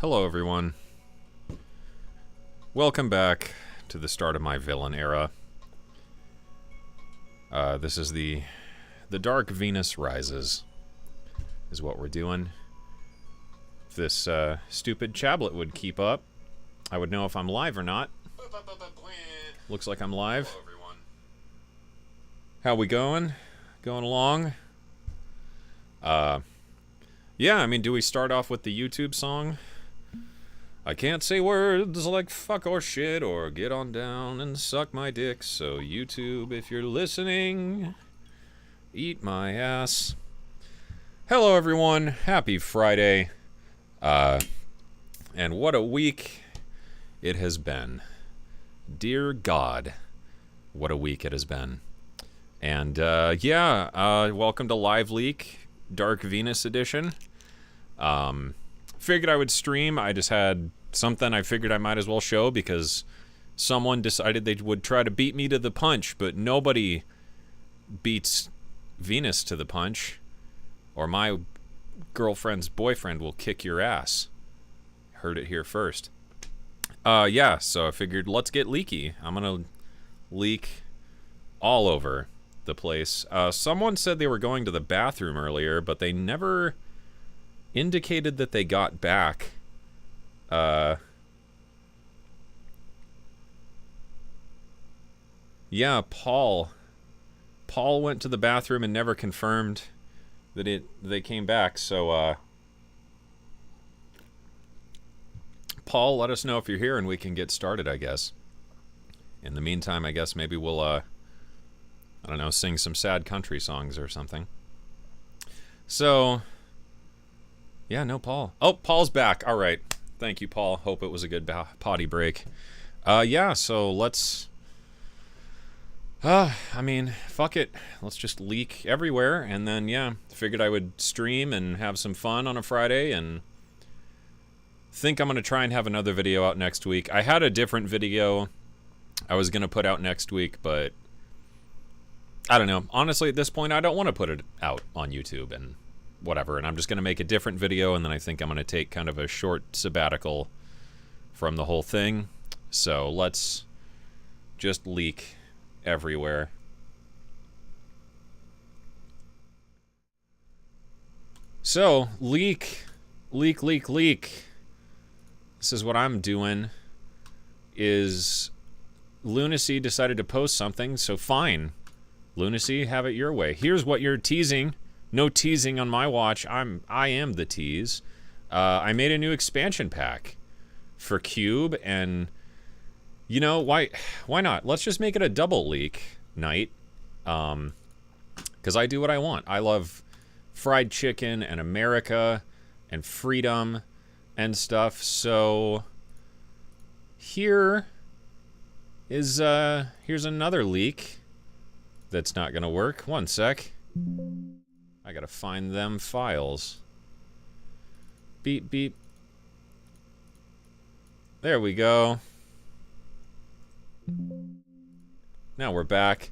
Hello, everyone. Welcome back to the start of my villain era. This is the Dark Venus Rises, is what we're doing. If this stupid chablet would keep up, I would know if I'm live or not. Looks like I'm live. Hello, everyone. How we going? Going along? Yeah, I mean, do we start off with the YouTube song? I can't say words like fuck or shit or get on down and suck my dick, so YouTube, if you're listening, eat my ass. Hello, everyone. Happy Friday. And what a week it has been. Dear God, what a week it has been. And, welcome to Live Leak, Dark Venus edition. Figured I would stream. I just had something I figured I might as well show because someone decided they would try to beat me to the punch, but nobody beats Venus to the punch, or my girlfriend's boyfriend will kick your ass. Heard it here first. So I figured let's get leaky. I'm gonna leak all over the place. Someone said they were going to the bathroom earlier, but they never indicated that they got back. Yeah, Paul went to the bathroom and never confirmed that they came back, so Paul, let us know if you're here and we can get started, I guess. In the meantime, I guess maybe we'll I don't know, sing some sad country songs or something. So, yeah, no Paul. Oh, Paul's back. All right. Thank you, Paul. Hope it was a good potty break. So let's... I mean, fuck it. Let's just leak everywhere. And then, yeah, figured I would stream and have some fun on a Friday. And think I'm going to try and have another video out next week. I had a different video I was going to put out next week, but I don't know. Honestly, at this point, I don't want to put it out on YouTube and whatever, and I'm just going to make a different video, and then I think I'm going to take kind of a short sabbatical from the whole thing. So let's just leak everywhere. So, leak. This is what I'm doing, is Lunacy decided to post something, so fine. Lunacy, have it your way. Here's what you're teasing. No teasing on my watch. I am the tease. I made a new expansion pack for Cube, and you know, why not? Let's just make it a double leak night. Because I do what I want. I love fried chicken and America and freedom and stuff. So here's another leak that's not gonna work. One sec. I gotta find them files. Beep, beep. There we go. Now we're back.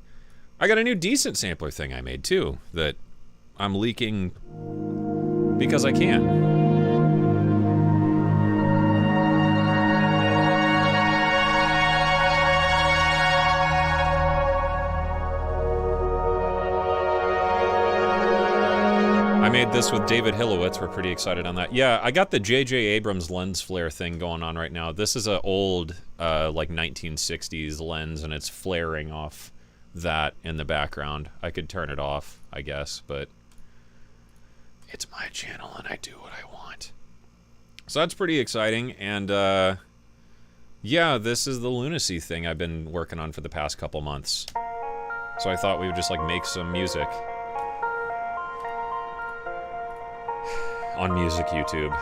I got a new decent sampler thing I made too, that I'm leaking because I can. I made this with David Hillowitz. We're pretty excited on that. Yeah, I got the J.J. Abrams lens flare thing going on right now. This is an old, like 1960s lens, and it's flaring off that in the background. I could turn it off, I guess, but it's my channel and I do what I want. So that's pretty exciting, and yeah, this is the Lunacy thing I've been working on for the past couple months. So I thought we would just like make some music on Music YouTube.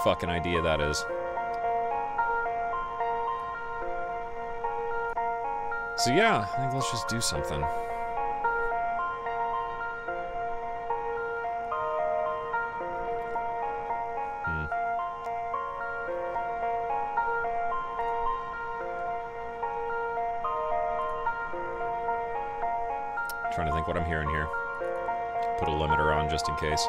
Fucking idea that is. So yeah, I think let's just do something. trying to think what I'm hearing here. Put a limiter on just in case.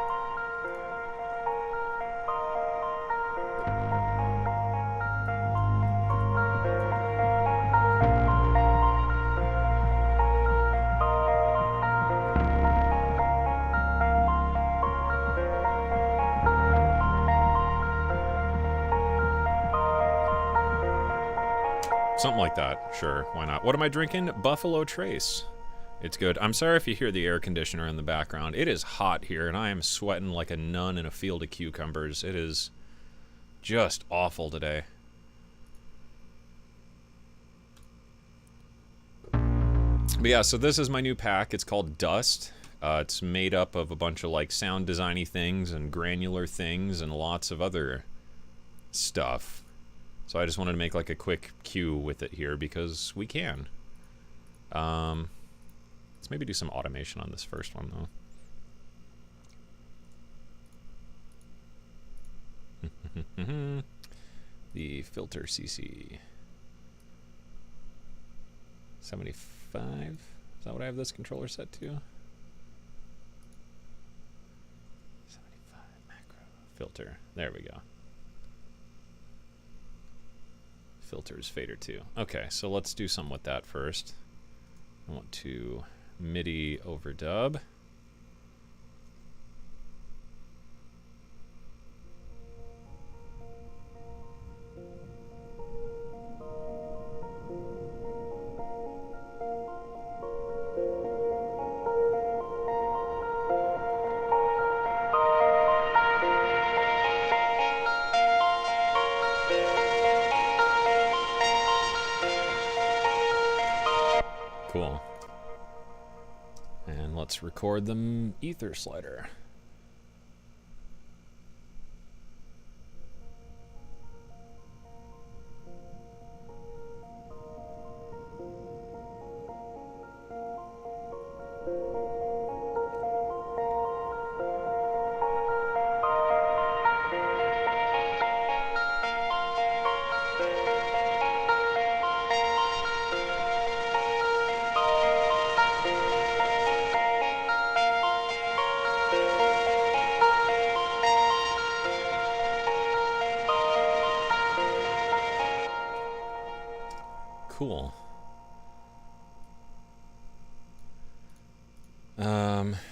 Something like that. Sure, why not? What am I drinking? Buffalo Trace. It's good. I'm sorry if you hear the air conditioner in the background. It is hot here, and I am sweating like a nun in a field of cucumbers. It is just awful today. But yeah, so this is my new pack. It's called Dust. It's made up of a bunch of like sound designy things and granular things and lots of other stuff. So I just wanted to make like a quick cue with it here because we can. Let's maybe do some automation on this first one though. The filter CC 75. Is that what I have this controller set to? 75 macro filter. There we go. Filters fader 2. Okay, so let's do something with that first. I want to MIDI overdub. Cool. And let's record the ether slider. Cool.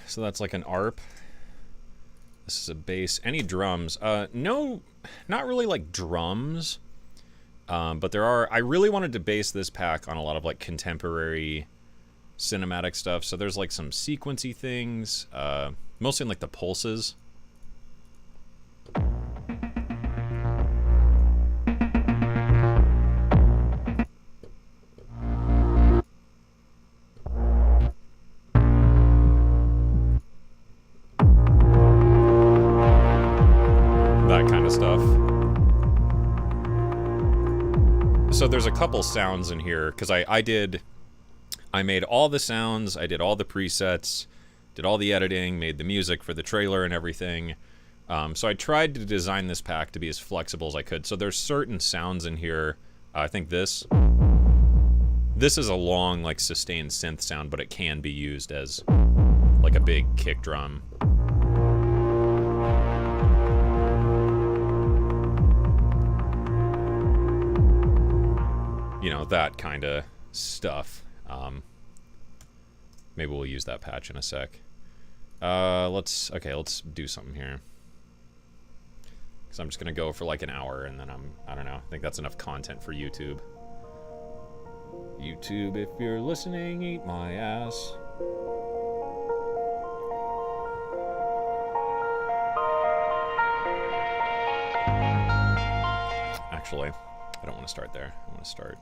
So that's like an ARP. This is a bass. Any drums? No, not really like drums. But there are, I really wanted to base this pack on a lot of like contemporary cinematic stuff. So there's like some sequency things, mostly in like the pulses. So there's a couple sounds in here because I made all the sounds, I did all the presets, did all the editing, made the music for the trailer and everything. So I tried to design this pack to be as flexible as I could. So there's certain sounds in here. I think this is a long like sustained synth sound, but it can be used as like a big kick drum. You know, that kind of stuff. Maybe we'll use that patch in a sec. Let's do something here. Because I'm just going to go for like an hour and then I don't know. I think that's enough content for YouTube. YouTube, if you're listening, eat my ass. Actually, I don't want to start there. I want to start.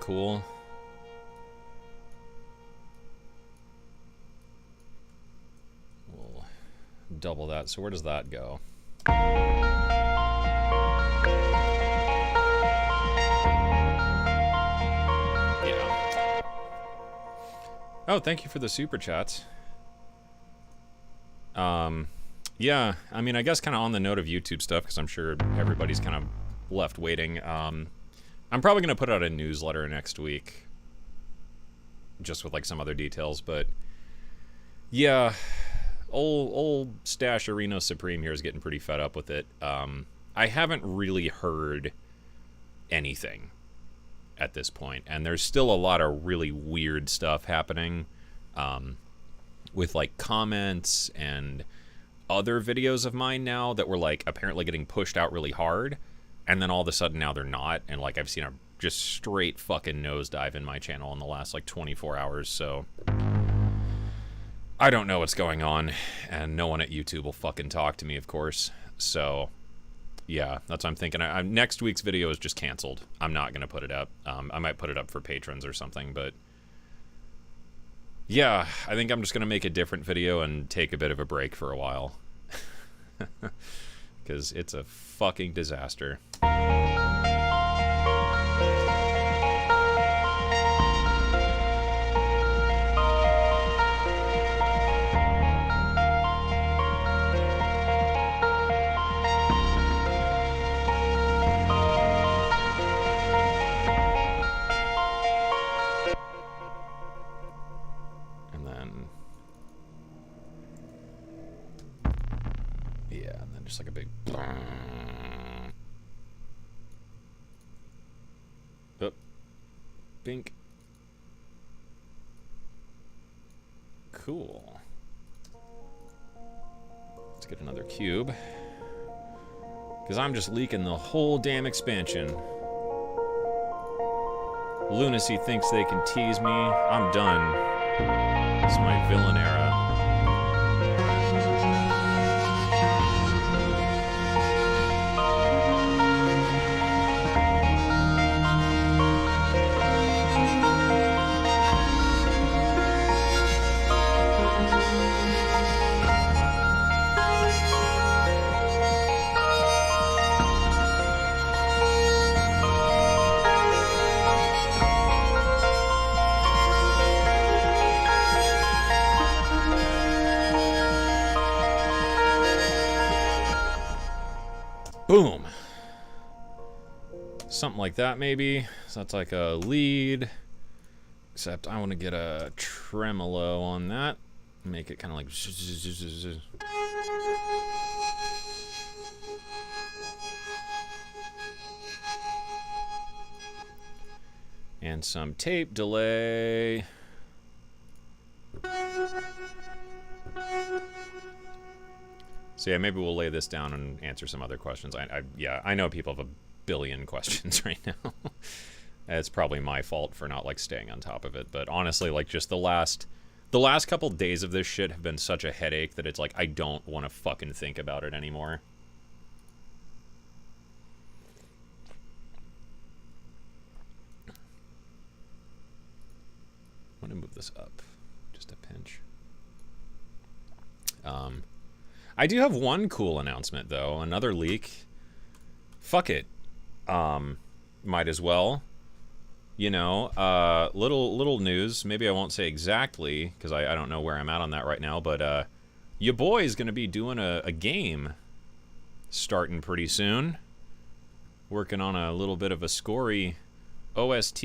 Cool. double that. So where does that go? Yeah. Oh, thank you for the super chats. Yeah, I mean, I guess kind of on the note of YouTube stuff, because I'm sure everybody's kind of left waiting. I'm probably going to put out a newsletter next week, just with like some other details, but yeah, old Stash Arena Supreme here is getting pretty fed up with it. I haven't really heard anything at this point, and there's still a lot of really weird stuff happening with like comments and other videos of mine now that were like apparently getting pushed out really hard, and then all of a sudden now they're not, and like I've seen a just straight fucking nosedive in my channel in the last like 24 hours. So I don't know what's going on, and no one at YouTube will fucking talk to me, of course. So yeah, that's what I'm thinking. Next week's video is just canceled. I'm not gonna put it up. I might put it up for patrons or something, but yeah, I think I'm just gonna make a different video and take a bit of a break for a while. Because it's a fucking disaster. Just like a big... Oh. Bink. Cool. Let's get another cube. Because I'm just leaking the whole damn expansion. Lunacy thinks they can tease me. I'm done. It's my villain era. Boom. Something like that, maybe. So that's like a lead. Except I want to get a tremolo on that. Make it kind of like... And some tape delay. So yeah, maybe we'll lay this down and answer some other questions. Yeah, I know people have a billion questions right now. It's probably my fault for not like staying on top of it, but honestly, like just the last couple days of this shit have been such a headache that it's like I don't want to fucking think about it anymore. I'm gonna move this up just a pinch. I do have one cool announcement though. Another leak. Fuck it. Might as well. You know, little news. Maybe I won't say exactly because I don't know where I'm at on that right now. But your boy is gonna be doing a game starting pretty soon. Working on a little bit of a scory OST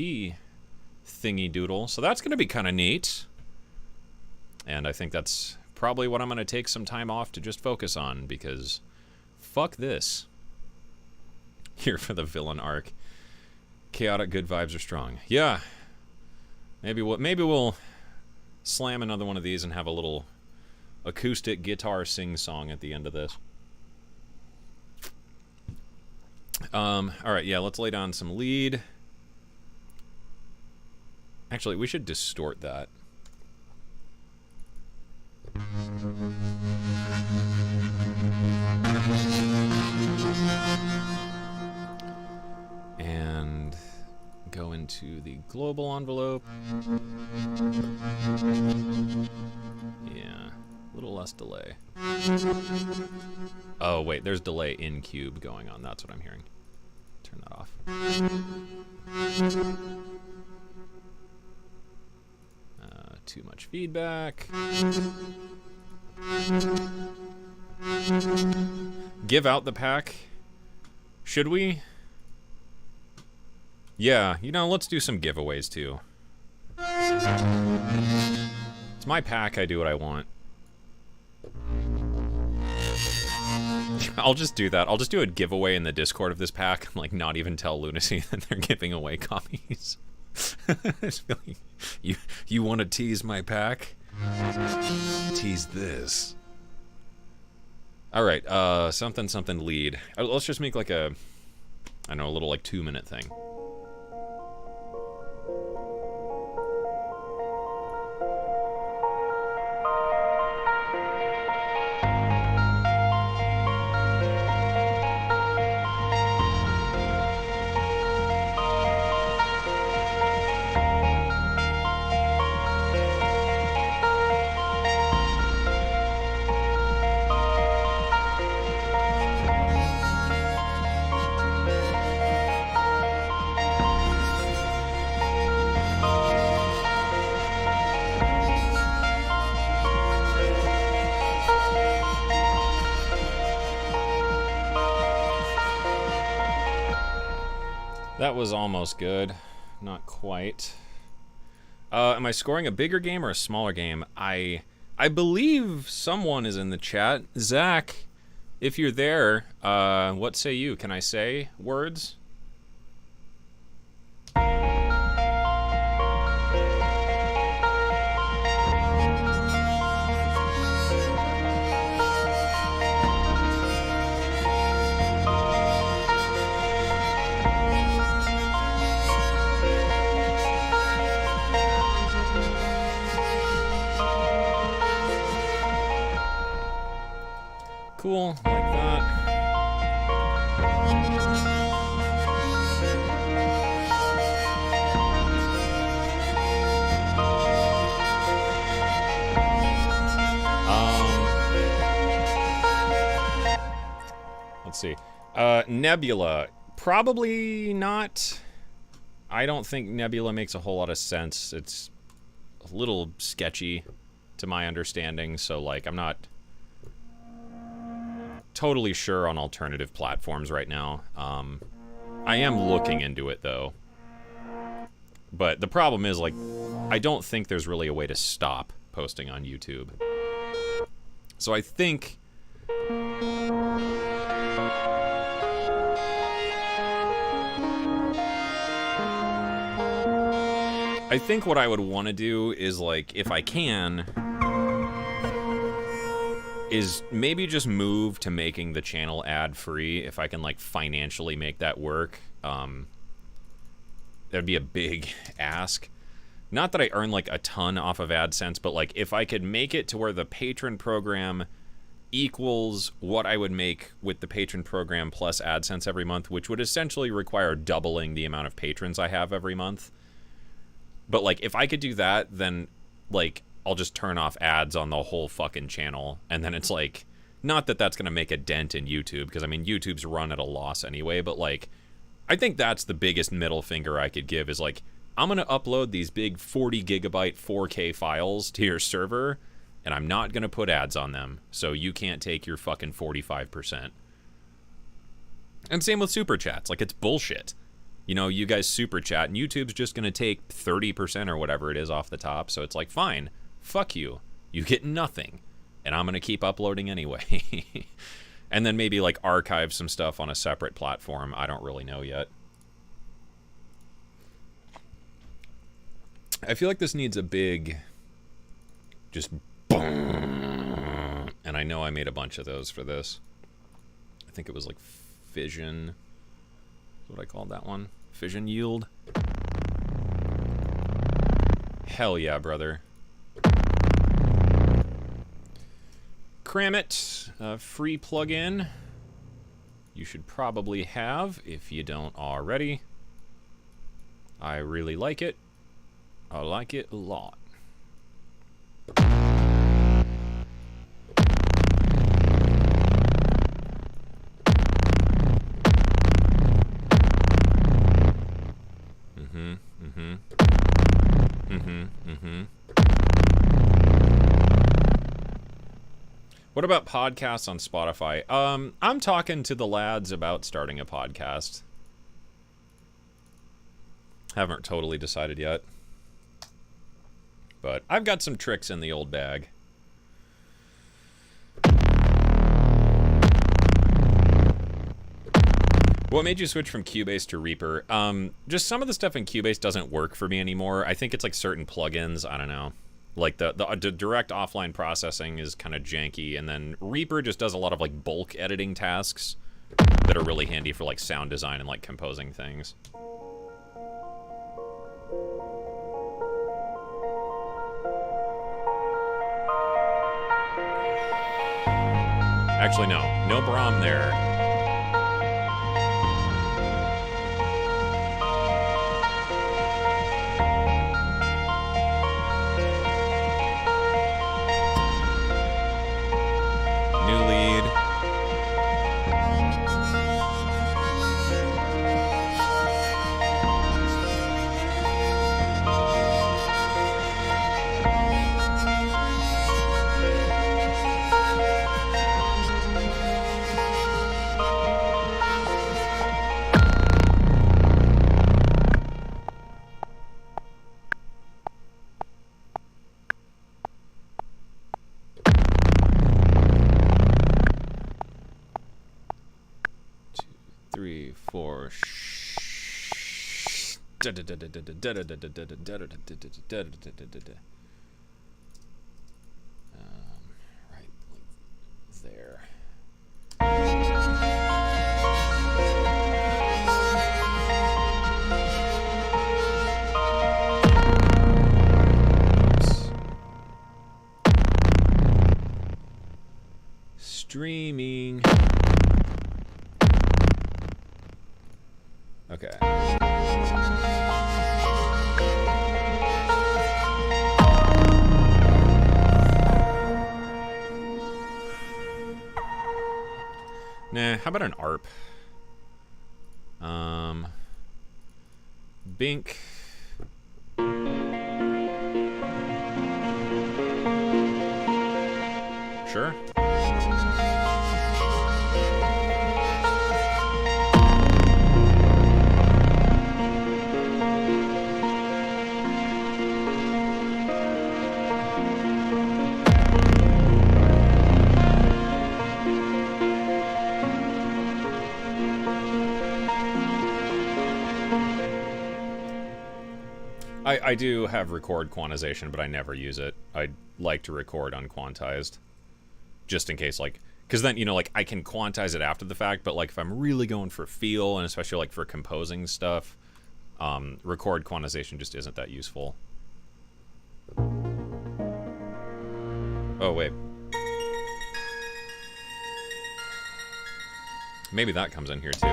thingy doodle. So that's gonna be kind of neat. And I think that's probably what I'm going to take some time off to just focus on, because fuck this. Here for the villain arc. Chaotic good vibes are strong. Yeah. Maybe we'll slam another one of these and have a little acoustic guitar sing-song at the end of this. Alright, yeah, let's lay down some lead. Actually, we should distort that. And go into the global envelope. Yeah, a little less less delay. Oh, wait, there's delay in cube going on. That's what I'm hearing. Turn that off. Too much feedback. Give out the pack. Should we? Yeah, you know, let's do some giveaways too. It's my pack, I do what I want. I'll just do that. I'll just do a giveaway in the Discord of this pack and like not even tell Lunacy that they're giving away copies. You want to tease my pack? Tease this. All right, something lead. Let's just make like a, I don't know, a little like 2-minute thing. That was almost good. Not quite. Am I scoring a bigger game or a smaller game? I believe someone is in the chat. Zach, if you're there, what say you? Can I say words? Cool, like that. Let's see. Nebula, probably not. I don't think Nebula makes a whole lot of sense. It's a little sketchy to my understanding, so like I'm not totally sure on alternative platforms right now. I am looking into it though. But the problem is, like, I don't think there's really a way to stop posting on YouTube. So I think what I would want to do is, like, if I can, is maybe just move to making the channel ad-free if I can, like, financially make that work. That'd be a big ask. Not that I earn, like, a ton off of AdSense, but, like, if I could make it to where the patron program equals what I would make with the patron program plus AdSense every month, which would essentially require doubling the amount of patrons I have every month. But, like, if I could do that, then, like, I'll just turn off ads on the whole fucking channel, and then it's like, not that that's gonna make a dent in YouTube, because I mean YouTube's run at a loss anyway, but like, I think that's the biggest middle finger I could give is like, I'm gonna upload these big 40 gigabyte 4K files to your server, and I'm not gonna put ads on them, so you can't take your fucking 45%. And same with super chats, like, it's bullshit. You know, you guys super chat, and YouTube's just gonna take 30% or whatever it is off the top, so it's like, fine. Fuck you. You get nothing. And I'm going to keep uploading anyway. And then maybe, like, archive some stuff on a separate platform. I don't really know yet. I feel like this needs a big, just boom. And I know I made a bunch of those for this. I think it was, like, fission. What I called that one. Fission yield. Hell yeah, brother. Cramit, free plugin. You should probably have if you don't already. I really like it. I like it a lot. What about podcasts on Spotify? I'm talking to the lads about starting a podcast. Haven't totally decided yet. But I've got some tricks in the old bag. What made you switch from Cubase to Reaper? Just some of the stuff in Cubase doesn't work for me anymore. I think it's like certain plugins. I don't know. Like the direct offline processing is kind of janky, and then Reaper just does a lot of like bulk editing tasks that are really handy for like sound design and like composing things. Actually, no Brahm there. Right there. Streaming. Okay. Nah, how about an ARP? Bink. Sure. I do have record quantization, but I never use it. I like to record unquantized. Just in case, like... Because then, you know, like, I can quantize it after the fact, but, like, if I'm really going for feel, and especially, like, for composing stuff, record quantization just isn't that useful. Oh, wait. Maybe that comes in here, too.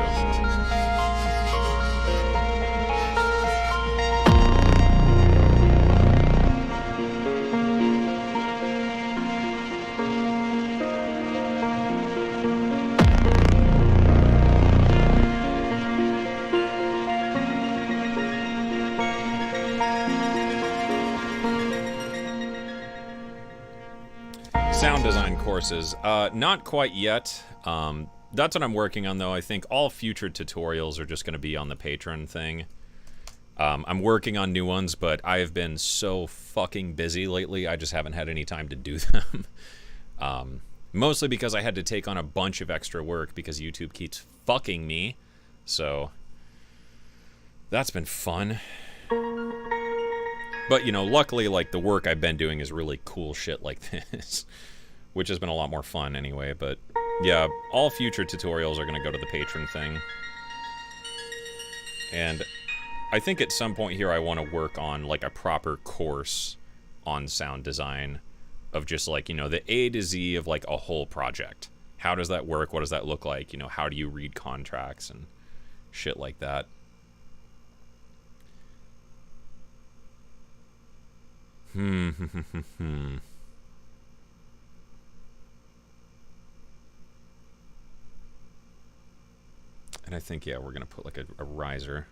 Sound design courses. Not quite yet. That's what I'm working on, though. I think all future tutorials are just going to be on the Patreon thing. I'm working on new ones, but I have been so fucking busy lately, I just haven't had any time to do them. Mostly because I had to take on a bunch of extra work because YouTube keeps fucking me. So, that's been fun. But, you know, luckily, like, the work I've been doing is really cool shit like this. Which has been a lot more fun anyway, but... Yeah, all future tutorials are going to go to the Patreon thing. And I think at some point here I want to work on, like, a proper course on sound design of just, like, you know, the A to Z of, like, a whole project. How does that work? What does that look like? You know, how do you read contracts and shit like that? And I think, yeah, we're going to put, like, a riser.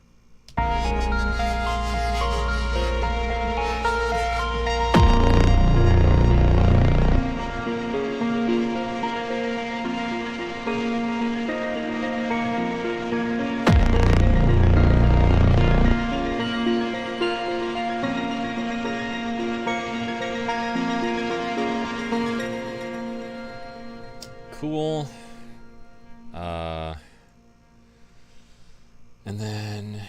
Cool. And then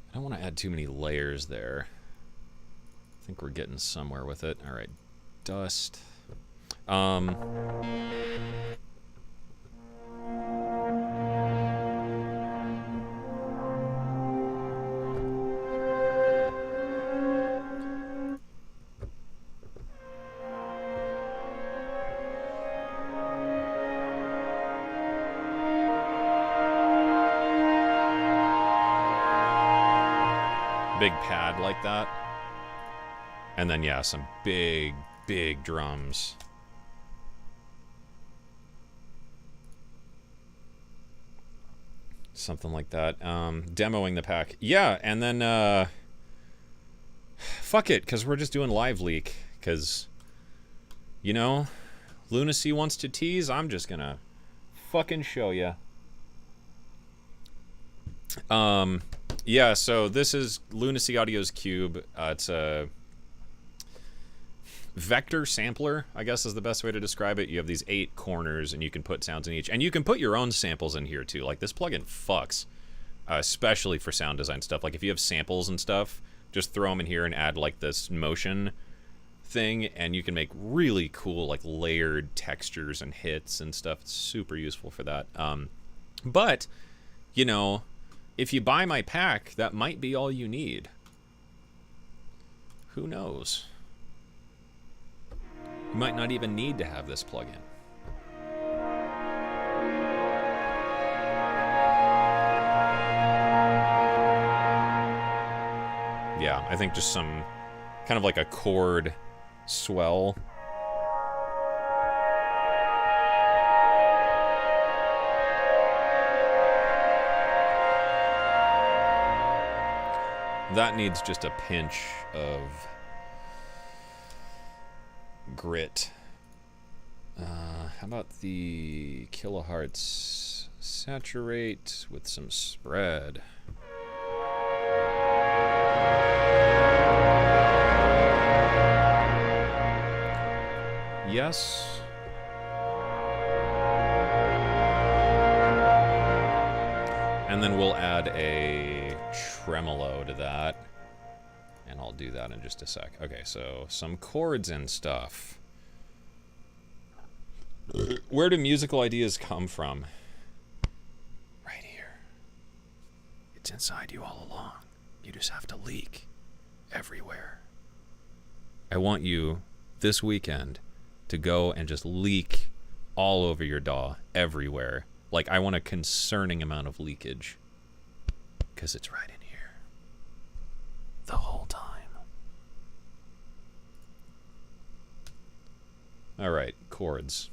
I don't want to add too many layers there. I think we're getting somewhere with it. All right, dust. Big pad like that. And then, yeah, some big, big drums. Something like that. Demoing the pack. Yeah, and then, fuck it, because we're just doing live leak. Because, you know, Lunacy wants to tease. I'm just gonna fucking show ya. Yeah, so this is Lunacy Audio's Cube. It's a vector sampler, I guess is the best way to describe it. You have these 8 corners, and you can put sounds in each. And you can put your own samples in here, too. Like, this plugin fucks, especially for sound design stuff. Like, if you have samples and stuff, just throw them in here and add, like, this motion thing, and you can make really cool, like, layered textures and hits and stuff. It's super useful for that. But, you know, if you buy my pack, that might be all you need. Who knows? You might not even need to have this plugin. Yeah, I think just some kind of like a chord swell. That needs just a pinch of grit. How about the kilohertz saturate with some spread? Yes. And then we'll add a tremolo to that. And I'll do that in just a sec. Okay, so some chords and stuff. Where do musical ideas come from? Right here. It's inside you all along. You just have to leak everywhere. I want you this weekend to go and just leak all over your DAW, everywhere. Like, I want a concerning amount of leakage. Because it's right in here. The whole time. All right, chords.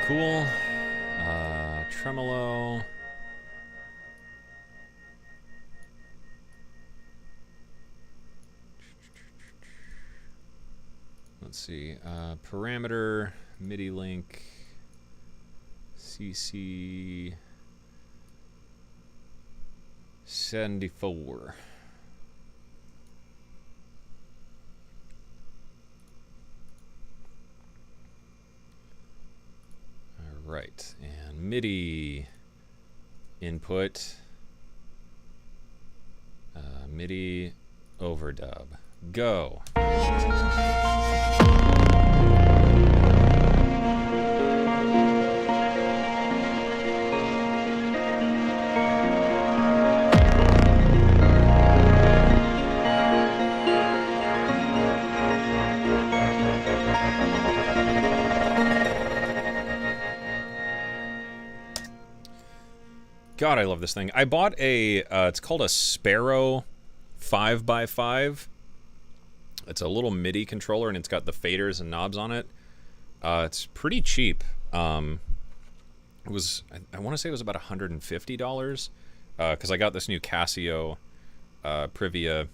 Cool. Tremolo. Let's see. Parameter, MIDI link, CC 74. All right, and MIDI input, MIDI overdub. Go. God, I love this thing. I bought a, it's called a Sparrow 5x5. It's a little MIDI controller, and it's got the faders and knobs on it. It's pretty cheap. It was, I want to say it was about $150, because I got this new Casio Privia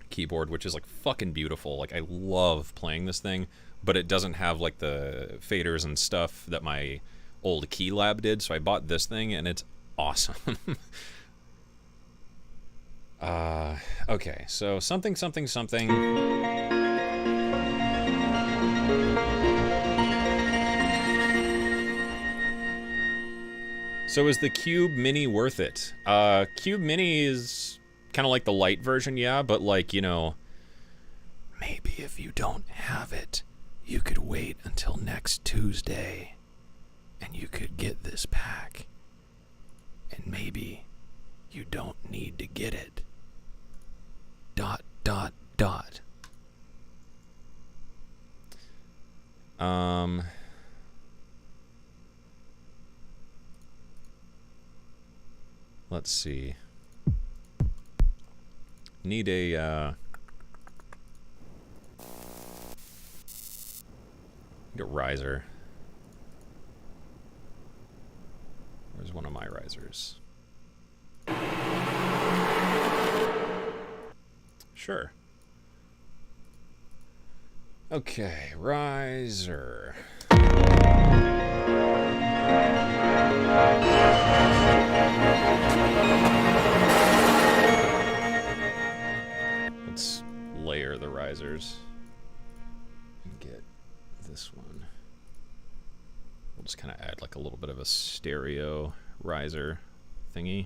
keyboard, which is like fucking beautiful. Like I love playing this thing, but it doesn't have like the faders and stuff that my old Key Lab did. So I bought this thing, and it's awesome. Okay, so something. So is the Cube Mini worth it? Cube Mini is kind of like the light version, yeah, but like, you know, maybe if you don't have it, you could wait until next Tuesday and you could get this pack. And maybe you don't need to get it. ... Let's see. Need a riser. Where's one of my risers? Sure. Okay, riser. Let's layer the risers and get this one. We'll just kind of add like a little bit of a stereo riser thingy.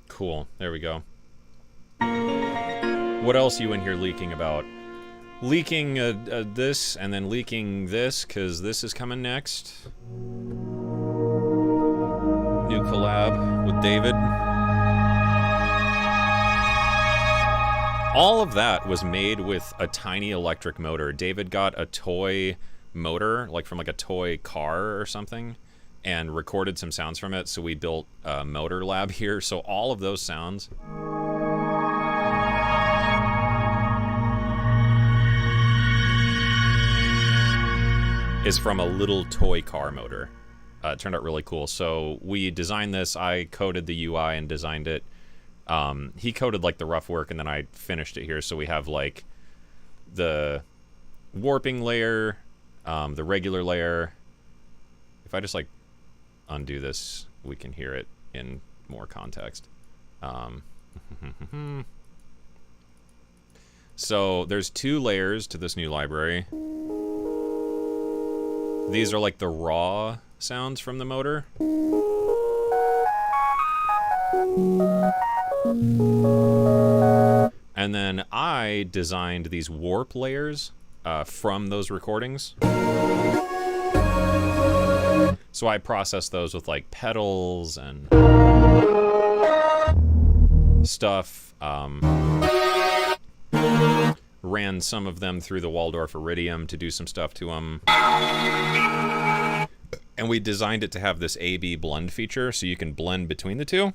Cool, there we go. What else you in here leaking about? Leaking this, and then leaking this, because this is coming next. New collab with David. All of that was made with a tiny electric motor. David got a toy motor, like from like a toy car or something, and recorded some sounds from it, so we built a motor lab here. So all of those sounds is from a little toy car motor. It turned out really cool. So we designed this. I coded the UI and designed it. He coded like the rough work, and then I finished it here. So we have like the warping layer, the regular layer. If I just like undo this, we can hear it in more context. So there's 2 layers to this new library. These are like the raw sounds from the motor. And then I designed these warp layers from those recordings. So I processed those with like pedals and stuff. Ran some of them through the Waldorf Iridium to do some stuff to them. And we designed it to have this A-B blend feature, so you can blend between the two.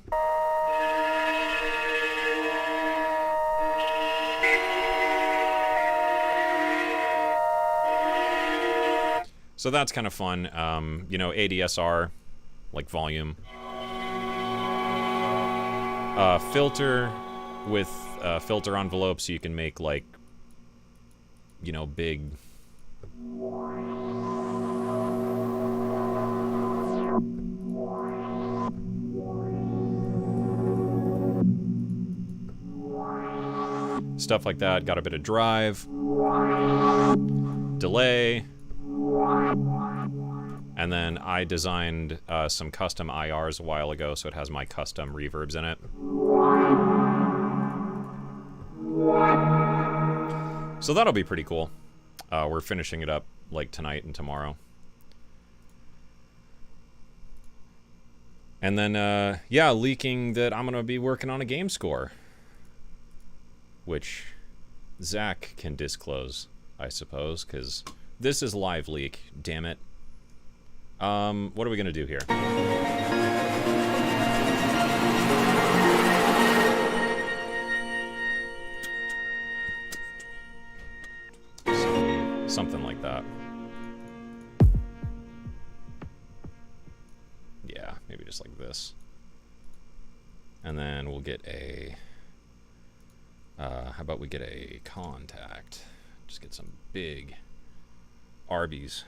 So that's kind of fun. You know, ADSR, like volume. Filter with filter envelope, so you can make like, you know, big... stuff like that. Got a bit of drive, delay, and then I designed some custom IRs a while ago, so it has my custom reverbs in it. So that'll be pretty cool. We're finishing it up like tonight and tomorrow. And then, yeah, leaking that I'm going to be working on a game score, which Zach can disclose, I suppose, because this is live leak, damn it. What are we going to do here? just like this. And then we'll get a, how about we get a contact? Just get some big Arby's.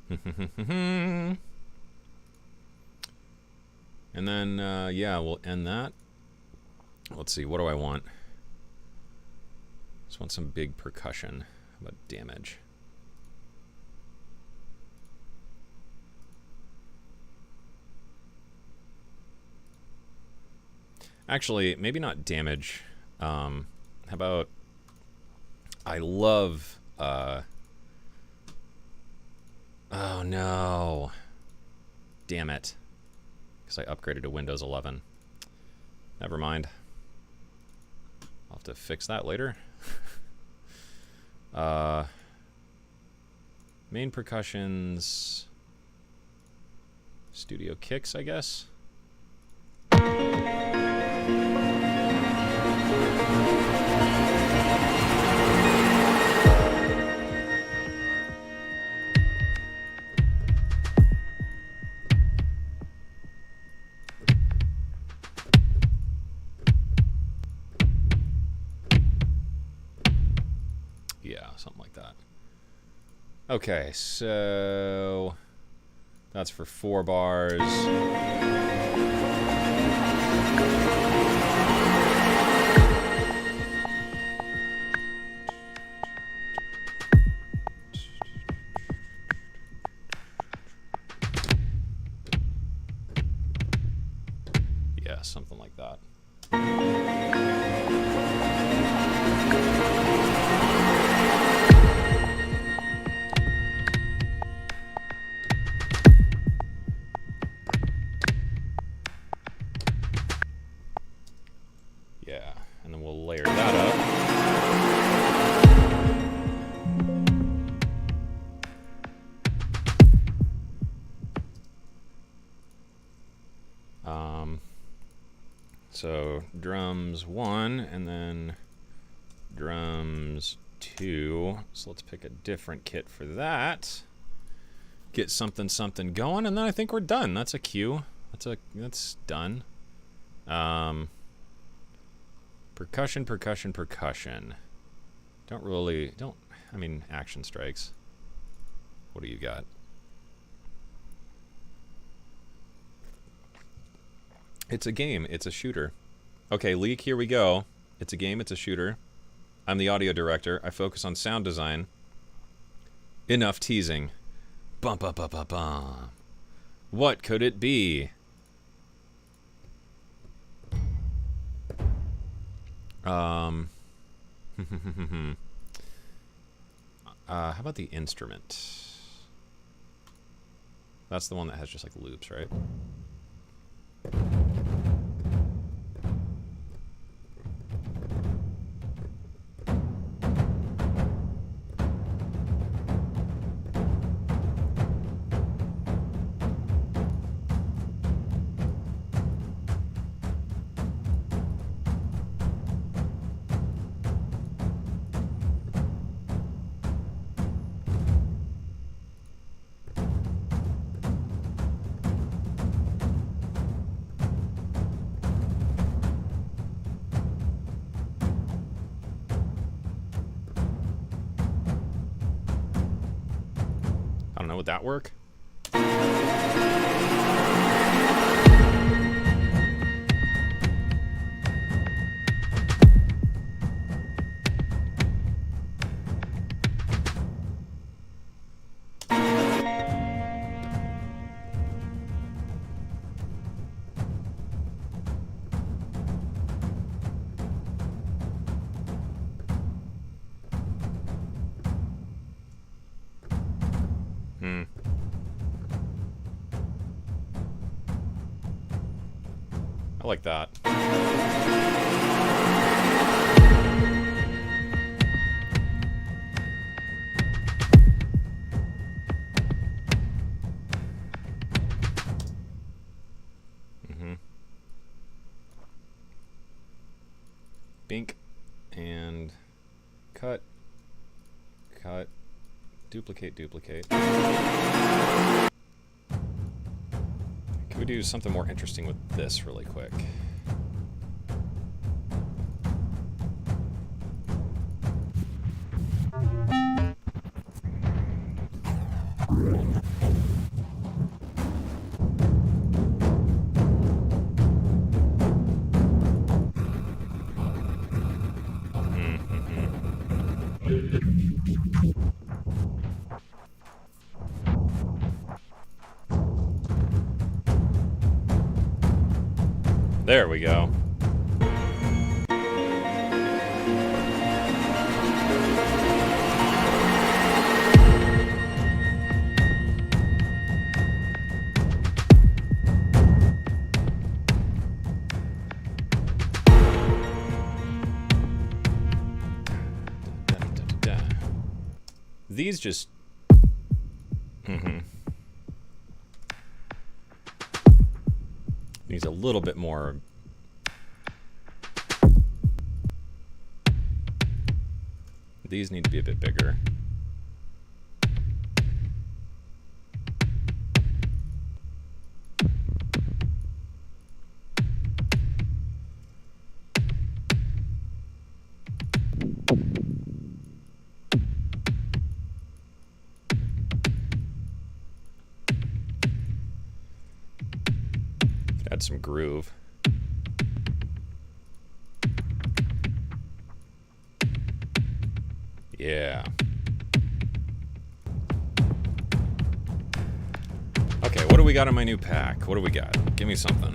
And then, yeah, we'll end that. Let's see, what do I want? Just want some big percussion. How about damage? Actually, maybe not damage. How about... I love... oh, no. Damn it. Because I upgraded to Windows 11. Never mind. I'll have to fix that later. Main percussions... Studio kicks, I guess. Yeah, something like that. Okay, so that's for 4 bars. Yeah, something like that. Yeah, and then we'll layer that up. So drums 1 and then drums 2. So let's pick a different kit for that. Get something going, and then I think we're done. That's a cue. That's done. Percussion. I mean, action strikes. What do you got? It's a game. It's a shooter. Okay, Leak, here we go. It's a game. It's a shooter. I'm the audio director. I focus on sound design. Enough teasing. Bum, bum, bum, bum, bum. What could it be? How about the instrument? That's the one that has just like loops, right? I don't know, would that work? I like that. Bink and cut, Duplicate, duplicate. Can we do something more interesting with this really quick? There we go. These just... Needs a little bit more... These need to be a bit bigger. Add some groove. Yeah. Okay, what do we got in my new pack? What do we got? Give me something.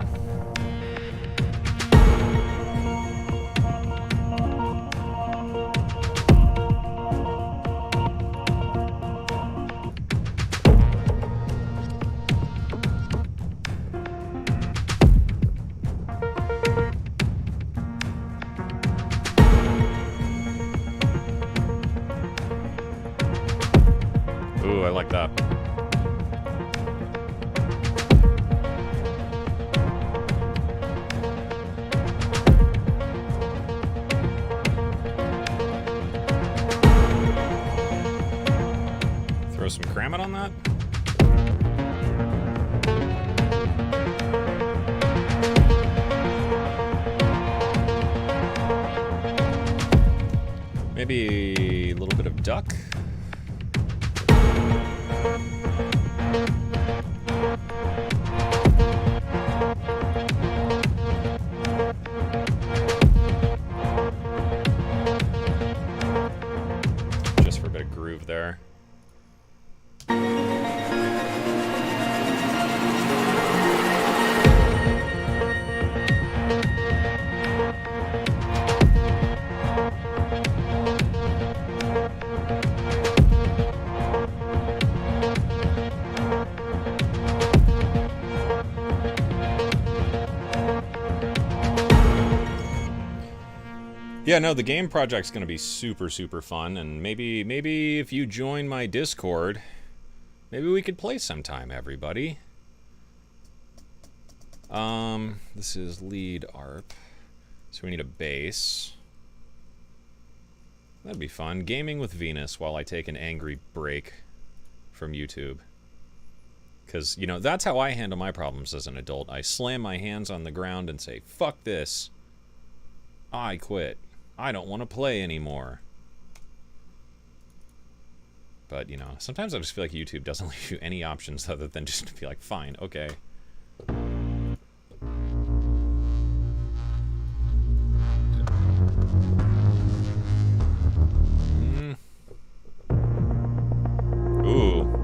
Ooh, I like that. Throw some Kramit on that. Maybe a little bit of duck. Just for a bit of groove there. Yeah, no, the game project's going to be super, super fun, and maybe if you join my Discord, maybe we could play sometime, everybody. This is lead ARP, so we need a bass. That'd be fun. Gaming with Venus while I take an angry break from YouTube. Because, you know, that's how I handle my problems as an adult. I slam my hands on the ground and say, fuck this. I quit. I don't want to play anymore. But, you know, sometimes I just feel like YouTube doesn't leave you any options other than just to be like, fine, okay. Ooh.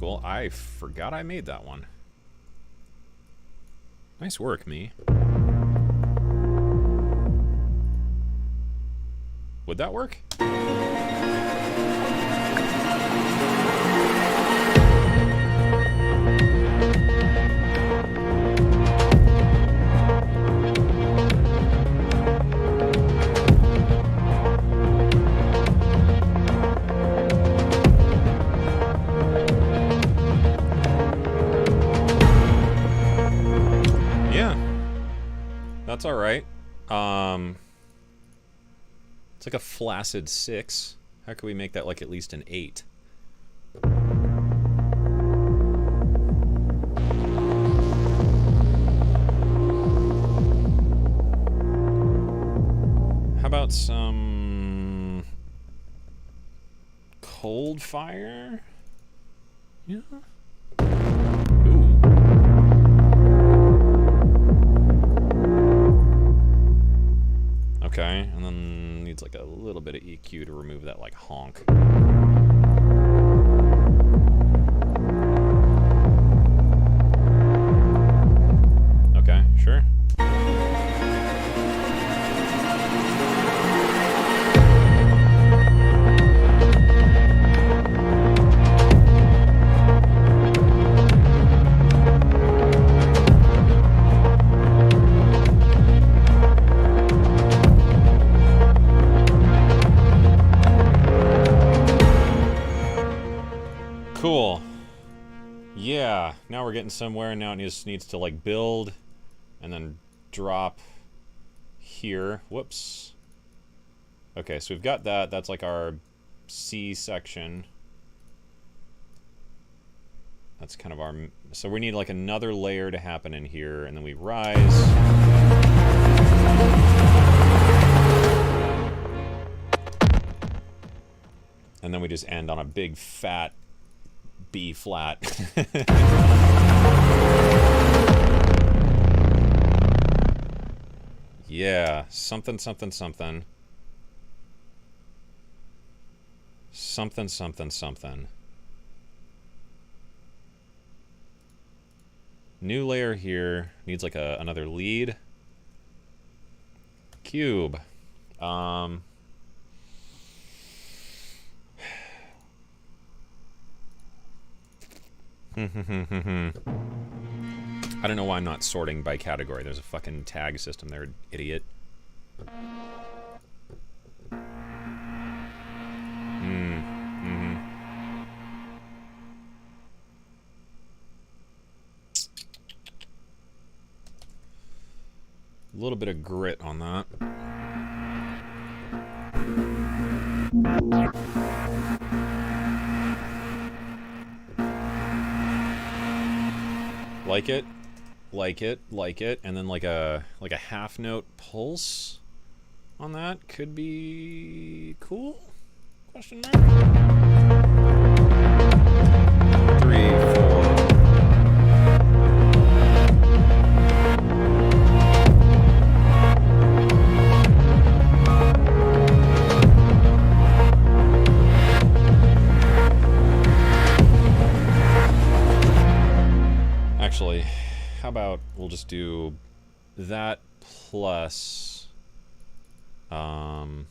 Cool. I forgot I made that one. Nice work, me. Would that work? That's all right. It's like a flaccid 6. How can we make that like at least an 8? How about some cold fire? Yeah. Okay, and then needs like a little bit of EQ to remove that like honk. Okay, sure. Cool. Yeah, now we're getting somewhere. Now it just needs to like build and then drop here. Whoops. Okay, so we've got that. That's like our C section. That's kind of our... So we need like another layer to happen in here, and then we rise. And then we just end on a big fat B flat. Yeah, something, something, something. Something, something, something. New layer here. Needs like another lead. Cube. I don't know why I'm not sorting by category. There's a fucking tag system there, idiot. A little bit of grit on that. Like it, like it, like it, and then like a half note pulse on that could be cool? Question mark. 3, 4. Actually, how about we'll just do that plus 16ths.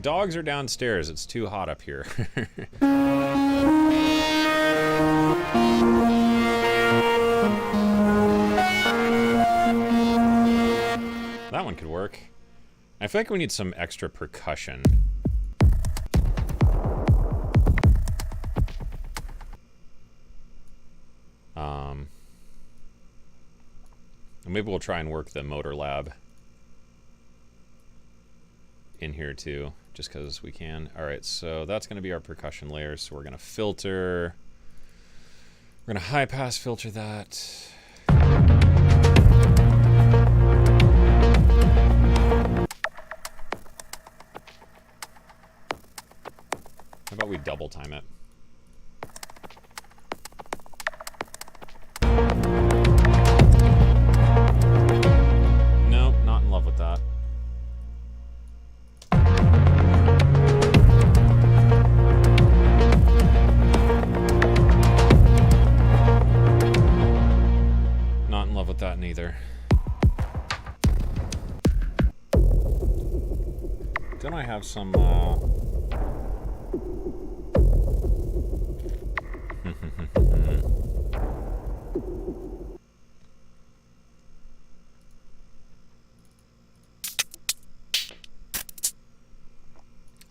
Dogs are downstairs. It's too hot up here. That one could work. I feel like we need some extra percussion. Maybe we'll try and work the motor lab in here too, just because we can. All right, so that's going to be our percussion layer. So we're going to filter. We're going to high pass filter that. How about we double time it? Nope, not in love with that. Not in love with that neither. Don't I have some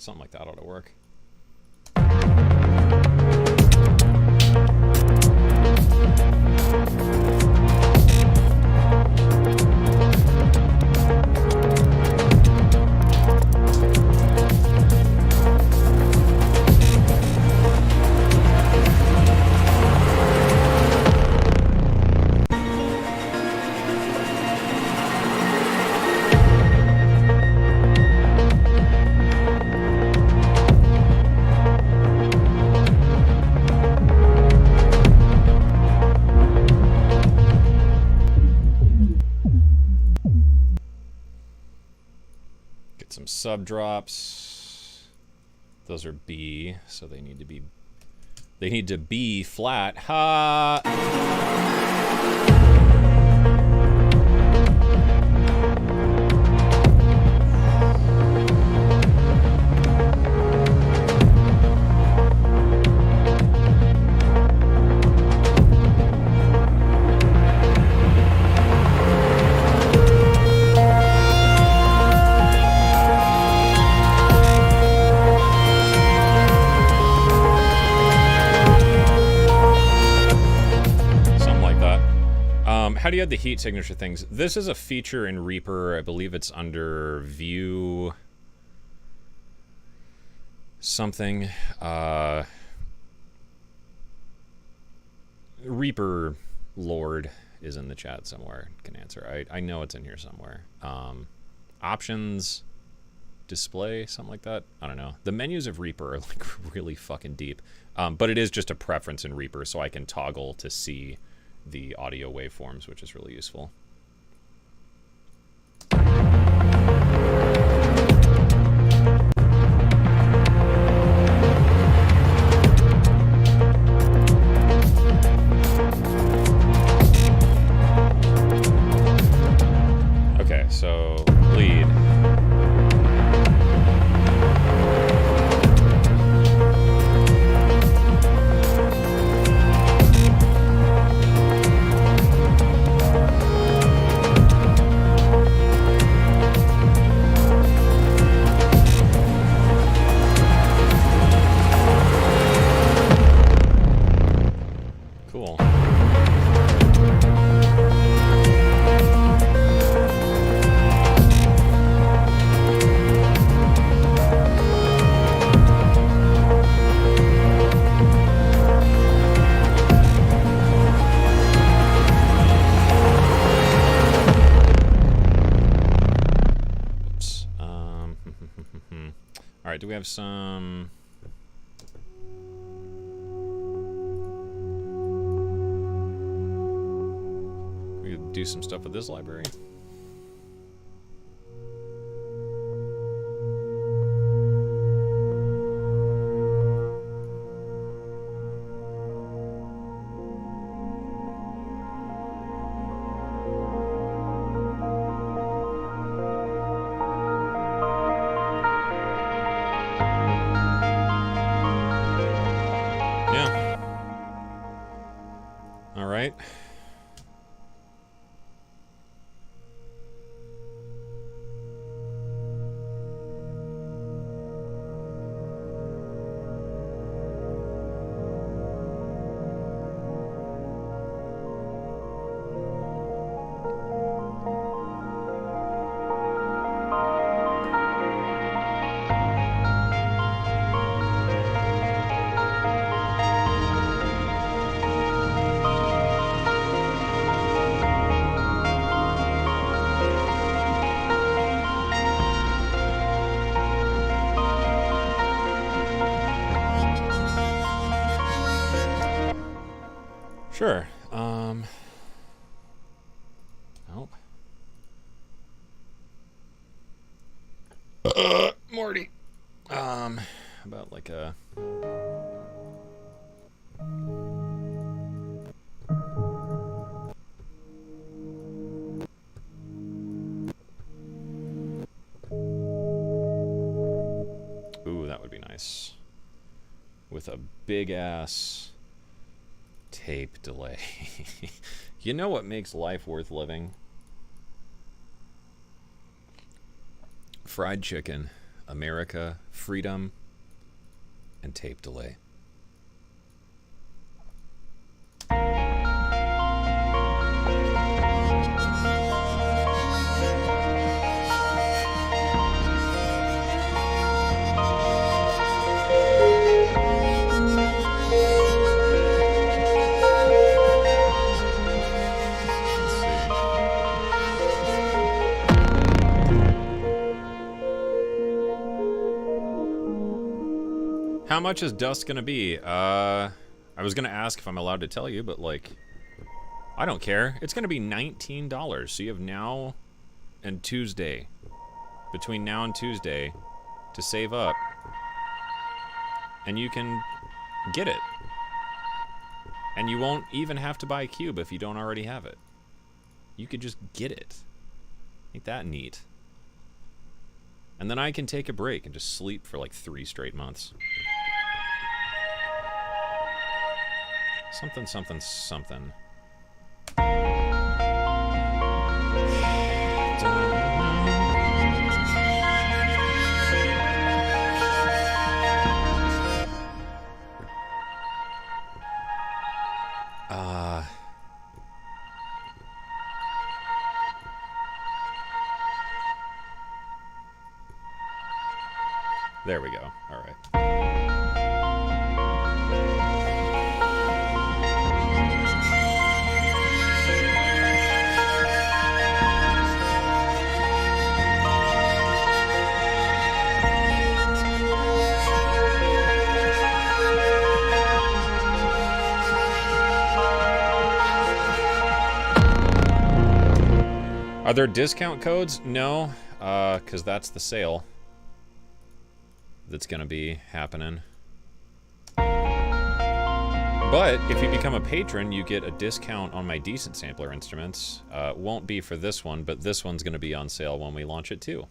Something like that ought to work. Some sub drops. Those are B, so they need to be flat. Ha! How do you have the heat signature things? This is a feature in Reaper. I believe it's under view something. Reaper Lord is in the chat somewhere. Can answer. I know it's in here somewhere. Options, display, something like that. I don't know. The menus of Reaper are like really fucking deep. But it is just a preference in Reaper, so I can toggle to see the audio waveforms, which is really useful. Okay, so lead. Do we have some? We could do some stuff with this library. Sure. Nope. Morty. About like a. Ooh, that would be nice. With a big ass tape delay. You know what makes life worth living? Fried chicken. America, freedom, and tape delay. How much is dust gonna be? I was gonna ask if I'm allowed to tell you, but like, I don't care. It's gonna be $19. So you have now and Tuesday, between now and Tuesday, to save up, and you can get it. And you won't even have to buy a cube if you don't already have it. You could just get it. Ain't that neat? And then I can take a break and just sleep for like 3 straight months. Something, something, something. There we go. All right. Are there discount codes? No, because that's the sale that's going to be happening. But if you become a patron, you get a discount on my decent sampler instruments. Won't be for this one, but this one's going to be on sale when we launch it too.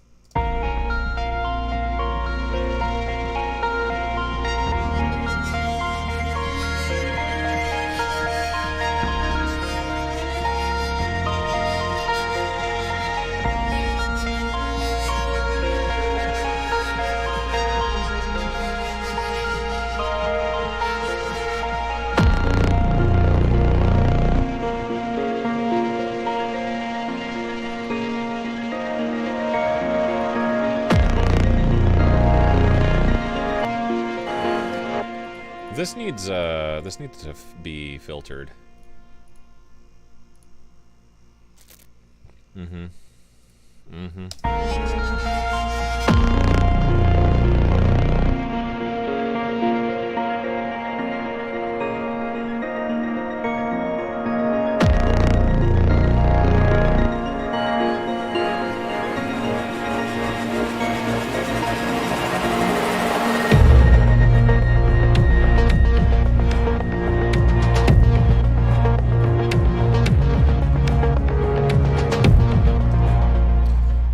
This needs to be filtered. Mm-hmm.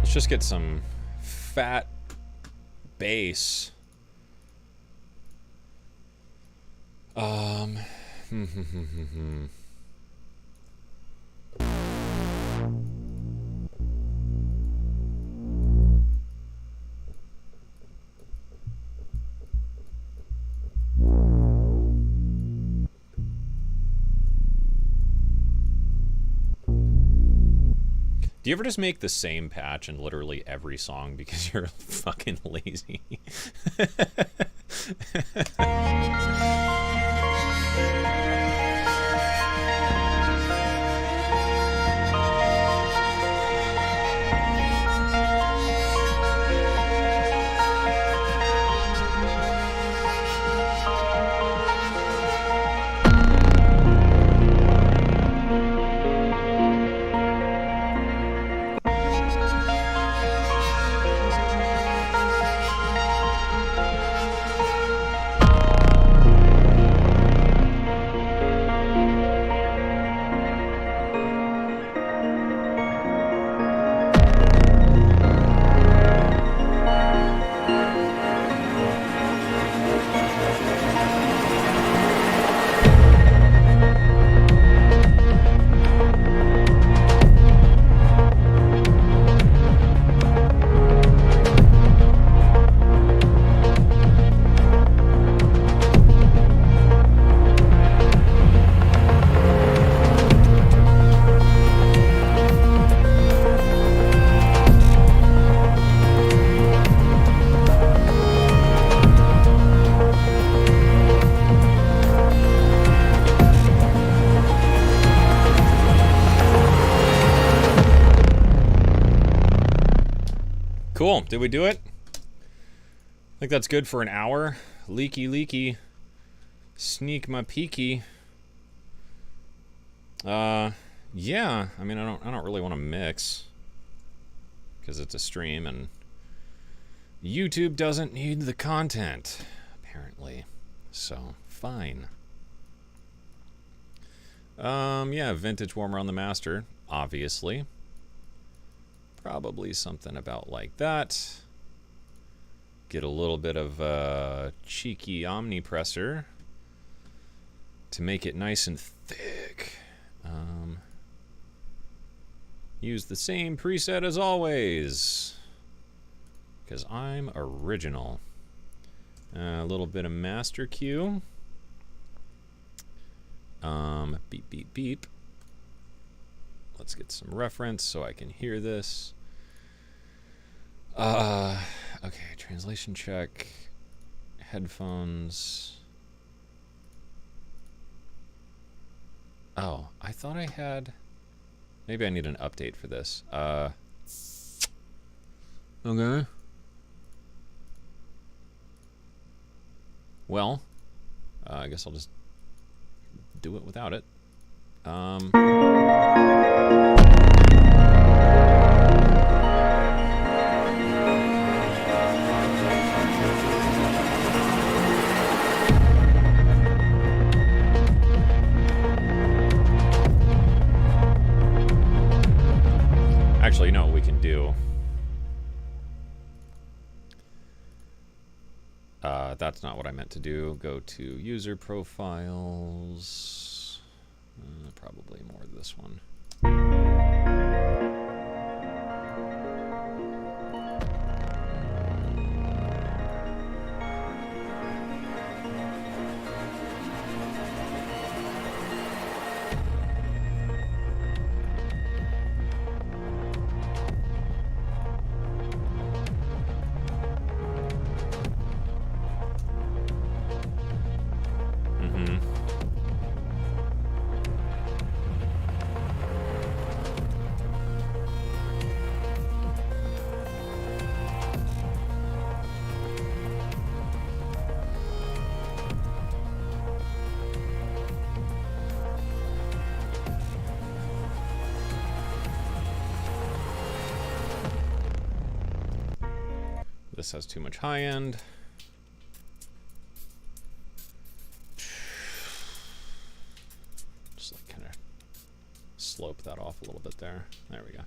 Just get some fat bass. Do you ever just make the same patch in literally every song because you're fucking lazy? Cool. Did we do it? I think that's good for an hour. Leaky. Sneak my peeky. Yeah. I mean, I don't really want to mix because it's a stream and YouTube doesn't need the content, apparently. So, fine. Yeah, vintage warmer on the master, obviously. Probably something about like that. Get a little bit of cheeky omnipressor to make it nice and thick. Use the same preset as always, because I'm original. A little bit of master cue. Beep. Let's get some reference so I can hear this. Okay, translation check. Headphones. Oh, I thought I had... Maybe I need an update for this. Okay. Well, I guess I'll just do it without it. Actually, you know what we can do? That's not what I meant to do. Go to user profiles. Probably more this one. This has too much high end. Just like kind of slope that off a little bit there. There we go.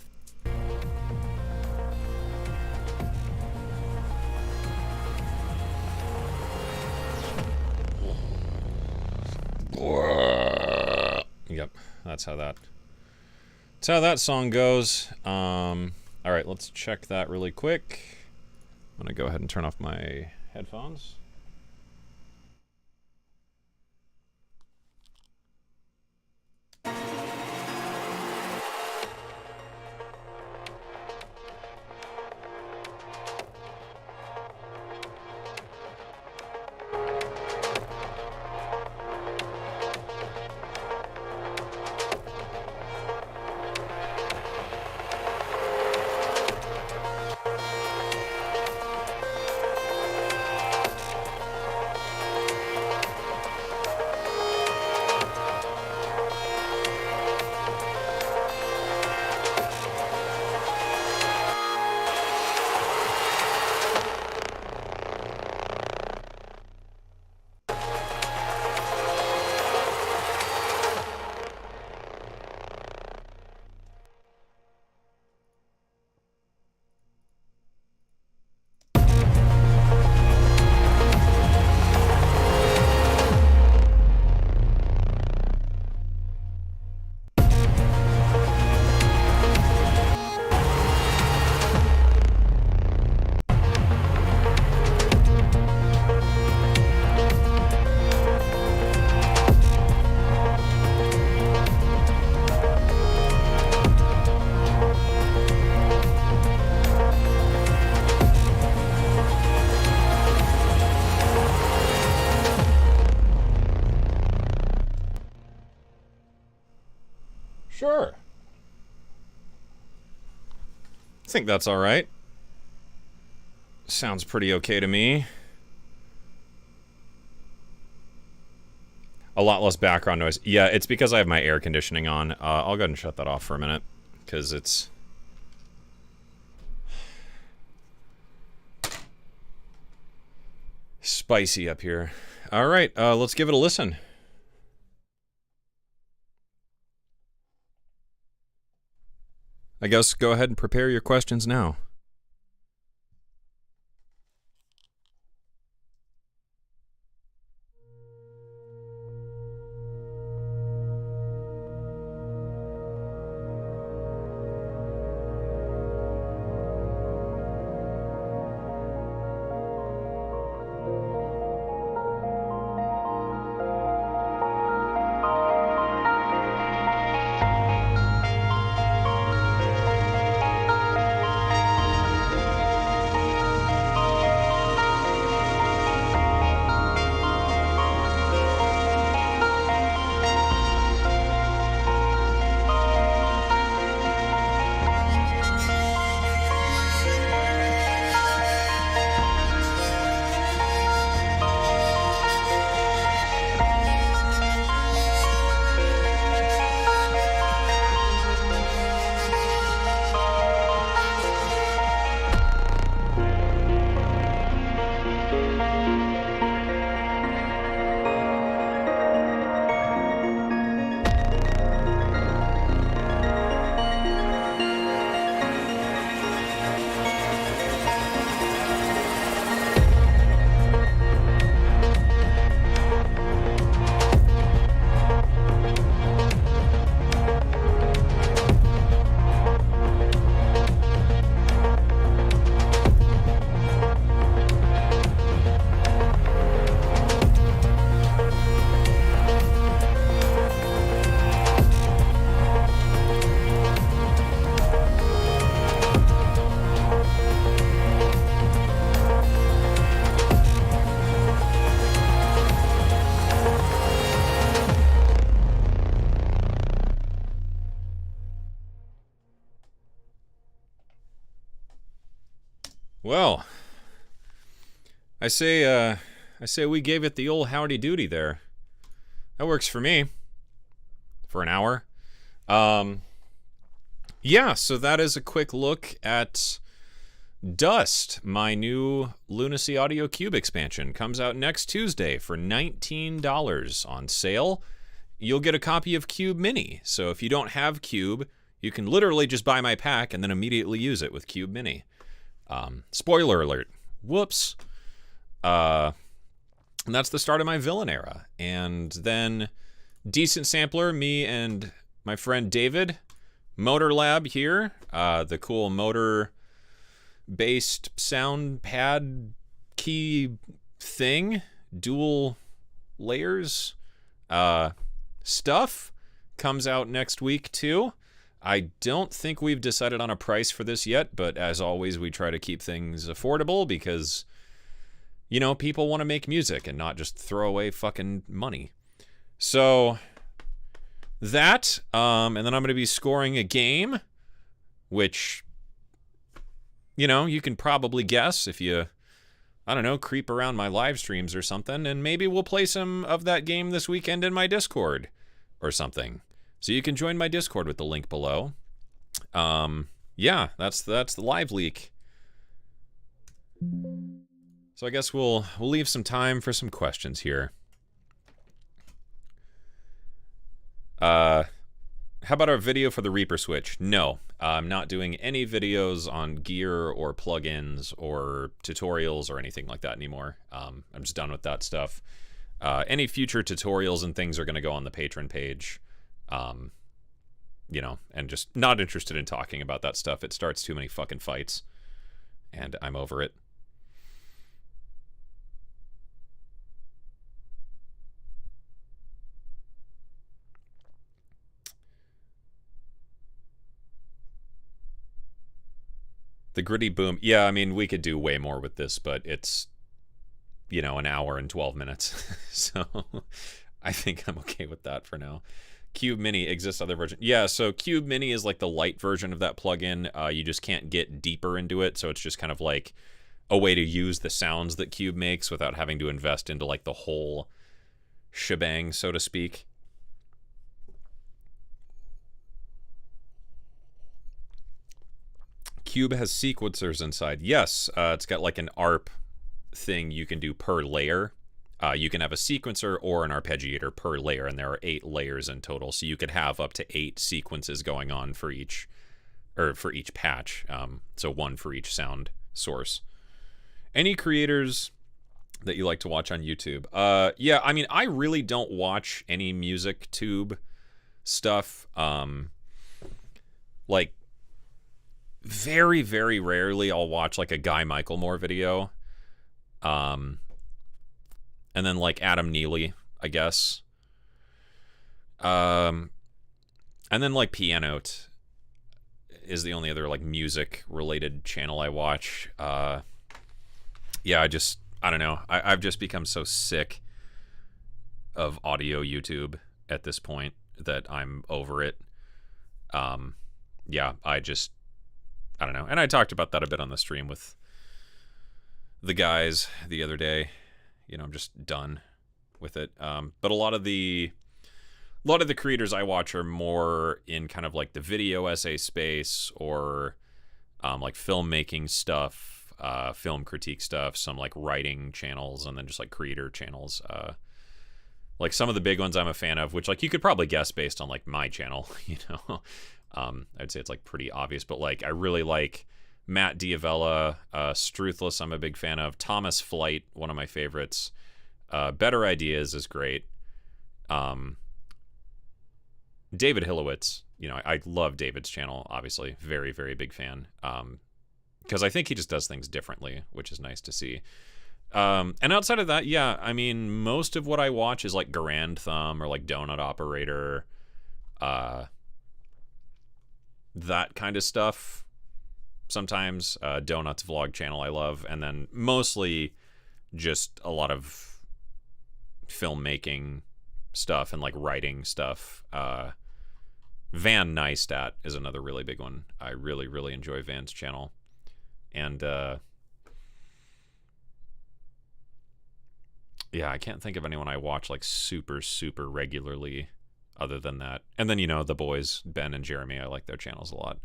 Yep, that's how that song goes. All right, let's check that really quick. I'm gonna go ahead and turn off my headphones. Sure. I think that's all right. Sounds pretty okay to me. A lot less background noise. Yeah, it's because I have my air conditioning on. I'll go ahead and shut that off for a minute, because it's... spicy up here. All right, let's give it a listen. I guess go ahead and prepare your questions now. Well, I say we gave it the old howdy doody there. That works for me. For an hour. Yeah, so that is a quick look at Dust, my new Lunacy Audio Cube expansion. Comes out next Tuesday for $19 on sale. You'll get a copy of Cube Mini. So if you don't have Cube, you can literally just buy my pack and then immediately use it with Cube Mini. Spoiler alert. Whoops. And that's the start of my villain era. And then Decent Sampler, me and my friend David, Motor Lab here, the cool motor-based sound pad key thing, dual layers stuff, comes out next week too. I don't think we've decided on a price for this yet, but as always, we try to keep things affordable because, you know, people want to make music and not just throw away fucking money. So that, and then I'm going to be scoring a game, which, you know, you can probably guess if you, I don't know, creep around my live streams or something, and maybe we'll play some of that game this weekend in my Discord or something. So you can join my Discord with the link below. Yeah, that's the live leak. So I guess we'll leave some time for some questions here. How about our video for the Reaper Switch? No, I'm not doing any videos on gear or plugins or tutorials or anything like that anymore. I'm just done with that stuff. Any future tutorials and things are going to go on the Patreon page. You know, and just not interested in talking about that stuff. It starts too many fucking fights, and I'm over it. The gritty boom. Yeah, I mean, we could do way more with this, but it's, you know, an hour and 12 minutes. So I think I'm okay with that for now. Cube Mini exists other version. Yeah, so Cube Mini is like the light version of that plugin. You just can't get deeper into it, so it's just kind of like a way to use the sounds that Cube makes without having to invest into like the whole shebang, so to speak. Cube has sequencers inside. Yes, it's got like an ARP thing you can do per layer. You can have a sequencer or an arpeggiator per layer, and there are 8 layers in total. So you could have up to 8 sequences going on for each patch. So 1 for each sound source. Any creators that you like to watch on YouTube? Yeah, I mean, I really don't watch any music tube stuff. Like, very, very rarely I'll watch like a Guy Michaelmore video. And then like Adam Neely, I guess. And then like Pianote is the only other like music related channel I watch. Yeah, I don't know. I've just become so sick of audio YouTube at this point that I'm over it. Yeah, I don't know. And I talked about that a bit on the stream with the guys the other day. You know, I'm just done with it. But a lot of the creators I watch are more in kind of like the video essay space, or like filmmaking stuff, film critique stuff, some like writing channels, and then just like creator channels. Like some of the big ones I'm a fan of, which like you could probably guess based on like my channel, you know. I'd say it's like pretty obvious, but like I really like Matt Diavella, Struthless I'm a big fan of, Thomas Flight, one of my favorites, Better Ideas is great, David Hillowitz, you know, I love David's channel, obviously, very, very big fan, because I think he just does things differently, which is nice to see. And outside of that, yeah, I mean, most of what I watch is like Garand Thumb or like Donut Operator, that kind of stuff. Sometimes Donut's vlog channel I love, and then mostly just a lot of filmmaking stuff and like writing stuff. Van Neistat is another really big one. I really, really enjoy Van's channel. And yeah, I can't think of anyone I watch like super, super regularly other than that. And then, you know, the boys, Ben and Jeremy, I like their channels a lot.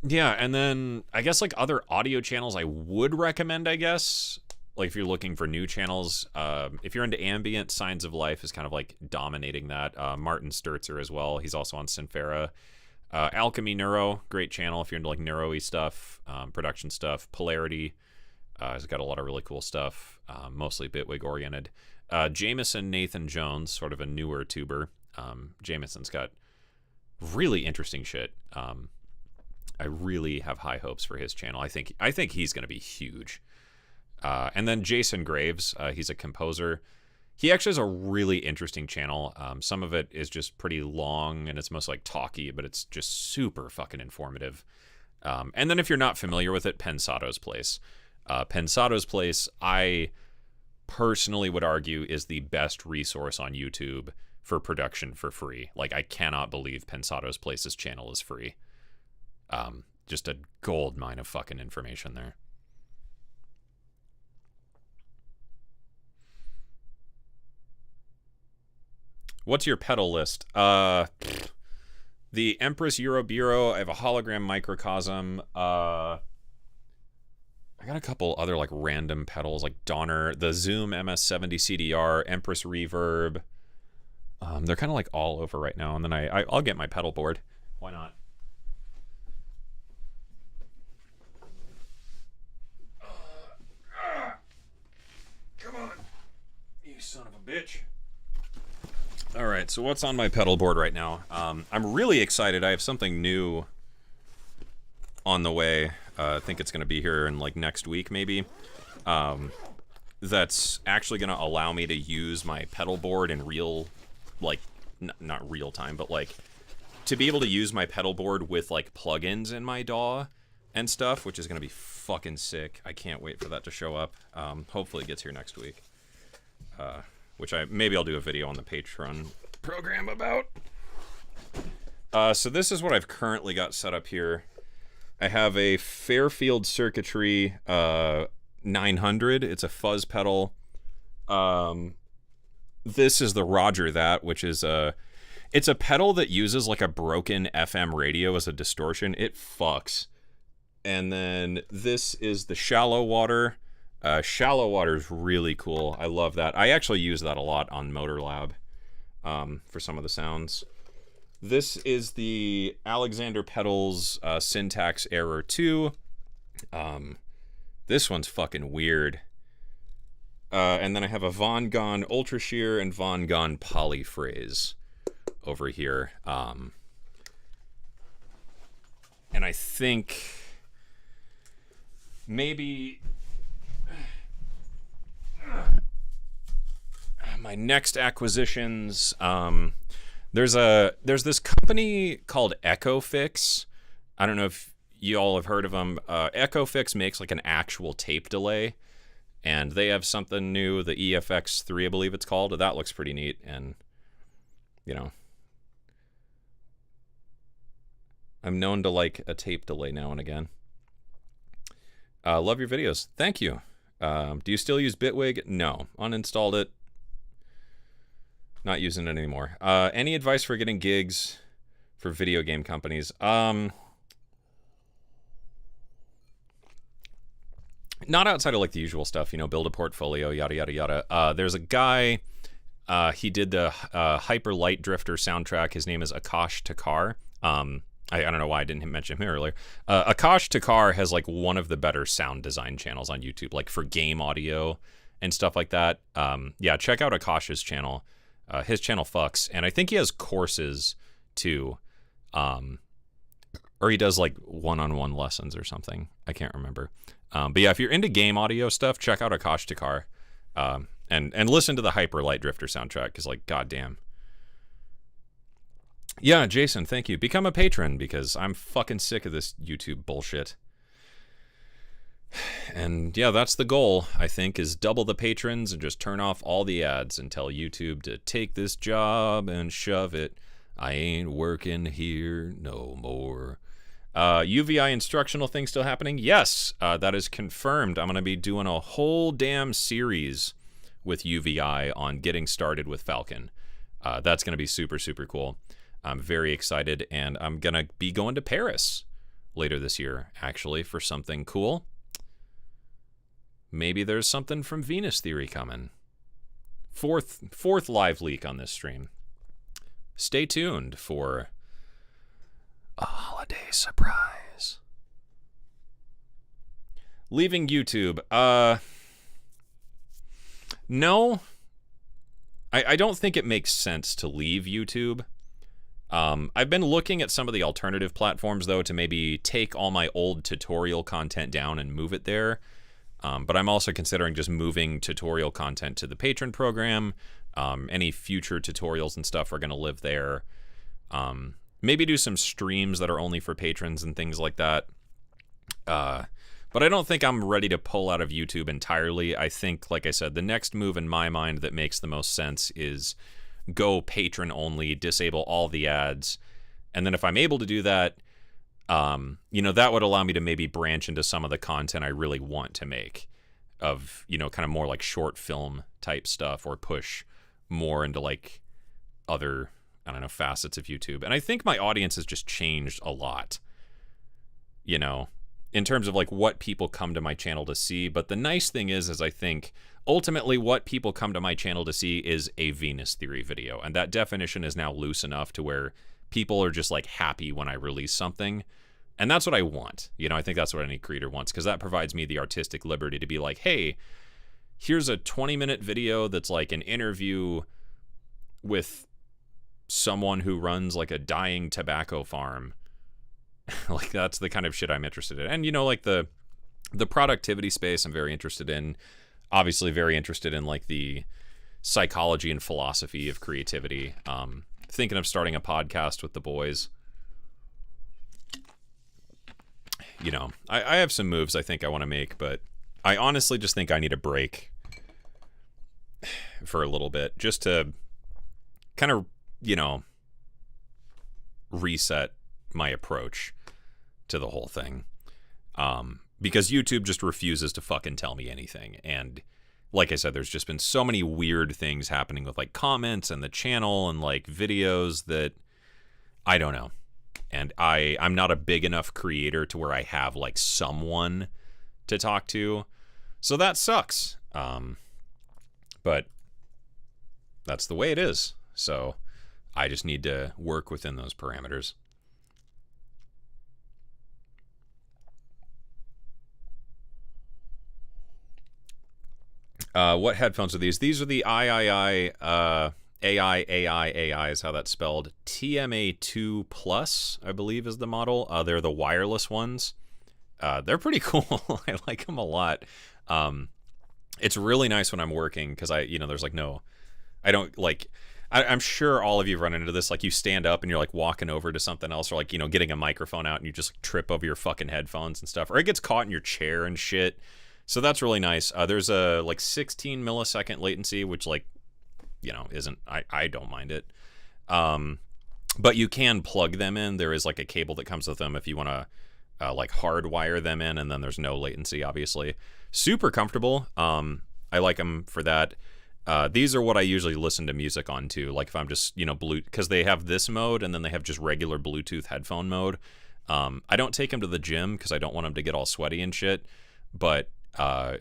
Yeah, and then I guess like other audio channels I would recommend, I guess, like if you're looking for new channels, if you're into ambient, Signs of Life is kind of like dominating that. Martin Sturzer as well. He's also on Sinfera. Alchemy Neuro, great channel if you're into like neuro-y stuff, production stuff. Polarity has got a lot of really cool stuff, mostly Bitwig oriented. Jameson Nathan Jones, sort of a newer tuber. Jameson's got really interesting shit. I really have high hopes for his channel. I think he's going to be huge. And then Jason Graves, he's a composer. He actually has a really interesting channel. Some of it is just pretty long, and it's mostly like talky, but it's just super fucking informative. And then if you're not familiar with it, Pensato's Place. Pensato's Place, I personally would argue, is the best resource on YouTube for production for free. Like, I cannot believe Pensato's Place's channel is free. Just a gold mine of fucking information there. What's your pedal list? The Empress Euro Bureau. I have a hologram microcosm. I got a couple other like random pedals, like Donner, the Zoom MS70 CDR, Empress Reverb. They're kind of like all over right now. And then I'll get my pedal board. Why not? Come on, you son of a bitch. All right, so what's on my pedal board right now? I'm really excited. I have something new on the way. I think it's going to be here in like next week, maybe. That's actually going to allow me to use my pedal board in real, like, not real time, but like to be able to use my pedal board with like plugins in my DAW and stuff, which is going to be fucking sick. I can't wait for that to show up. Hopefully it gets here next week. Which maybe I'll do a video on the Patreon program about. So this is what I've currently got set up here. I have a Fairfield Circuitry 900. It's a fuzz pedal. This is the Roger That, which is it's a pedal that uses like a broken FM radio as a distortion. It fucks. And then this is the Shallow Water. Shallow Water is really cool. I love that. I actually use that a lot on Motor Lab for some of the sounds. This is the Alexander Pedals Syntax Error 2. This one's fucking weird. And then I have a Von Gogh Ultra Shear and Von Gogh Polyphrase over here. And I think maybe my next acquisitions, there's this company called EchoFix. I don't know if you all have heard of them. EchoFix makes like an actual tape delay, and they have something new, the EFX3, I believe it's called. That looks pretty neat, and you know, I'm known to like a tape delay now and again. Love your videos. Thank you. Do you still use Bitwig? No. Uninstalled it. Not using it anymore. Any advice for getting gigs for video game companies? Not outside of like the usual stuff, you know, build a portfolio, yada, yada, yada. There's a guy, he did the Hyper Light Drifter soundtrack. His name is Akash Takar. I don't know why I didn't mention him earlier. Akash Takar has like one of the better sound design channels on YouTube, like for game audio and stuff like that. Yeah, check out Akash's channel. His channel fucks, and I think he has courses too. Or he does like one-on-one lessons or something. I can't remember. But yeah, if you're into game audio stuff, check out Akash Takar. And listen to the Hyper Light Drifter soundtrack, because like, goddamn. Yeah, Jason, thank you. Become a patron, because I'm fucking sick of this YouTube bullshit. And yeah, that's the goal, I think, is double the patrons and just turn off all the ads and tell YouTube to take this job and shove it. I ain't working here no more. UVI instructional thing still happening? Yes, that is confirmed. I'm going to be doing a whole damn series with UVI on getting started with Falcon. That's going to be super, super cool. I'm very excited, and I'm going to be going to Paris later this year, actually, for something cool. Maybe there's something from Venus Theory coming. Fourth live leak on this stream. Stay tuned for a holiday surprise. Leaving YouTube. No. I don't think it makes sense to leave YouTube. I've been looking at some of the alternative platforms, though, to maybe take all my old tutorial content down and move it there. But I'm also considering just moving tutorial content to the Patron program. Any future tutorials and stuff are going to live there. Maybe do some streams that are only for patrons and things like that. But I don't think I'm ready to pull out of YouTube entirely. I think, like I said, the next move in my mind that makes the most sense is go patron only, disable all the ads. And then if I'm able to do that, you know, that would allow me to maybe branch into some of the content I really want to make of, you know, kind of more like short film type stuff, or push more into like other, I don't know, facets of YouTube. And I think my audience has just changed a lot, you know, in terms of like what people come to my channel to see. But the nice thing is I think ultimately what people come to my channel to see is a Venus Theory video. And that definition is now loose enough to where people are just like happy when I release something. And that's what I want. You know, I think that's what any creator wants, because that provides me the artistic liberty to be like, hey, here's a 20-minute video that's like an interview with someone who runs like a dying tobacco farm. Like, that's the kind of shit I'm interested in. And, you know, like the productivity space I'm very interested in. Obviously very interested in like the psychology and philosophy of creativity. Thinking of starting a podcast with the boys. You know, I have some moves I think I want to make, but I honestly just think I need a break for a little bit, just to kind of, you know, reset my approach to the whole thing. Because YouTube just refuses to fucking tell me anything. And like I said, there's just been so many weird things happening with like comments and the channel and like videos that I don't know. And I'm not a big enough creator to where I have like someone to talk to. So that sucks. But that's the way it is. So I just need to work within those parameters. What headphones are these? These are the AI is how that's spelled. TMA2 Plus, I believe, is the model. They're the wireless ones. They're pretty cool. I like them a lot. It's really nice when I'm working because there's like I'm sure all of you run into this. Like you stand up and you're like walking over to something else, or like, getting a microphone out and you just trip over your fucking headphones and stuff, or it gets caught in your chair and shit. So that's really nice. There's a like 16 millisecond latency, which like, isn't, I don't mind it. But you can plug them in. There is like a cable that comes with them if you want to like hardwire them in, and then there's no latency, obviously. Super comfortable. I like them for that. These are what I usually listen to music on too. Like if I'm just, because they have this mode and then they have just regular Bluetooth headphone mode. I don't take them to the gym because I don't want them to get all sweaty and shit. But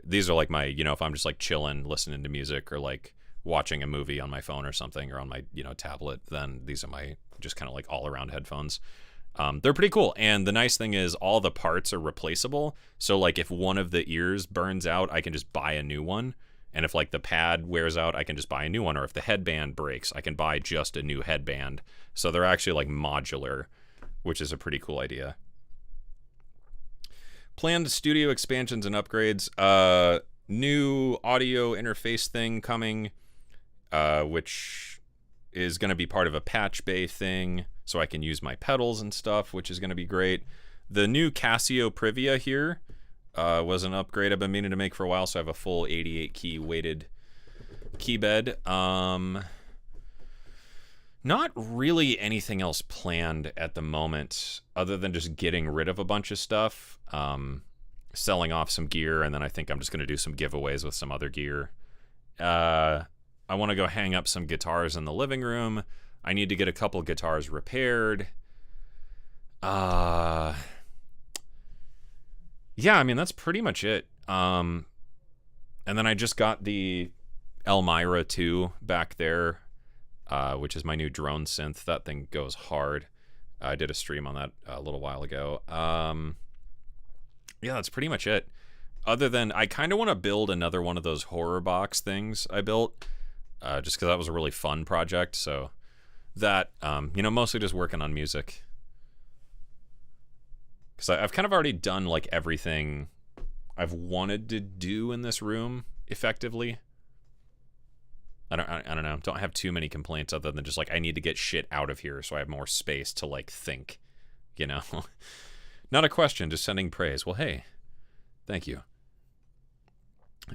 these are like my, if I'm just like chilling, listening to music, or like watching a movie on my phone or something, or on my, tablet, then these are my just kind of like all around headphones. They're pretty cool. And the nice thing is all the parts are replaceable. So like if one of the ears burns out, I can just buy a new one. And if like the pad wears out, I can just buy a new one. Or if the headband breaks, I can buy just a new headband. So they're actually like modular, which is a pretty cool idea. Planned studio expansions and upgrades. New audio interface thing coming, which is going to be part of a patch bay thing, so I can use my pedals and stuff, which is going to be great. The new Casio Privia here was an upgrade I've been meaning to make for a while, so I have a full 88 key weighted key bed. Not really anything else planned at the moment other than just getting rid of a bunch of stuff, selling off some gear, and then I think I'm just going to do some giveaways with some other gear. I want to go hang up some guitars in the living room. I need to get a couple guitars repaired. Yeah, I mean, that's pretty much it. And then I just got the Elmira 2 back there, which is my new drone synth. That thing goes hard. I did a stream on that a little while ago. Yeah, that's pretty much it. Other than I kind of want to build another one of those horror box things I built, just because that was a really fun project. So that, mostly just working on music. Because I've kind of already done like everything I've wanted to do in this room effectively. I don't know. Don't have too many complaints other than just like I need to get shit out of here so I have more space to like think, Not a question, just sending praise. Well, hey, thank you.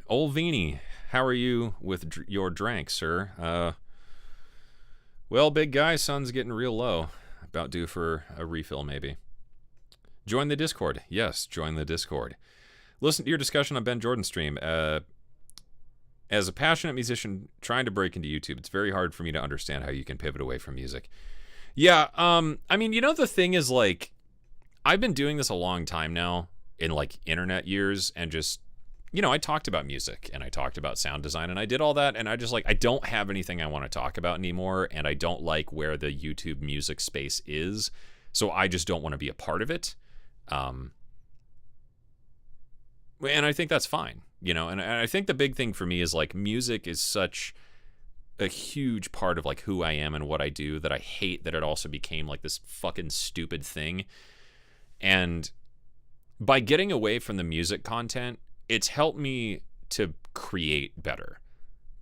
Old Vini, how are you with your drank, sir? Well, big guy, sun's getting real low. About due for a refill, maybe. Join the Discord. Yes, join the Discord. Listen to your discussion on Ben Jordan's stream. As a passionate musician trying to break into YouTube, it's very hard for me to understand how you can pivot away from music. Yeah, I mean, the thing is, like, I've been doing this a long time now in, like, internet years, and just, I talked about music, and I talked about sound design, and I did all that, and I just, like, I don't have anything I want to talk about anymore, and I don't like where the YouTube music space is, so I just don't want to be a part of it. And I think that's fine, and I think the big thing for me is like music is such a huge part of like who I am and what I do that I hate that it also became like this fucking stupid thing. And by getting away from the music content, it's helped me to create better,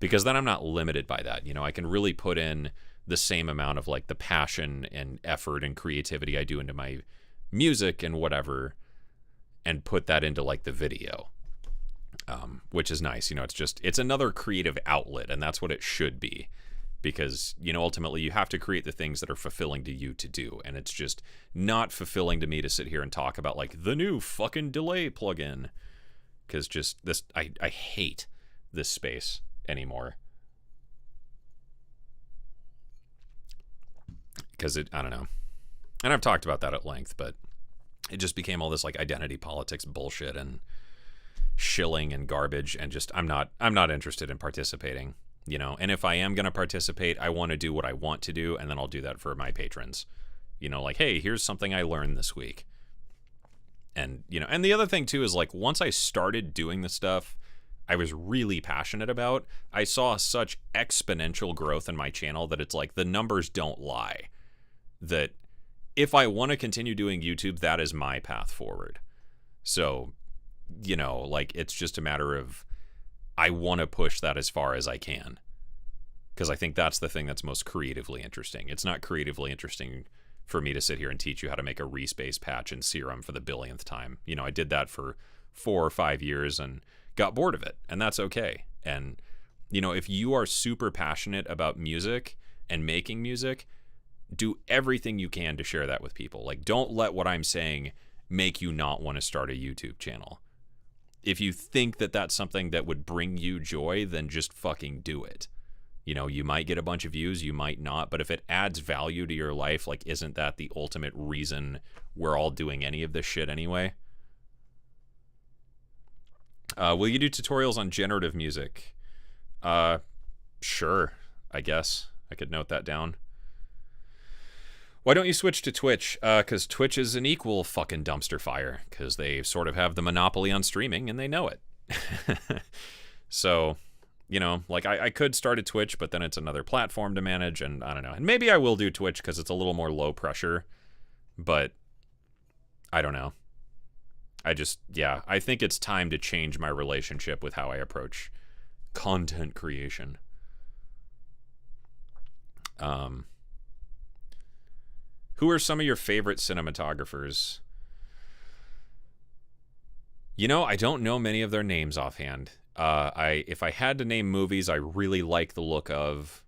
because then I'm not limited by that. I can really put in the same amount of like the passion and effort and creativity I do into my music and whatever, and put that into like the video, which is nice. It's another creative outlet, and that's what it should be. because, you know, ultimately you have to create the things that are fulfilling to you to do. And it's just not fulfilling to me to sit here and talk about like the new fucking delay plugin. Because just this, I hate this space anymore. Because I don't know. And I've talked about that at length, but it just became all this like identity politics bullshit and shilling and garbage. And just, I'm not interested in participating. You know, and if I am going to participate, I want to do what I want to do, and then I'll do that for my patrons. You know, like, hey, here's something I learned this week. And, you know, and the other thing, too, is, like, once I started doing the stuff I was really passionate about, I saw such exponential growth in my channel that it's like the numbers don't lie. That if I want to continue doing YouTube, that is my path forward. So, you know, like, it's just a matter of I want to push that as far as I can, because I think that's the thing that's most creatively interesting. It's not creatively interesting for me to sit here and teach you how to make a respace patch in Serum for the billionth time. You know, I did that for 4 or 5 years and got bored of it, and that's okay. And, you know, if you are super passionate about music and making music, do everything you can to share that with people. Like, don't let what I'm saying make you not want to start a YouTube channel. If you think that that's something that would bring you joy, then just fucking do it. You know, you might get a bunch of views, you might not, but if it adds value to your life, like, isn't that the ultimate reason we're all doing any of this shit anyway? Will you do tutorials on generative music? Sure, I guess. I could note that down. Why don't you switch to Twitch? Because Twitch is an equal fucking dumpster fire, because they sort of have the monopoly on streaming, and they know it. So, you know, like, I could start a Twitch, but then it's another platform to manage, and I don't know. And maybe I will do Twitch because it's a little more low pressure, but I don't know. Yeah, I think it's time to change my relationship with how I approach content creation. Who are some of your favorite cinematographers? You know, I don't know many of their names offhand. If I had to name movies I really like the look of,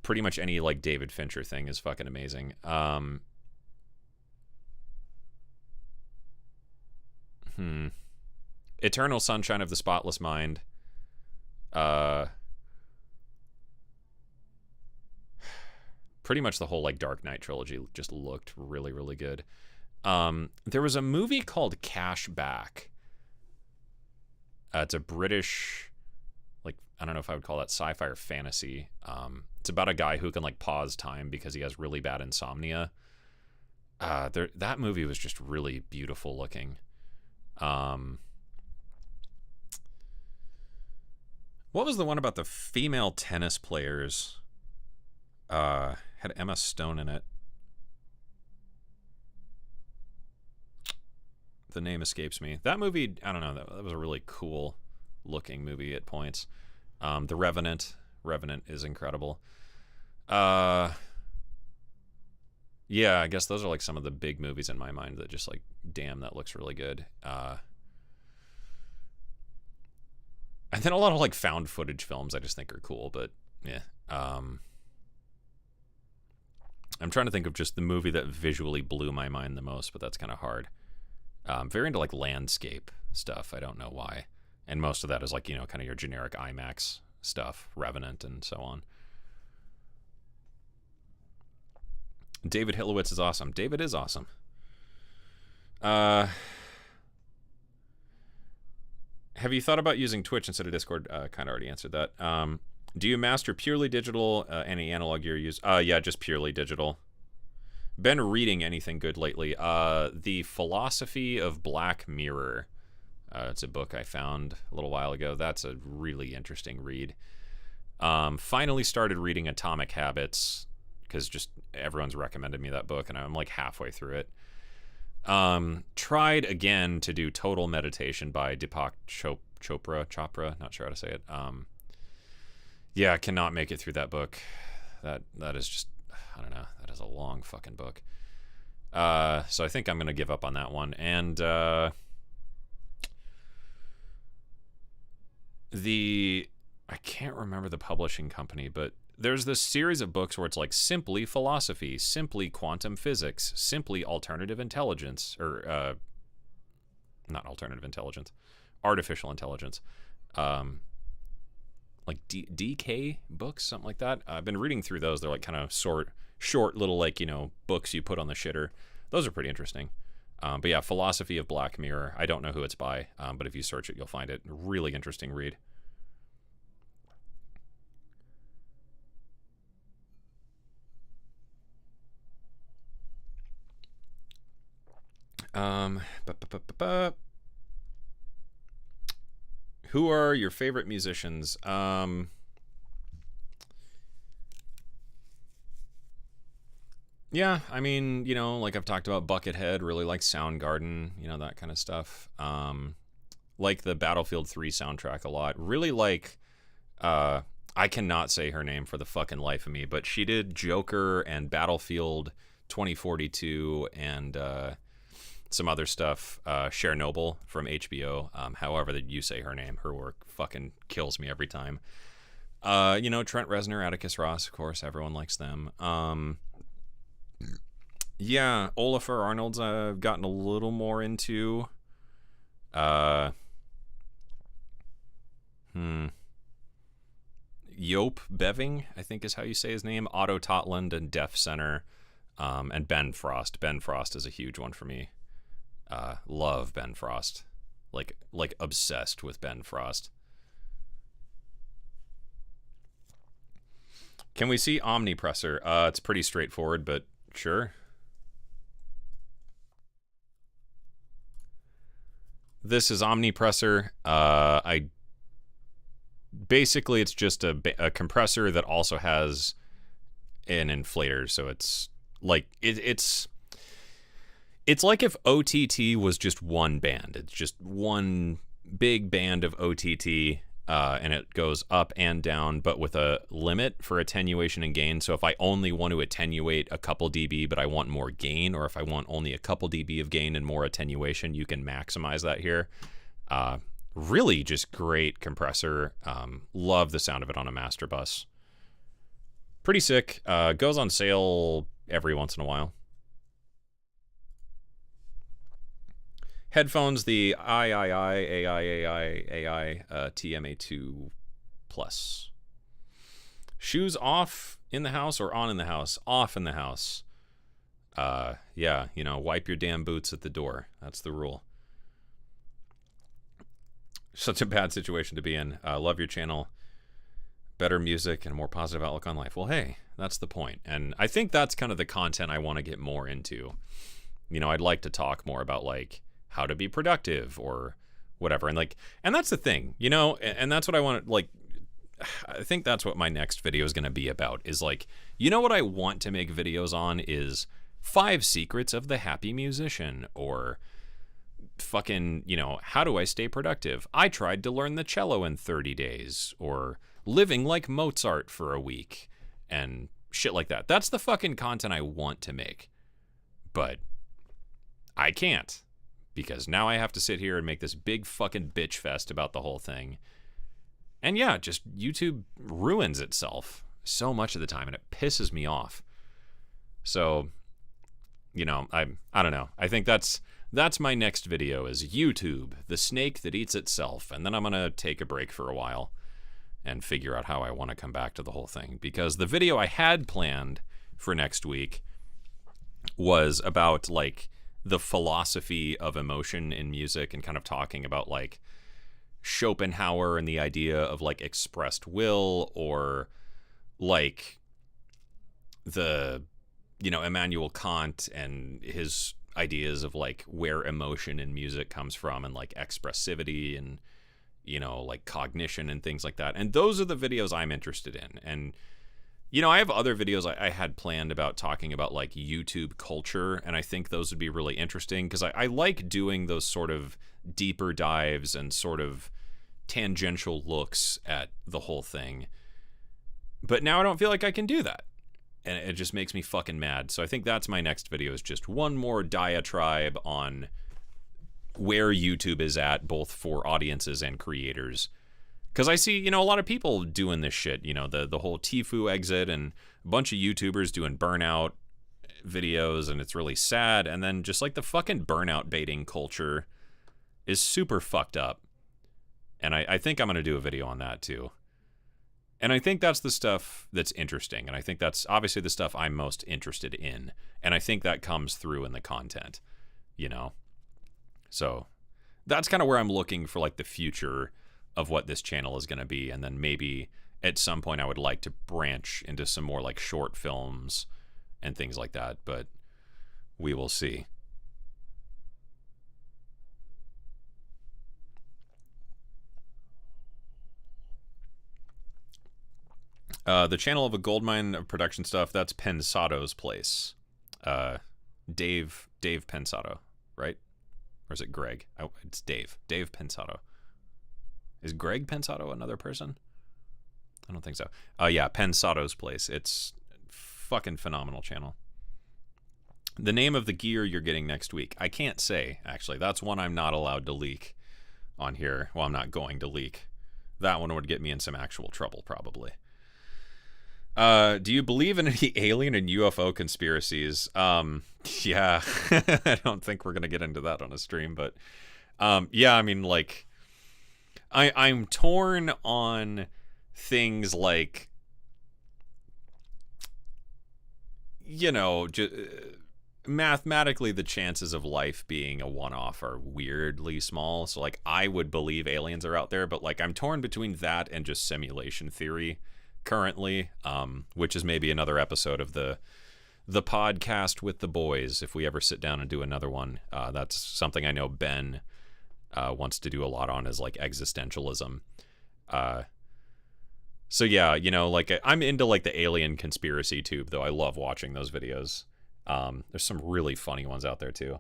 pretty much any like David Fincher thing is fucking amazing. Eternal Sunshine of the Spotless Mind. Pretty much the whole like Dark Knight trilogy just looked really, really good. There was a movie called Cashback. It's a British, like, I don't know if I would call that sci-fi or fantasy. It's about a guy who can like pause time because he has really bad insomnia. That movie was just really beautiful looking. What was the one about the female tennis players? Had Emma Stone in it. The name escapes me. That movie, I don't know, that was a really cool looking movie at points. The Revenant is incredible. Yeah, I guess those are like some of the big movies in my mind that just like, damn, that looks really good. And then a lot of like found footage films I just think are cool, but yeah. I'm trying to think of just the movie that visually blew my mind the most, but that's kind of hard. I'm very into like landscape stuff. I don't know why. And most of that is like, you know, kind of your generic IMAX stuff, Revenant and so on. David Hilowitz is awesome. David is awesome. Have you thought about using Twitch instead of Discord? Kind of already answered that. Do you master purely digital? Any analog gear use? Yeah, just purely digital. Been reading anything good lately? The Philosophy of Black Mirror. It's a book I found a little while ago. That's a really interesting read. Finally started reading Atomic Habits because just everyone's recommended me that book, and I'm like halfway through it. Tried again to do Total Meditation by Deepak Chopra, not sure how to say it. Yeah, I cannot make it through that book. That is just, I don't know, that is a long fucking book. So I think I'm gonna give up on that one. And I can't remember the publishing company, but there's this series of books where it's like simply philosophy, simply quantum physics, simply alternative intelligence, or not alternative intelligence, artificial intelligence. Like DK books, something like that. I've been reading through those. They're like kind of short little, like, you know, books you put on the shitter. Those are pretty interesting. But yeah, Philosophy of Black Mirror. I don't know who it's by, but if you search it, you'll find it. Really interesting read. Who are your favorite musicians? Yeah, I mean, you know, like I've talked about Buckethead, really like Soundgarden, you know, that kind of stuff. Like the Battlefield 3 soundtrack a lot. Really like, I cannot say her name for the fucking life of me, but she did Joker and Battlefield 2042 and some other stuff. Chernobyl from HBO. However that you say her name, her work fucking kills me every time. You know, Trent Reznor, Atticus Ross, of course, everyone likes them. Yeah, Olafur Arnold's I've gotten a little more into. Joop Beving, I think is how you say his name. Otto Totland and Def Center. And Ben Frost. Ben Frost is a huge one for me. Love Ben Frost. Like obsessed with Ben Frost. Can we see Omnipressor? It's pretty straightforward, but sure. This is Omnipressor. Basically it's just a compressor that also has an inflator, so it's like it's like if OTT was just one band. It's just one big band of OTT, and it goes up and down, but with a limit for attenuation and gain. So if I only want to attenuate a couple dB, but I want more gain, or if I want only a couple dB of gain and more attenuation, you can maximize that here. Really just great compressor. Love the sound of it on a master bus. Pretty sick. Goes on sale every once in a while. Headphones, the AI TMA2 Plus. Shoes off in the house or on in the house? Off in the house. Yeah, you know, wipe your damn boots at the door. That's the rule. Such a bad situation to be in. Love your channel. Better music and a more positive outlook on life. Well, hey, that's the point. And I think that's kind of the content I want to get more into. You know, I'd like to talk more about, like, how to be productive or whatever. And that's the thing, you know, and that's what I want to, like, I think that's what my next video is going to be about, is like, you know what I want to make videos on is 5 secrets of the happy musician, or fucking, you know, how do I stay productive? I tried to learn the cello in 30 days, or living like Mozart for a week, and shit like that. That's the fucking content I want to make. But I can't, because now I have to sit here and make this big fucking bitch fest about the whole thing. And yeah, just YouTube ruins itself so much of the time, and it pisses me off. So, you know, I don't know. I think that's my next video, is YouTube, the snake that eats itself. And then I'm going to take a break for a while and figure out how I want to come back to the whole thing. Because the video I had planned for next week was about, like, the philosophy of emotion in music, and kind of talking about, like, Schopenhauer and the idea of, like, expressed will, or like the, you know, Immanuel Kant and his ideas of, like, where emotion in music comes from, and, like, expressivity and, you know, like, cognition and things like that. And those are the videos I'm interested in. And, you know, I have other videos I had planned about talking about, like, YouTube culture, and I think those would be really interesting, because I like doing those sort of deeper dives and sort of tangential looks at the whole thing. But now I don't feel like I can do that, and it just makes me fucking mad. So I think that's my next video, is just one more diatribe on where YouTube is at, both for audiences and creators, Because I see, a lot of people doing this shit, the whole Tfue exit and a bunch of YouTubers doing burnout videos, and it's really sad. And then just like the fucking burnout baiting culture is super fucked up. And I think I'm going to do a video on that too. And I think that's the stuff that's interesting. And I think that's obviously the stuff I'm most interested in. And I think that comes through in the content, So that's kind of where I'm looking for like the future of what this channel is going to be. And then maybe at some point I would like to branch into some more like short films and things like that. But we will see. The channel of a gold mine of production stuff, that's Pensato's place. Dave Pensato, right? Or is it Greg? Oh, it's Dave Pensato. Is Greg Pensato another person? I don't think so. Yeah, Pensato's place. It's fucking phenomenal channel. The name of the gear you're getting next week, I can't say, actually. That's one I'm not allowed to leak on here. Well, I'm not going to leak. That one would get me in some actual trouble, probably. Do you believe in any alien and UFO conspiracies? Yeah, I don't think we're going to get into that on a stream, but, yeah, I mean, like, I'm torn on things like, mathematically the chances of life being a one-off are weirdly small. So, like, I would believe aliens are out there, but, like, I'm torn between that and just simulation theory currently, which is maybe another episode of the podcast with the boys if we ever sit down and do another one. That's something I know Ben wants to do a lot on, is like existentialism. So yeah, like I'm into like the alien conspiracy tube, though. I love watching those videos. There's some really funny ones out there too.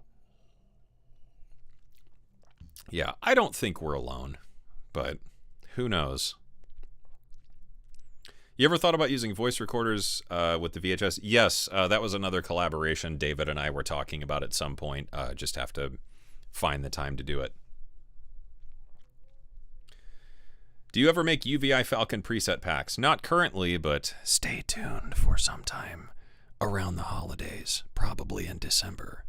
Yeah, I don't think we're alone, but who knows? You ever thought about using voice recorders with the VHS? Yes, that was another collaboration David and I were talking about at some point. Just have to find the time to do it. Do you ever make UVI Falcon preset packs? Not currently, but stay tuned for some time around the holidays, probably in December,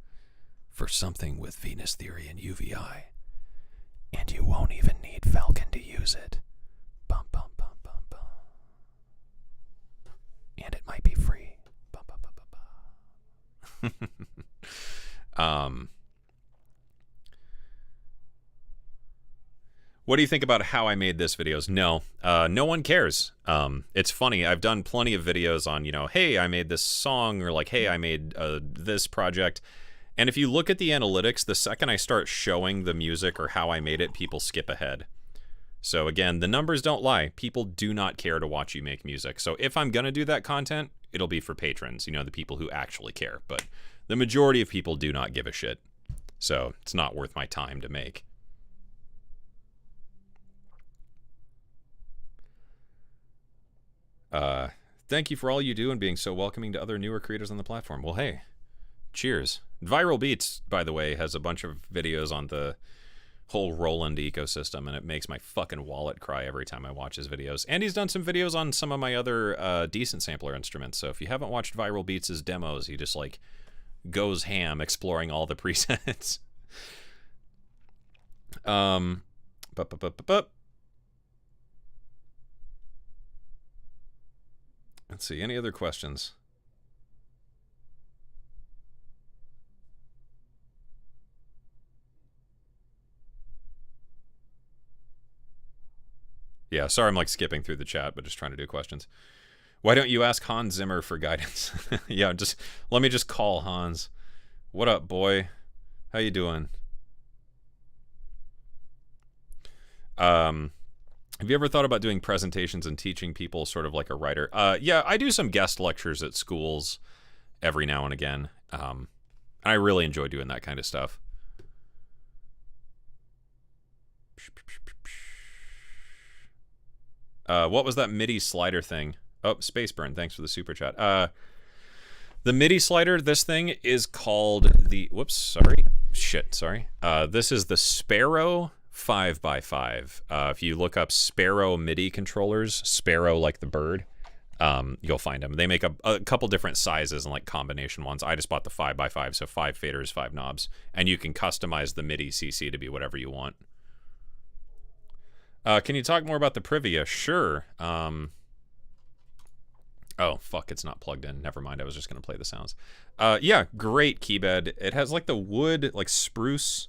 for something with Venus Theory and UVI. And you won't even need Falcon to use it. Bum, bum, bum, bum, bum. And it might be free. Bum, bum, bum, bum, bum. What do you think about how I made this videos? No one cares. It's funny. I've done plenty of videos on, hey, I made this song, or like, hey, I made this project. And if you look at the analytics, the second I start showing the music or how I made it, people skip ahead. So again, the numbers don't lie. People do not care to watch you make music. So if I'm going to do that content, it'll be for patrons, the people who actually care. But the majority of people do not give a shit. So it's not worth my time to make. Thank you for all you do and being so welcoming to other newer creators on the platform. Well, hey, cheers. Viral Beats, by the way, has a bunch of videos on the whole Roland ecosystem, and it makes my fucking wallet cry every time I watch his videos. And he's done some videos on some of my other decent sampler instruments. So if you haven't watched Viral Beats' demos, he just like goes ham exploring all the presets. Let's see, any other questions? Yeah, sorry I'm like skipping through the chat, but just trying to do questions. Why don't you ask Hans Zimmer for guidance? Yeah, let me just call Hans. What up, boy? How you doing? Have you ever thought about doing presentations and teaching people sort of like a writer? Yeah, I do some guest lectures at schools every now and again. I really enjoy doing that kind of stuff. What was that MIDI slider thing? Oh, Spaceburn, thanks for the super chat. The MIDI slider, this thing is called the... Whoops, sorry. Shit, sorry. This is the Sparrow 5x5. If you look up Sparrow MIDI controllers, Sparrow like the bird, you'll find them. They make a couple different sizes and like combination ones. I just bought the 5x5, so 5 faders, 5 knobs, and you can customize the MIDI CC to be whatever you want. Can you talk more about the Privia? Sure. Oh, fuck, it's not plugged in. Never mind, I was just going to play the sounds. Yeah, great keybed. It has like the wood, like spruce.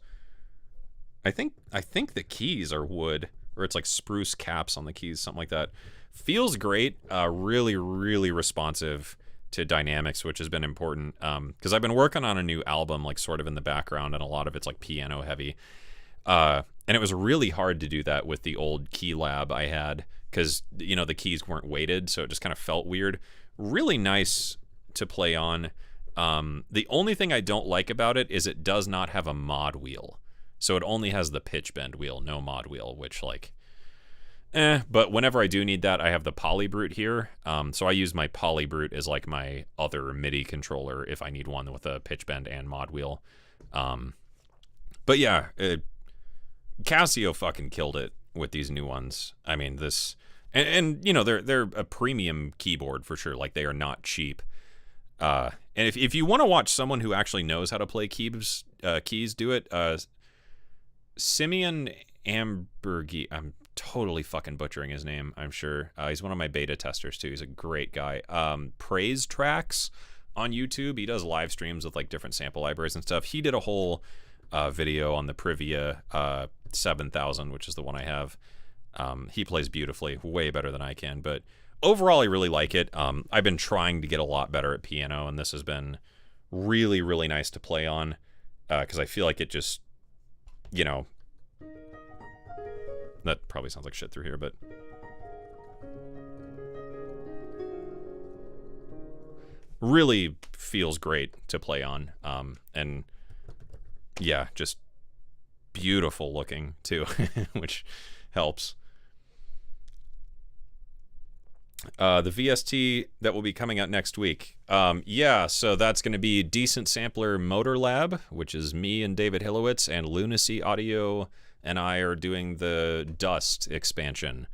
I think the keys are wood, or it's like spruce caps on the keys, something like that. Feels great. Really, really responsive to dynamics, which has been important. Because I've been working on a new album, like sort of in the background, and a lot of it's like piano heavy. And it was really hard to do that with the old key lab I had, because, you know, the keys weren't weighted, so it just kind of felt weird. Really nice to play on. The only thing I don't like about it is it does not have a mod wheel. So it only has the pitch bend wheel, no mod wheel, which, like, but whenever I do need that, I have the Polybrute here. So I use my Polybrute as like my other MIDI controller if I need one with a pitch bend and mod wheel. But yeah, Casio fucking killed it with these new ones. I mean, this, and you know, they're a premium keyboard for sure. Like, they are not cheap. And if you want to watch someone who actually knows how to play keys do it, Simeon Ambergy, I'm totally fucking butchering his name, I'm sure. He's one of my beta testers too. He's a great guy. Praise Tracks on YouTube. He does live streams with like different sample libraries and stuff. He did a whole video on the Privia 7000, which is the one I have. He plays beautifully, way better than I can. But overall, I really like it. I've been trying to get a lot better at piano, and this has been really, really nice to play on, because I feel like it just, you know, that probably sounds like shit through here, but really feels great to play on. And yeah, just beautiful looking too, which helps. The VST that will be coming out next week. Yeah, so that's going to be Decent Sampler Motor Lab, which is me and David Hillowitz, and Lunacy Audio and I are doing the Dust expansion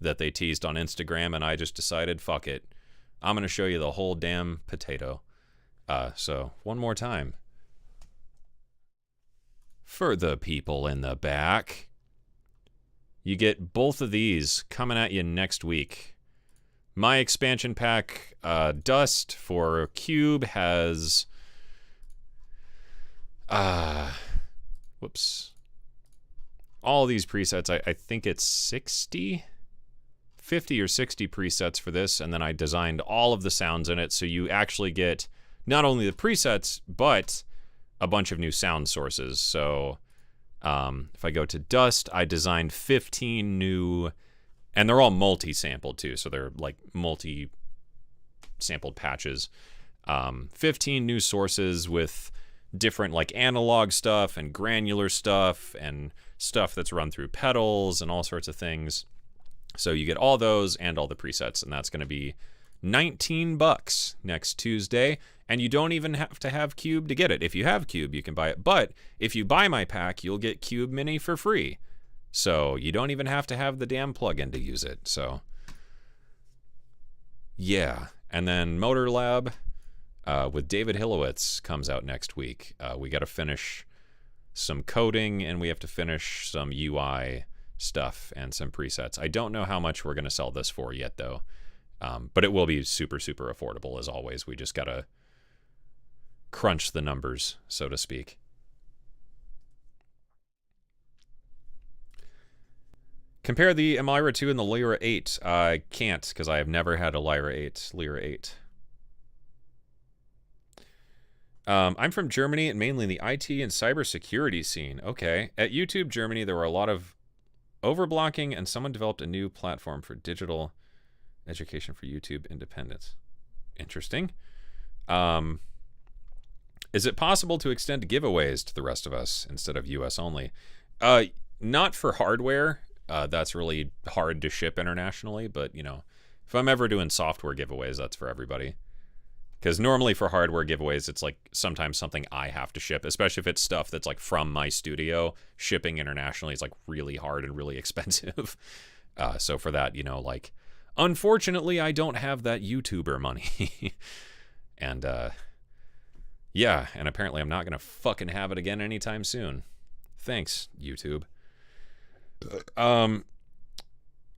that they teased on Instagram, and I just decided, fuck it, I'm going to show you the whole damn potato. So, one more time. For the people in the back, you get both of these coming at you next week. My expansion pack, Dust for Cube, has whoops, all these presets. I think it's 50 or 60 presets for this, and then I designed all of the sounds in it, so you actually get not only the presets, but a bunch of new sound sources. So if I go to Dust, I designed 15 new, and they're all multi-sampled too, so they're like multi-sampled patches. 15 new sources with different like analog stuff and granular stuff and stuff that's run through pedals and all sorts of things. So you get all those and all the presets, and that's going to be $19 next Tuesday. And you don't even have to have Cube to get it. If you have Cube, you can buy it. But if you buy my pack, you'll get Cube Mini for free. So you don't even have to have the damn plugin to use it. So yeah. And then Motor Lab with David Hillowitz comes out next week. We got to finish some coding, and we have to finish some UI stuff and some presets. I don't know how much we're going to sell this for yet, though. But it will be super, super affordable, as always. We just got to crunch the numbers, so to speak. Compare the Amira 2 and the Lyra 8. I can't, because I have never had a Lyra 8. I'm from Germany, and mainly in the IT and cybersecurity scene. Okay. At YouTube Germany, there were a lot of overblocking, and someone developed a new platform for digital education for YouTube independence. Interesting. Is it possible to extend giveaways to the rest of us instead of US only? Not for hardware. That's really hard to ship internationally, but, you know, if I'm ever doing software giveaways, that's for everybody. Because normally for hardware giveaways, it's like sometimes something I have to ship, especially if it's stuff that's like from my studio. Shipping internationally is like really hard and really expensive. So for that, you know, like, unfortunately, I don't have that YouTuber money. And yeah, and apparently I'm not going to fucking have it again anytime soon. Thanks, YouTube.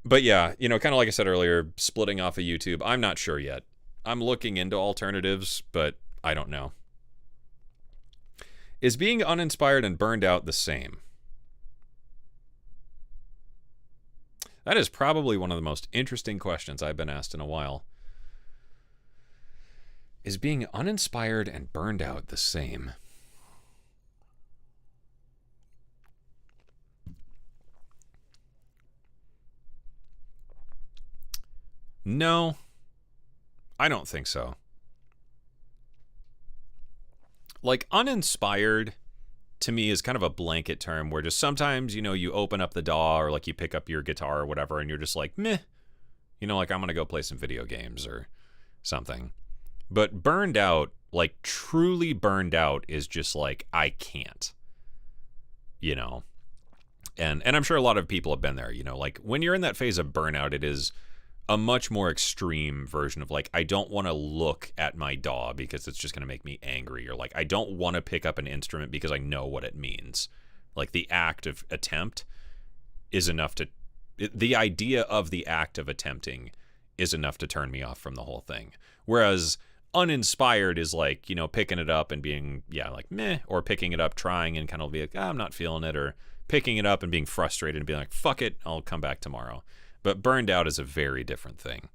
But yeah, you know, kind of like I said earlier, splitting off of YouTube, I'm not sure yet. I'm looking into alternatives, but I don't know. Is being uninspired and burned out the same? That is probably one of the most interesting questions I've been asked in a while. Is being uninspired and burned out the same? No, I don't think so. Like, uninspired to me is kind of a blanket term where just sometimes, you know, you open up the DAW or like you pick up your guitar or whatever and you're just like, meh. You know, like, I'm going to go play some video games or something. But burned out, like truly burned out, is just like, I can't. You know? And I'm sure a lot of people have been there, you know, like when you're in that phase of burnout, it is a much more extreme version of like, I don't want to look at my DAW because it's just going to make me angry, or like, I don't want to pick up an instrument because I know what it means. Like, the act of attempt is enough to, the idea of the act of attempting is enough to turn me off from the whole thing. Whereas uninspired is like, you know, picking it up and being, yeah, like meh, or picking it up, trying and kind of be like, I'm not feeling it, or picking it up and being frustrated and being like, fuck it, I'll come back tomorrow. But burned out is a very different thing.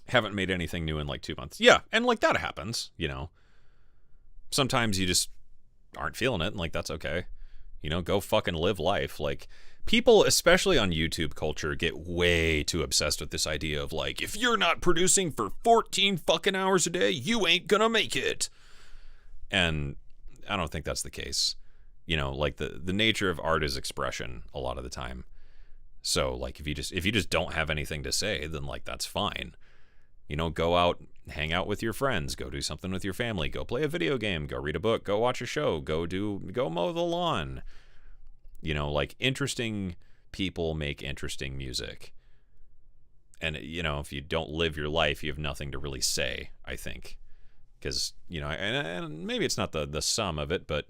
Haven't made anything new in like 2 months. Yeah, and like that happens, you know. Sometimes you just aren't feeling it, and like that's okay. You know, go fucking live life. Like, people, especially on YouTube culture, get way too obsessed with this idea of like, if you're not producing for 14 fucking hours a day, you ain't gonna make it. And I don't think that's the case. You know, like the nature of art is expression a lot of the time. So like, if you just don't have anything to say, then like that's fine. You know, go out, hang out with your friends, go do something with your family, go play a video game, go read a book, go watch a show, go mow the lawn. You know, like, interesting people make interesting music. And, you know, if you don't live your life, you have nothing to really say, I think. Because, you know, and maybe it's not the sum of it, but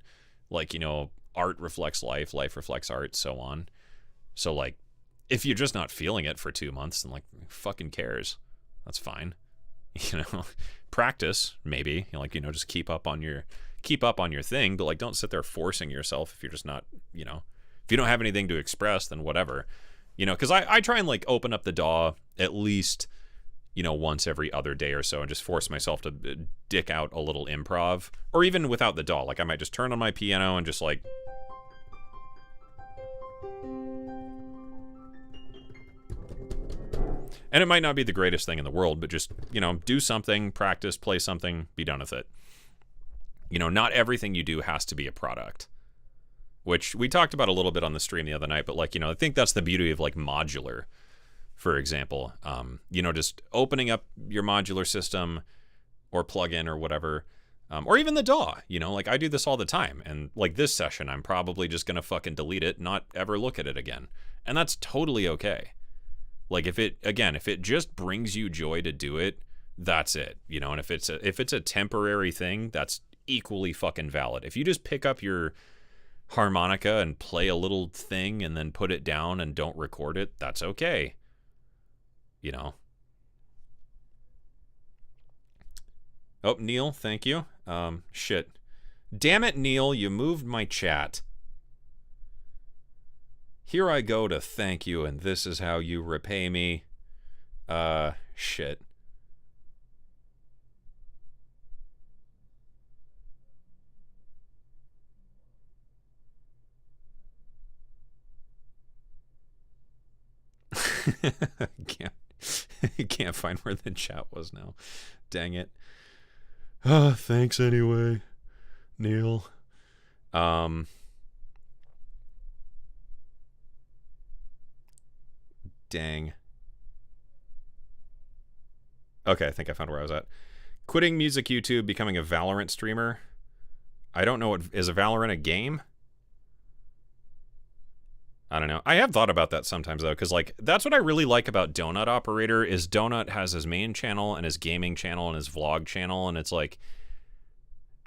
like, you know, art reflects life, life reflects art, so on. So like, if you're just not feeling it for 2 months, then like, fucking cares? That's fine. You know, practice, maybe, you know, like, you know, just keep up on your thing, but like, don't sit there forcing yourself if you're just not, you know, if you don't have anything to express, then whatever. You know, because I try and like open up the DAW at least, you know, once every other day or so and just force myself to dick out a little improv. Or even without the DAW, like I might just turn on my piano and just like... And it might not be the greatest thing in the world, but just, you know, do something, practice, play something, be done with it. You know, not everything you do has to be a product. Which we talked about a little bit on the stream the other night, but like, you know, I think that's the beauty of like modular, for example. You know, just opening up your modular system or plugin or whatever, or even the DAW, you know, like I do this all the time. And like this session, I'm probably just going to fucking delete it, not ever look at it again. And that's totally okay. Like, if it just brings you joy to do it, that's it, you know. And if it's a temporary thing, that's equally fucking valid. If you just pick up your harmonica and play a little thing and then put it down and don't record it, that's okay, you know. Oh, Neil, thank you. Shit, damn it, Neil, you moved my chat. Here I go to thank you, and this is how you repay me. Shit. Can't find where the chat was now. Dang it. Thanks anyway, Neil. Dang. Okay, I think I found where I was at. Quitting music YouTube, becoming a Valorant streamer. I don't know what is a Valorant a game? I don't know. I have thought about that sometimes though, because like that's what I really like about Donut Operator is Donut has his main channel and his gaming channel and his vlog channel, and it's like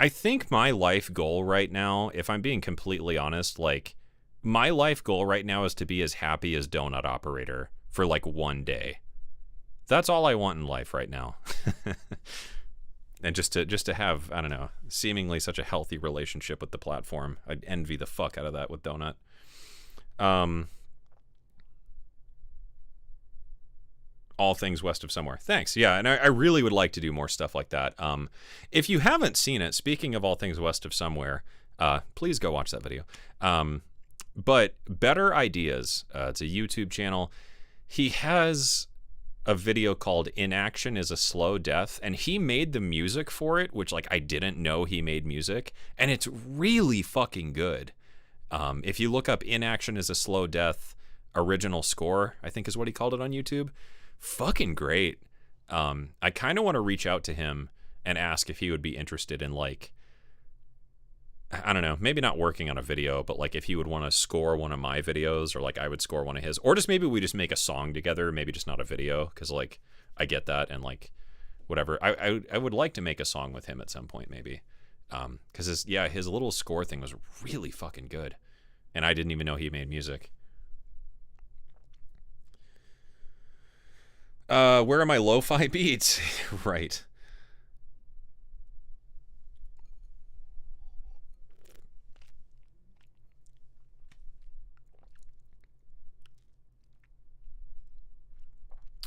I think my life goal right now, if I'm being completely honest, like my life goal right now is to be as happy as Donut Operator for like one day. That's all I want in life right now. And just to have, I don't know, seemingly such a healthy relationship with the platform. I'd envy the fuck out of that with Donut. All things west of somewhere. Thanks. Yeah, and I really would like to do more stuff like that. If you haven't seen it, speaking of all things west of somewhere, please go watch that video. But Better Ideas, it's a YouTube channel. He has a video called Inaction is a Slow Death, and he made the music for it, which like I didn't know he made music, and it's really fucking good. If you look up Inaction is a Slow Death original score, I think is what he called it on YouTube, fucking great. I kind of want to reach out to him and ask if he would be interested in like, I don't know, maybe not working on a video, but like if he would want to score one of my videos, or like I would score one of his, or just maybe we just make a song together, maybe just not a video, because like I get that, and like whatever. I would like to make a song with him at some point, maybe, because his little score thing was really fucking good, and I didn't even know he made music. Where are my lo-fi beats? Right.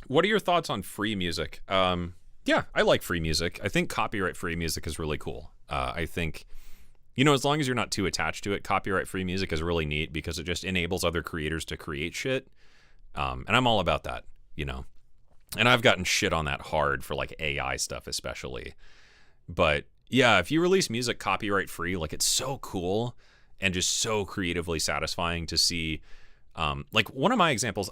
What are your thoughts on free music? Yeah, I like free music. I think copyright-free music is really cool. I think, as long as you're not too attached to it, copyright-free music is really neat because it just enables other creators to create shit. And I'm all about that, And I've gotten shit on that hard for like AI stuff especially. But yeah, if you release music copyright-free, like it's so cool and just so creatively satisfying to see. Like one of my examples,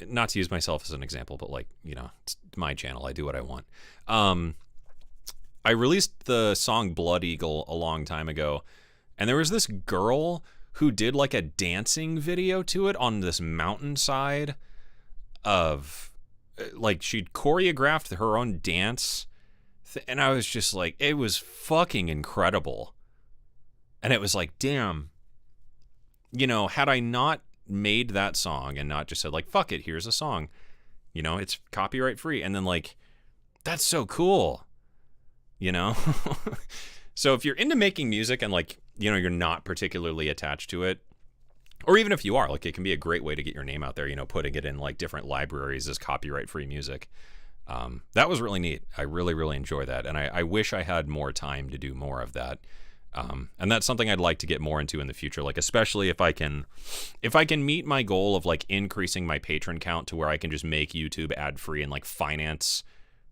not to use myself as an example, but like, it's my channel. I do what I want. I released the song Blood Eagle a long time ago, and there was this girl who did like a dancing video to it on this mountainside of, like, she'd choreographed her own dance. And I was just like, it was fucking incredible. And it was like, damn, had I not made that song and not just said like, fuck it, here's a song, it's copyright free, and then like, that's so cool, So if you're into making music and like, you're not particularly attached to it, or even if you are, like, it can be a great way to get your name out there, putting it in like different libraries as copyright free music. That was really neat. I really, really enjoy that, and I wish I had more time to do more of that. And that's something I'd like to get more into in the future, like especially if I can meet my goal of like increasing my patron count to where I can just make YouTube ad free and like finance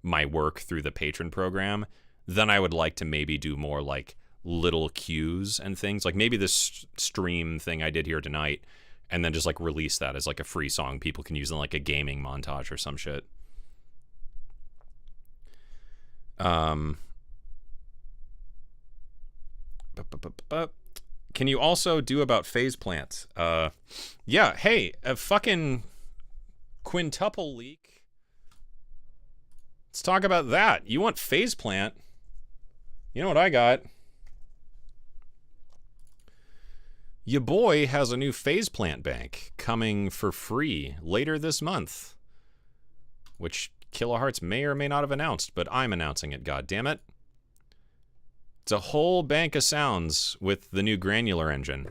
my work through the patron program, then I would like to maybe do more like little cues and things, like maybe this stream thing I did here tonight, and then just like release that as like a free song people can use in like a gaming montage or some shit. Can you also do about phase plants? Yeah, hey, a fucking quintuple leak. Let's talk about that. You want phase plant? You know what I got? Your boy has a new phase plant bank coming for free later this month, which Kilohearts may or may not have announced, but I'm announcing it, goddammit. It's a whole bank of sounds with the new granular engine.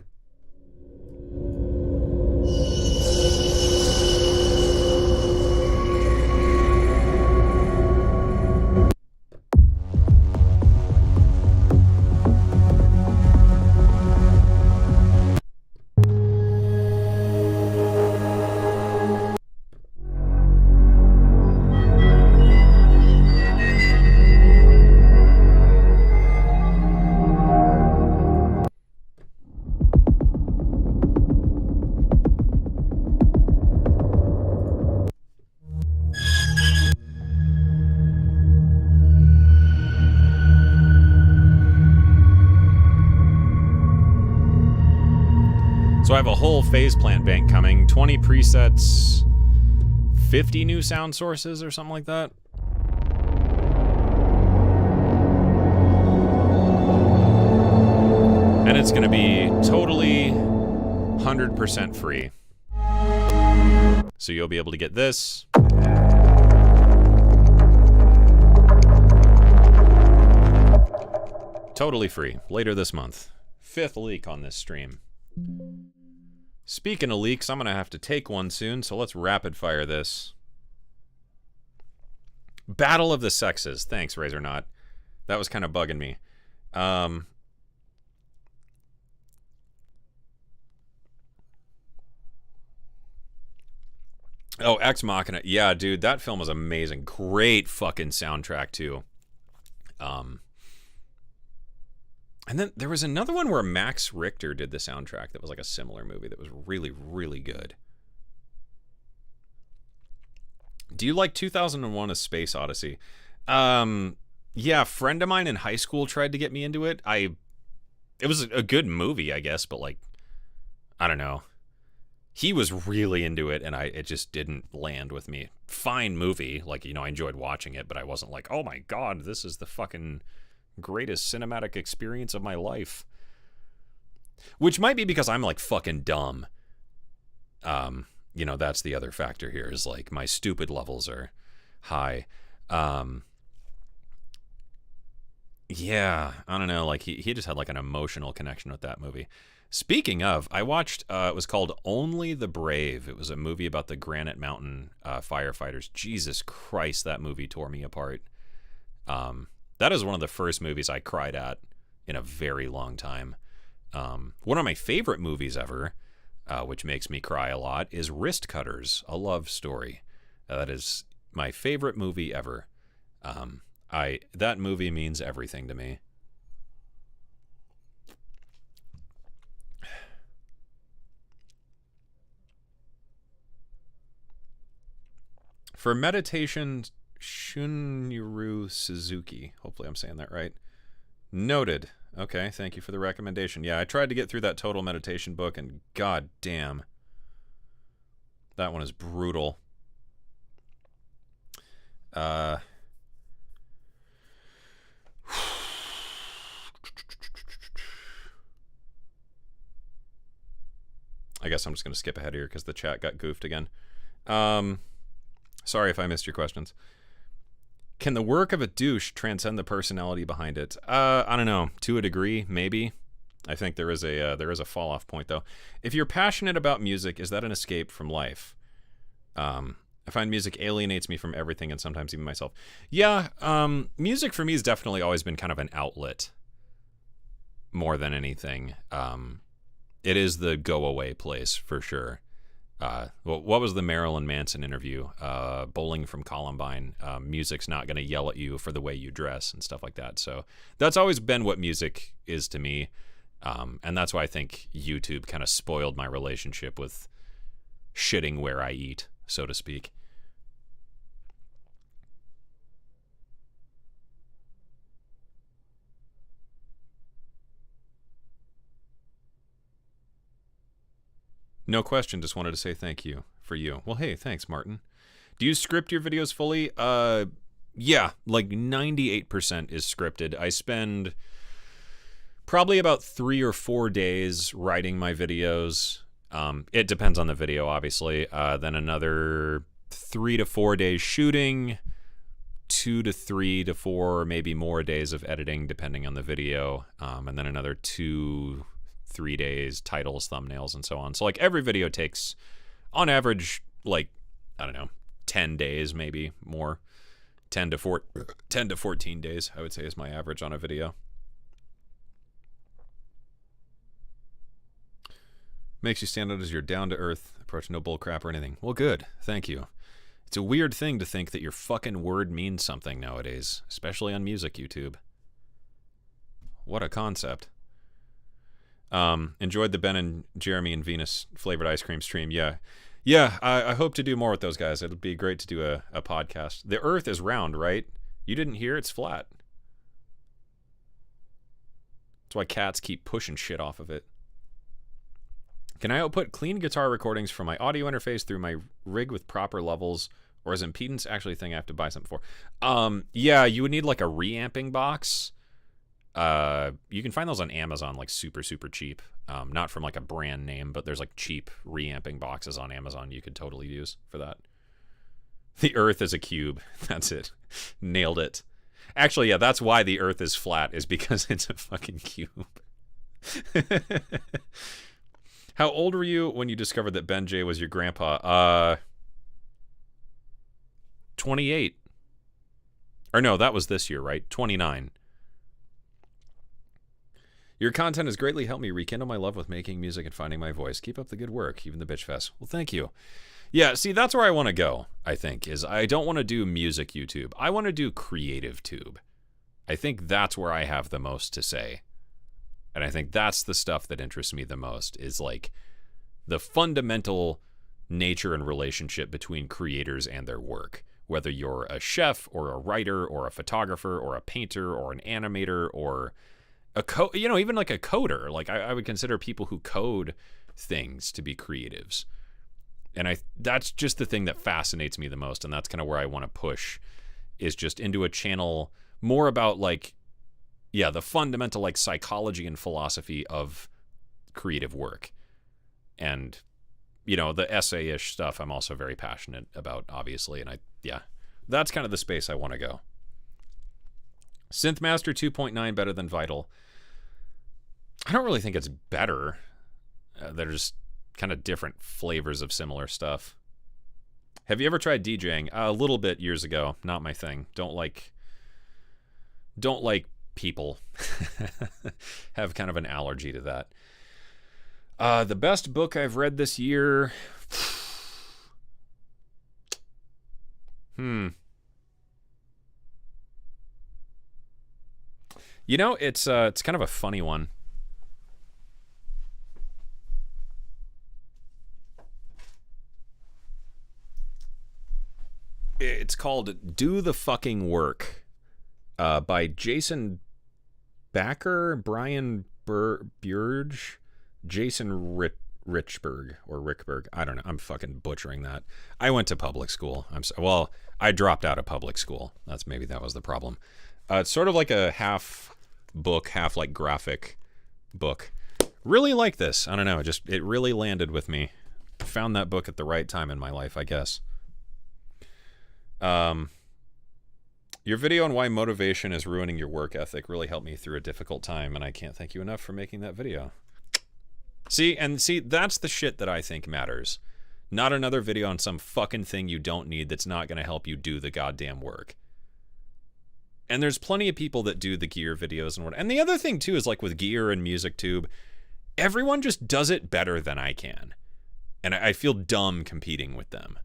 So I have a whole phase plant bank coming. 20 presets, 50 new sound sources or something like that. And it's going to be totally 100% free. So you'll be able to get this. Totally free. Later this month. 5th leak on this stream. Speaking of leaks, I'm going to have to take one soon, so let's rapid fire this. Battle of the Sexes. Thanks, Razorknot. That was kind of bugging me. Oh, Ex Machina. Yeah, dude, that film was amazing. Great fucking soundtrack, too. And then there was another one where Max Richter did the soundtrack that was like a similar movie that was really, really good. Do you like 2001: A Space Odyssey? Yeah, a friend of mine in high school tried to get me into it. It was a good movie, I guess, but like, I don't know. He was really into it, and it just didn't land with me. Fine movie, like, you know, I enjoyed watching it, but I wasn't like, oh my god, this is the fucking greatest cinematic experience of my life. Which might be because I'm like fucking dumb. You know, that's the other factor here, is like my stupid levels are high. Yeah, I don't know, like he just had like an emotional connection with that movie. Speaking of, I watched, it was called Only the Brave. It was a movie about the Granite Mountain firefighters. Jesus Christ, that movie tore me apart. That is one of the first movies I cried at in a very long time. One of my favorite movies ever, which makes me cry a lot, is Wrist Cutters, A Love Story. That is my favorite movie ever. That movie means everything to me. For meditation, Shunryu Suzuki. Hopefully I'm saying that right. Noted. Okay, thank you for the recommendation. Yeah, I tried to get through that Total Meditation book, and god damn, that one is brutal. I guess I'm just going to skip ahead here because the chat got goofed again. Sorry if I missed your questions. Can the work of a douche transcend the personality behind it? I don't know. To a degree, maybe. I think there is a fall-off point, though. If you're passionate about music, is that an escape from life? I find music alienates me from everything and sometimes even myself. Yeah, music for me has definitely always been kind of an outlet more than anything. It is the go-away place, for sure. What was the Marilyn Manson interview? Bowling from Columbine. Music's not going to yell at you for the way you dress and stuff like that. So that's always been what music is to me. And that's why I think YouTube kind of spoiled my relationship with shitting where I eat, so to speak. No question, just wanted to say thank you for you. Well, hey, thanks, Martin. Do you script your videos fully? Yeah, like 98% is scripted. I spend probably about 3 or 4 days writing my videos. It depends on the video, obviously. Then another 3 to 4 days shooting, 2 to 3 to 4, maybe more days of editing, depending on the video. And then another 2-3 days, titles, thumbnails, and so on. So like every video takes, on average, like, I don't know, 10 days, maybe more. 10 to 14 days, I would say, is my average on a video. Makes you stand out as you're down-to-earth approach, no bull crap or anything. Well, good. Thank you. It's a weird thing to think that your fucking word means something nowadays, especially on music YouTube. What a concept. Enjoyed the Ben and Jeremy and Venus flavored ice cream stream. Yeah. I hope to do more with those guys. It'll be great to do a podcast. The Earth is round, right? You didn't hear? It's flat. That's why cats keep pushing shit off of it. Can I output clean guitar recordings from my audio interface through my rig with proper levels, or is impedance actually a thing I have to buy something for? Yeah, you would need like a reamping box. You can find those on Amazon like super, super cheap. Not from like a brand name, but there's like cheap reamping boxes on Amazon you could totally use for that. The Earth is a cube. That's it. Nailed it. Actually, yeah, that's why the Earth is flat, is because it's a fucking cube. How old were you when you discovered that Ben J was your grandpa? 28. Or no, that was this year, right? 29. Your content has greatly helped me rekindle my love with making music and finding my voice. Keep up the good work, even the bitch fest. Well, thank you. Yeah, see, that's where I want to go, I think, is I don't want to do music YouTube. I want to do creative tube. I think that's where I have the most to say. And I think that's the stuff that interests me the most, is like the fundamental nature and relationship between creators and their work. Whether you're a chef or a writer or a photographer or a painter or an animator or even like a coder. Like I would consider people who code things to be creatives. And that's just the thing that fascinates me the most. And that's kind of where I want to push, is just into a channel more about like, yeah, the fundamental like psychology and philosophy of creative work. And, you know, the essay-ish stuff I'm also very passionate about, obviously. And that's kind of the space I want to go. Synthmaster 2.9 better than Vital. I don't really think it's better. They're just kind of different flavors of similar stuff. Have you ever tried DJing? A little bit years ago. Not my thing. Don't like people. Have kind of an allergy to that. The best book I've read this year. You know, it's kind of a funny one. It's called Do the Fucking Work, by Jason Backer, Brian Burge, Jason Richberg or Rickberg. I don't know. I'm fucking butchering that. I went to public school. I dropped out of public school. Maybe that was the problem. It's sort of like a half book, half like graphic book. Really like this. I don't know. It really landed with me. Found that book at the right time in my life, I guess. Your video on why motivation is ruining your work ethic really helped me through a difficult time, and I can't thank you enough for making that video. See, that's the shit that I think matters. Not another video on some fucking thing you don't need that's not going to help you do the goddamn work. And there's plenty of people that do the gear videos and whatnot. And the other thing, too, is like with gear and MusicTube, everyone just does it better than I can. And I feel dumb competing with them.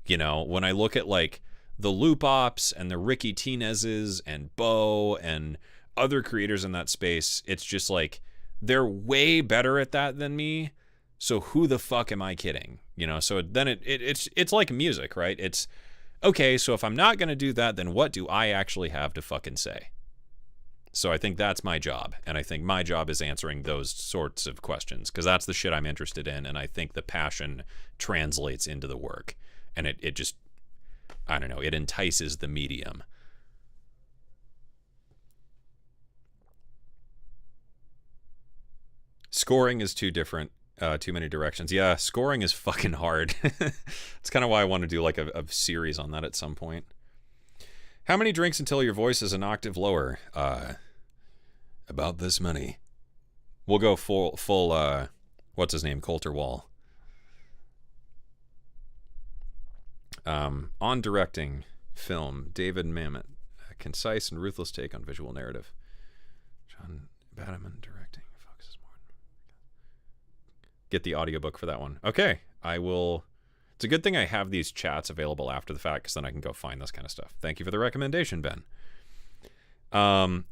You know, when I look at like the Loop Ops and the Ricky Tinez's and Bo and other creators in that space, it's just like they're way better at that than me. So who the fuck am I kidding? You know, so then it's like music, right? It's okay, so if I'm not going to do that, then what do I actually have to fucking say? So I think that's my job. And I think my job is answering those sorts of questions, because that's the shit I'm interested in. And I think the passion translates into the work. And it just, I don't know, it entices the medium. Scoring is too many directions. Yeah, scoring is fucking hard. It's kind of why I want to do like a series on that at some point. How many drinks until your voice is an octave lower? About this many. We'll go full what's his name? Coulter Wall. On directing film, David Mamet, a concise and ruthless take on visual narrative. John Batterman directing. Get the audiobook for that one. Okay, I will. It's a good thing I have these chats available after the fact, because then I can go find this kind of stuff. Thank you for the recommendation, Ben.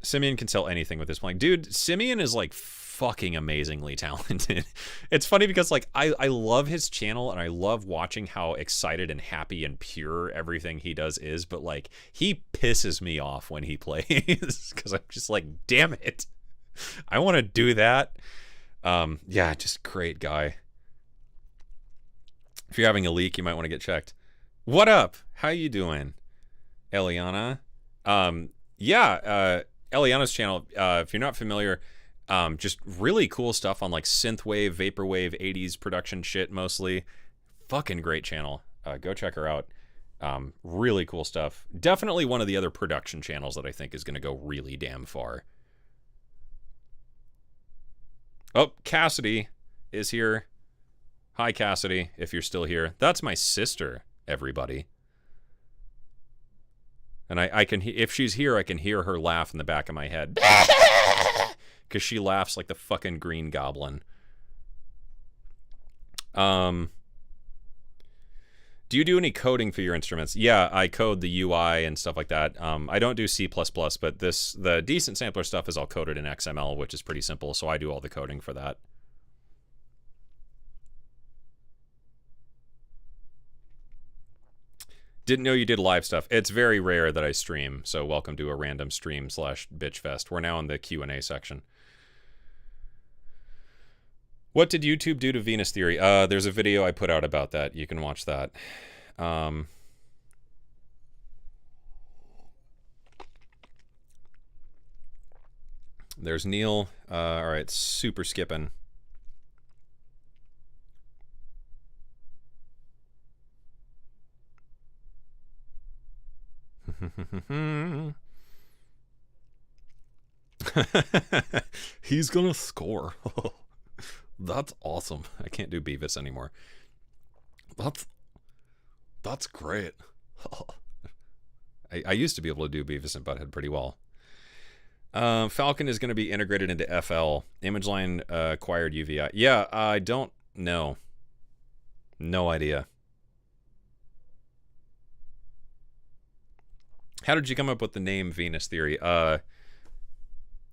Simeon can sell anything with this playing. Dude, Simeon is like fucking amazingly talented. It's funny because like I love his channel and I love watching how excited and happy and pure everything he does is, but like he pisses me off when he plays because I'm just like, damn it, I want to do that. Yeah, just great guy. If you're having a leak, you might want to get checked. What up? How you doing, Eliana? Eliana's channel, if you're not familiar, just really cool stuff on like synthwave, vaporwave, 80s production shit mostly. Fucking great channel. Go check her out. Really cool stuff. Definitely one of the other production channels that I think is going to go really damn far. Oh, Cassidy is here. Hi, Cassidy, if you're still here. That's my sister, everybody. And I can, if she's here, I can hear her laugh in the back of my head. Because she laughs like the fucking Green Goblin. Do you do any coding for your instruments? Yeah, I code the UI and stuff like that. I don't do C++, but the decent sampler stuff is all coded in XML, which is pretty simple, so I do all the coding for that. Didn't know you did live stuff. It's very rare that I stream, so welcome to a random stream / bitchfest. We're now in the Q&A section. What did YouTube do to Venus Theory? There's a video I put out about that. You can watch that. There's Neil. All right, super skipping. He's gonna score. That's awesome. I can't do Beavis anymore. That's great. I used to be able to do Beavis and Butthead pretty well. Falcon is going to be integrated into FL. ImageLine acquired UVI. Yeah, I don't know. No idea. How did you come up with the name Venus Theory?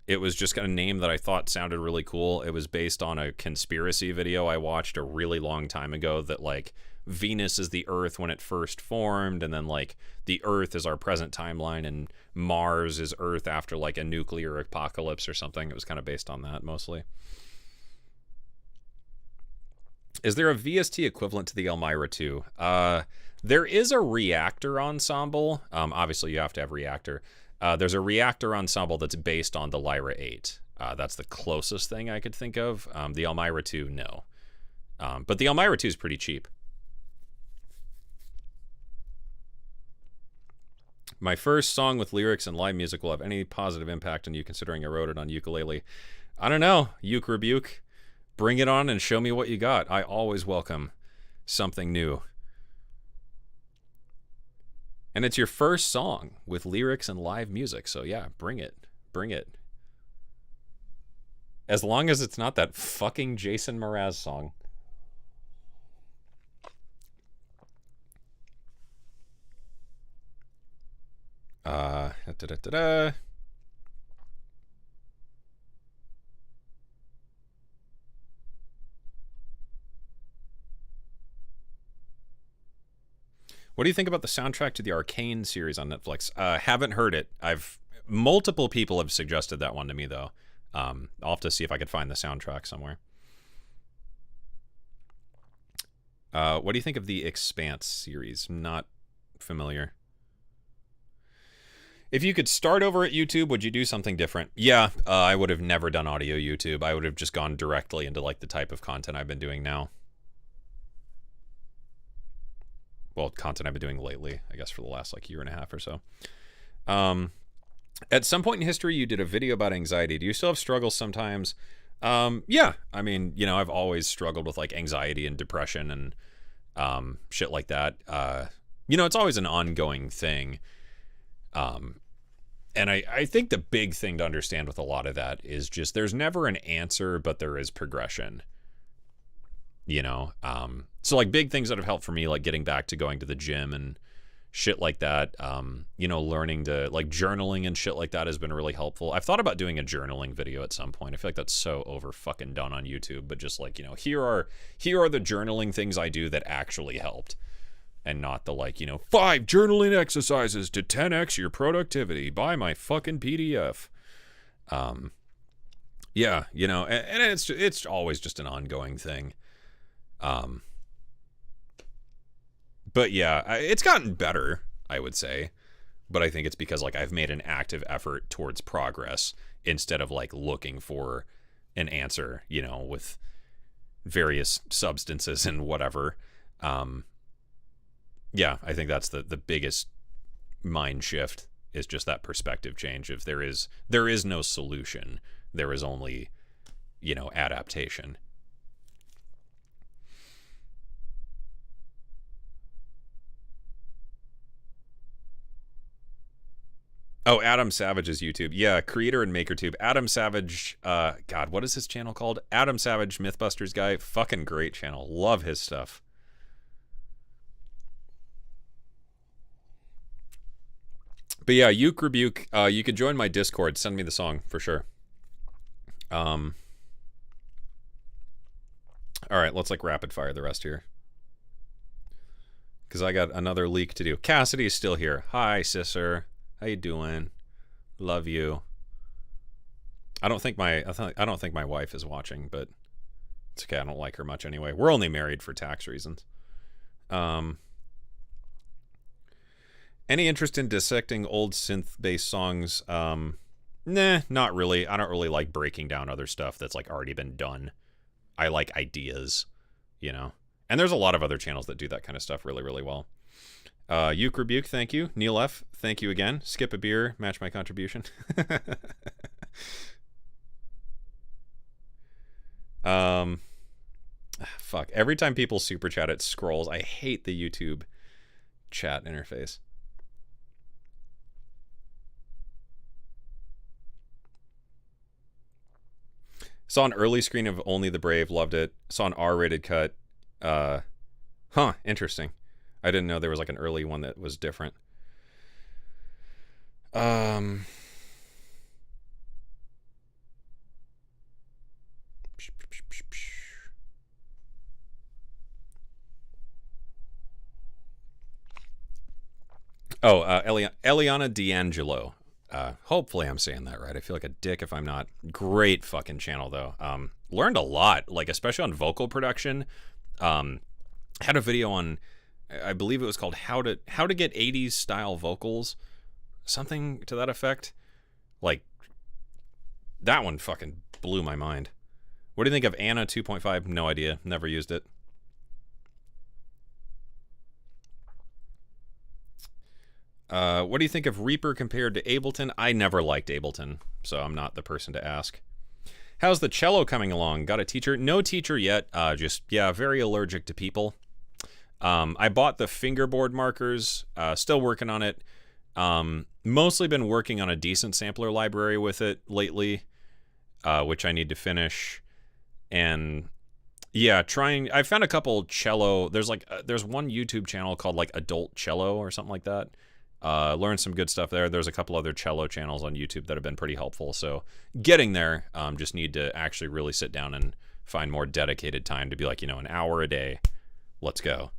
It was just a name that I thought sounded really cool. It was based on a conspiracy video I watched a really long time ago that, like, Venus is the Earth when it first formed, and then, like, the Earth is our present timeline, and Mars is Earth after, like, a nuclear apocalypse or something. It was kind of based on that, mostly. Is there a VST equivalent to the Elmira 2? There is a reactor ensemble. Obviously, you have to have reactor. There's a reactor ensemble that's based on the Lyra 8. That's the closest thing I could think of. The Elmira 2, no. But the Elmira 2 is pretty cheap. My first song with lyrics and live music will have any positive impact on you, considering I wrote it on ukulele. I don't know, Uke Rebuke. Bring it on and show me what you got. I always welcome something new. And it's your first song with lyrics and live music. So yeah, bring it. Bring it. As long as it's not that fucking Jason Mraz song. What do you think about the soundtrack to the Arcane series on Netflix? Haven't heard it. Multiple people have suggested that one to me, though. I'll have to see if I could find the soundtrack somewhere. What do you think of the Expanse series? Not familiar. If you could start over at YouTube, would you do something different? Yeah, I would have never done audio YouTube. I would have just gone directly into, like, the type of content I've been doing now. Well, content I've been doing lately, I guess, for the last, like, year and a half or so. At some point in history, you did a video about anxiety. Do you still have struggles sometimes? Yeah. I mean, you know, I've always struggled with, like, anxiety and depression and shit like that. You know, it's always an ongoing thing. And I think the big thing to understand with a lot of that is just there's never an answer, but there is progression. You know? So, like, big things that have helped for me, like getting back to going to the gym and shit like that. You know, learning to, like, journaling and shit like that has been really helpful. I've thought about doing a journaling video at some point. I feel like that's so over fucking done on YouTube, but just, like, you know, here are the journaling things I do that actually helped. And not the, like, you know, 5 journaling exercises to 10x your productivity. Buy my fucking PDF. Yeah, you know, and it's always just an ongoing thing. But yeah, it's gotten better, I would say. But I think it's because like I've made an active effort towards progress instead of like looking for an answer, you know, with various substances and whatever. Yeah, I think that's the biggest mind shift, is just that perspective change. If there is no solution, there is only, you know, adaptation. Oh, Adam Savage's YouTube. Yeah, creator and MakerTube. Adam Savage, God, what is his channel called? Adam Savage, Mythbusters guy. Fucking great channel. Love his stuff. But yeah, Uke Rebuke, you can join my Discord. Send me the song for sure. All right, let's like rapid fire the rest here, because I got another leak to do. Cassidy's still here. Hi, sister. How you doing? Love you. I don't think my wife is watching, but it's okay. I don't like her much anyway. We're only married for tax reasons. Any interest in dissecting old synth-based songs? Nah, not really. I don't really like breaking down other stuff that's like already been done. I like ideas, you know. And there's a lot of other channels that do that kind of stuff really, really well. Uke Rebuke, thank you. Neil F, thank you again. Skip a beer, match my contribution. Fuck. Every time people super chat, it scrolls. I hate the YouTube chat interface. Saw an early screen of Only the Brave, loved it. Saw an R-rated cut. Interesting. I didn't know there was like an early one that was different. Eliana D'Angelo. Hopefully I'm saying that right. I feel like a dick if I'm not. Great fucking channel though. Learned a lot, like especially on vocal production. Had a video on, I believe it was called how to get 80s style vocals, something to that effect. Like that one fucking blew my mind. What do you think of Anna 2.5? No idea. Never used it. What do you think of Reaper compared to Ableton? I never liked Ableton, so I'm not the person to ask. How's the cello coming along? Got a teacher? No teacher yet. Just, yeah, very allergic to people. I bought the fingerboard markers. Still working on it. Mostly been working on a decent sampler library with it lately, which I need to finish. And yeah, I found a couple cello. There's one YouTube channel called like Adult Cello or something like that. Learned some good stuff there. There's a couple other cello channels on YouTube that have been pretty helpful. So getting there, just need to actually really sit down and find more dedicated time to be like, an hour a day. Let's go.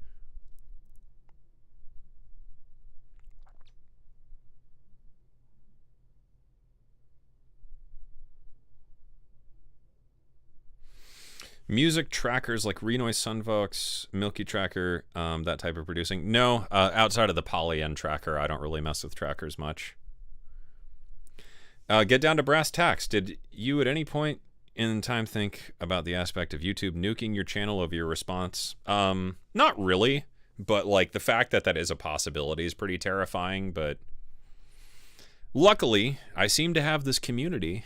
Music trackers like Renoise, Sunvox, Milky Tracker, that type of producing. No, outside of the Poly-N tracker, I don't really mess with trackers much. Get down to brass tacks. Did you at any point in time think about the aspect of YouTube nuking your channel over your response? Not really, but like the fact that that is a possibility is pretty terrifying, but luckily I seem to have this community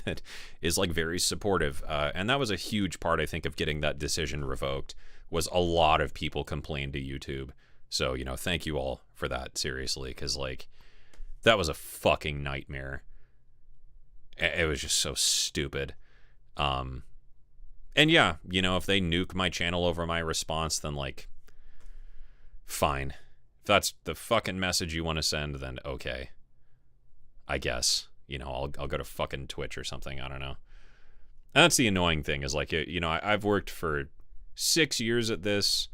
that is like very supportive, and that was a huge part, I think, of getting that decision revoked. Was a lot of people complained to YouTube, so thank you all for that, seriously, because like that was a fucking nightmare. It was just so stupid. And yeah, if they nuke my channel over my response, then like fine. If that's the fucking message you want to send, then okay, I guess. I'll go to fucking Twitch or something. I don't know. And that's the annoying thing is like, I've worked for 6 years at this,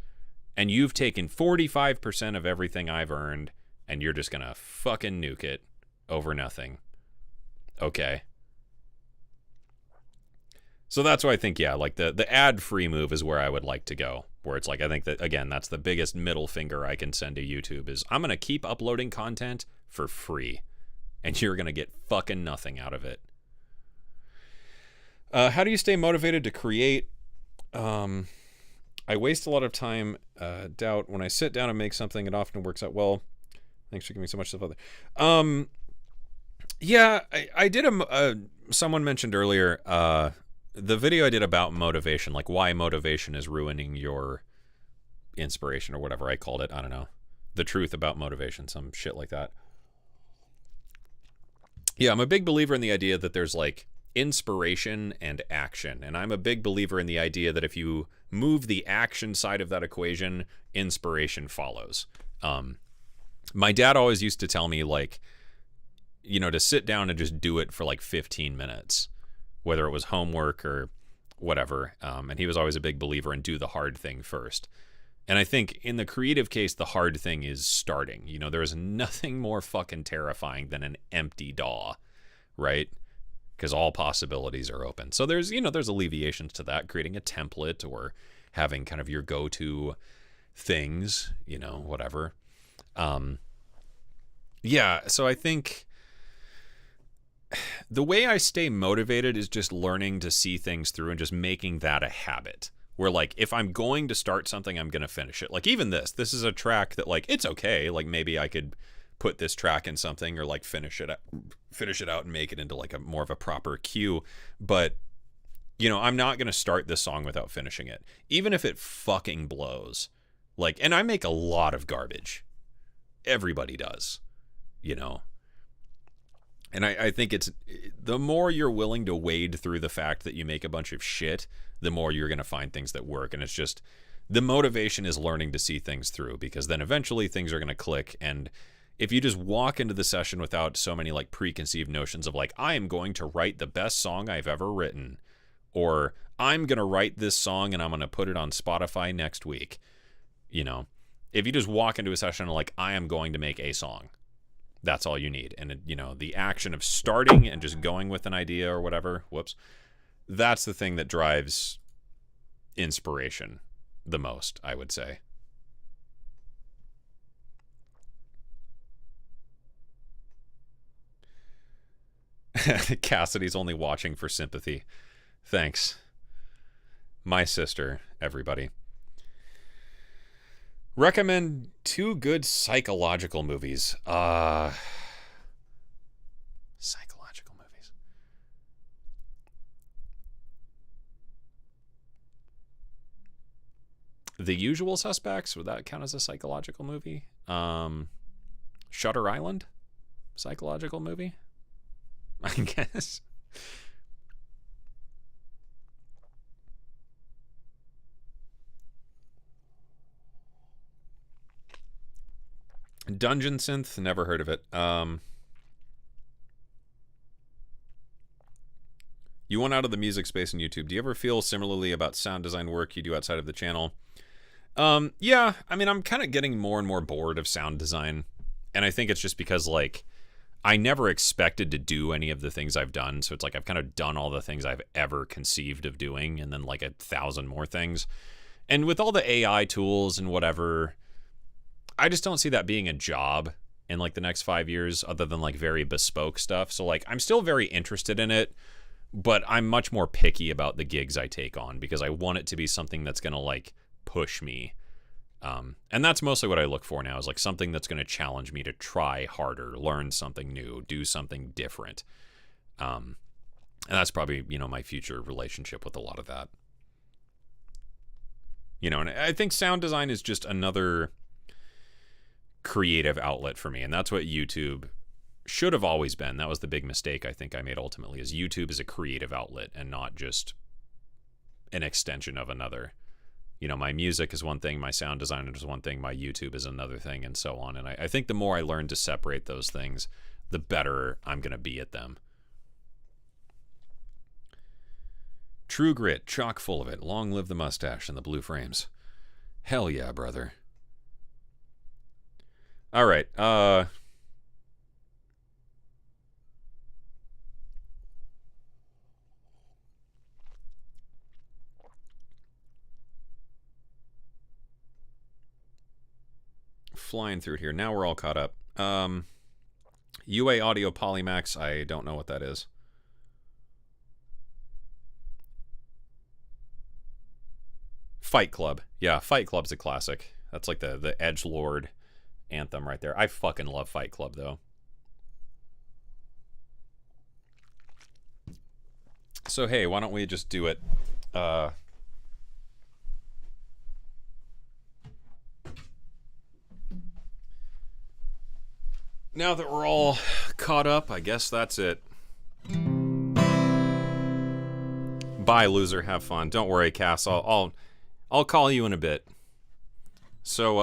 and you've taken 45% of everything I've earned, and you're just gonna fucking nuke it over nothing. Okay. So that's why I think, yeah, like the ad-free move is where I would like to go, where it's like, I think that, again, that's the biggest middle finger I can send to YouTube is I'm going to keep uploading content for free, and you're going to get fucking nothing out of it. How do you stay motivated to create? I waste a lot of time, doubt. When I sit down and make something, it often works out well. Thanks for giving me so much stuff out there. Yeah, I did someone mentioned earlier, the video I did about motivation, like why motivation is ruining your inspiration or whatever I called it. I don't know. The truth about motivation, some shit like that. Yeah, I'm a big believer in the idea that there's like inspiration and action. And I'm a big believer in the idea that if you move the action side of that equation, inspiration follows. My dad always used to tell me, like, you know, to sit down and just do it for like 15 minutes, whether it was homework or whatever. And he was always a big believer in do the hard thing first. And I think in the creative case, the hard thing is starting. You know, there is nothing more fucking terrifying than an empty DAW, right? Because all possibilities are open. So there's, you know, there's alleviations to that, creating a template or having kind of your go-to things, you know, whatever. Yeah, so I think the way I stay motivated is just learning to see things through and just making that a habit. Where, like, if I'm going to start something, I'm going to finish it. Like, even this is a track that, like, it's okay. Like, maybe I could put this track in something or, like, finish it out and make it into, like, a more of a proper cue. But, you know, I'm not going to start this song without finishing it. Even if it fucking blows. Like, and I make a lot of garbage. Everybody does, you know. And I think it's the more you're willing to wade through the fact that you make a bunch of shit, the more you're going to find things that work. And it's just the motivation is learning to see things through, because then eventually things are going to click. And if you just walk into the session without so many like preconceived notions of like, I am going to write the best song I've ever written, or I'm going to write this song and I'm going to put it on Spotify next week. You know, if you just walk into a session like, I am going to make a song, that's all you need. And, you know, the action of starting and just going with an idea or whatever, that's the thing that drives inspiration the most, I would say. Cassidy's only watching for sympathy. Thanks. My sister, everybody. Recommend 2 good psychological movies. Psychological movies. The Usual Suspects, would that count as a psychological movie? Shutter Island, psychological movie, I guess. Dungeon Synth, never heard of it. You went out of the music space in YouTube. Do you ever feel similarly about sound design work you do outside of the channel? Yeah, I mean, I'm kind of getting more and more bored of sound design. And I think it's just because, like, I never expected to do any of the things I've done. So it's like I've kind of done all the things I've ever conceived of doing, and then like 1,000 more things. And with all the AI tools and whatever, I just don't see that being a job in like the next 5 years, other than like very bespoke stuff. So like I'm still very interested in it, but I'm much more picky about the gigs I take on, because I want it to be something that's going to like push me. And that's mostly what I look for now, is like something that's going to challenge me to try harder, learn something new, do something different. And that's probably, you know, my future relationship with a lot of that. You know, and I think sound design is just another creative outlet for me. And that's what YouTube should have always been. That was the big mistake I think I made ultimately, is YouTube is a creative outlet and not just an extension of another. You know, my music is one thing, my sound design is one thing, my YouTube is another thing, and so on. And I think the more I learn to separate those things, the better I'm going to be at them. True Grit, chock full of it. Long live the mustache and the blue frames. Hell yeah, brother. All right. flying through here. Now we're all caught up. UA Audio Polymax, I don't know what that is. Fight Club. Yeah, Fight Club's a classic. That's like the edgelord anthem right there. I fucking love Fight Club, though. So, hey, why don't we just do it? Now that we're all caught up, I guess that's it. Bye, loser. Have fun. Don't worry, Cass. I'll call you in a bit. So,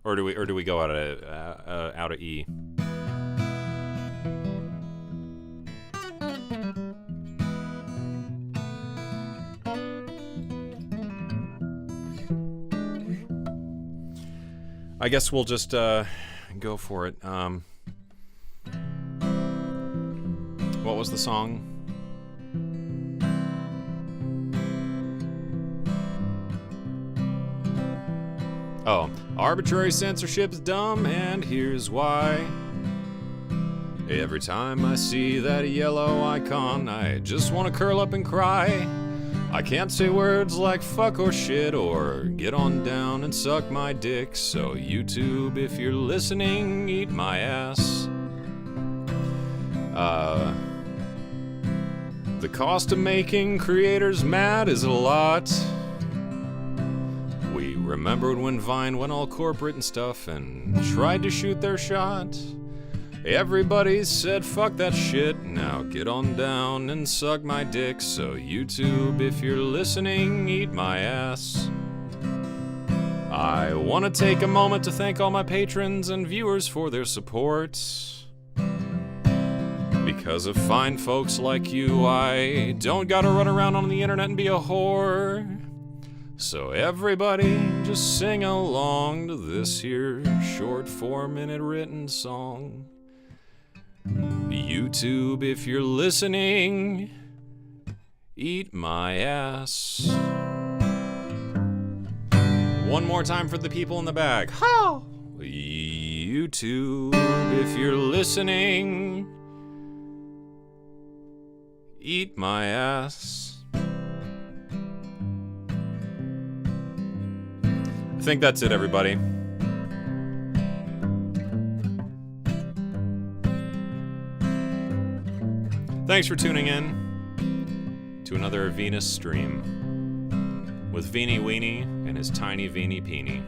or do we go out of E? I guess we'll just go for it. What was the song? Oh, arbitrary censorship's dumb, and here's why. Every time I see that yellow icon, I just want to curl up and cry. I can't say words like fuck or shit or get on down and suck my dick. So YouTube, if you're listening, eat my ass. The cost of making creators mad is a lot. We remembered when Vine went all corporate and stuff and tried to shoot their shot. Everybody said fuck that shit, now get on down and suck my dick. So YouTube, if you're listening, eat my ass. I want to take a moment to thank all my patrons and viewers for their support. Because of fine folks like you, I don't gotta run around on the internet and be a whore. So everybody just sing along to this here short 4-minute written song. YouTube, if you're listening, eat my ass. One more time for the people in the back. How? YouTube, if you're listening, eat my ass. I think that's it, everybody. Thanks for tuning in to another Venus stream with Veenie Weenie and his tiny Veenie Peenie.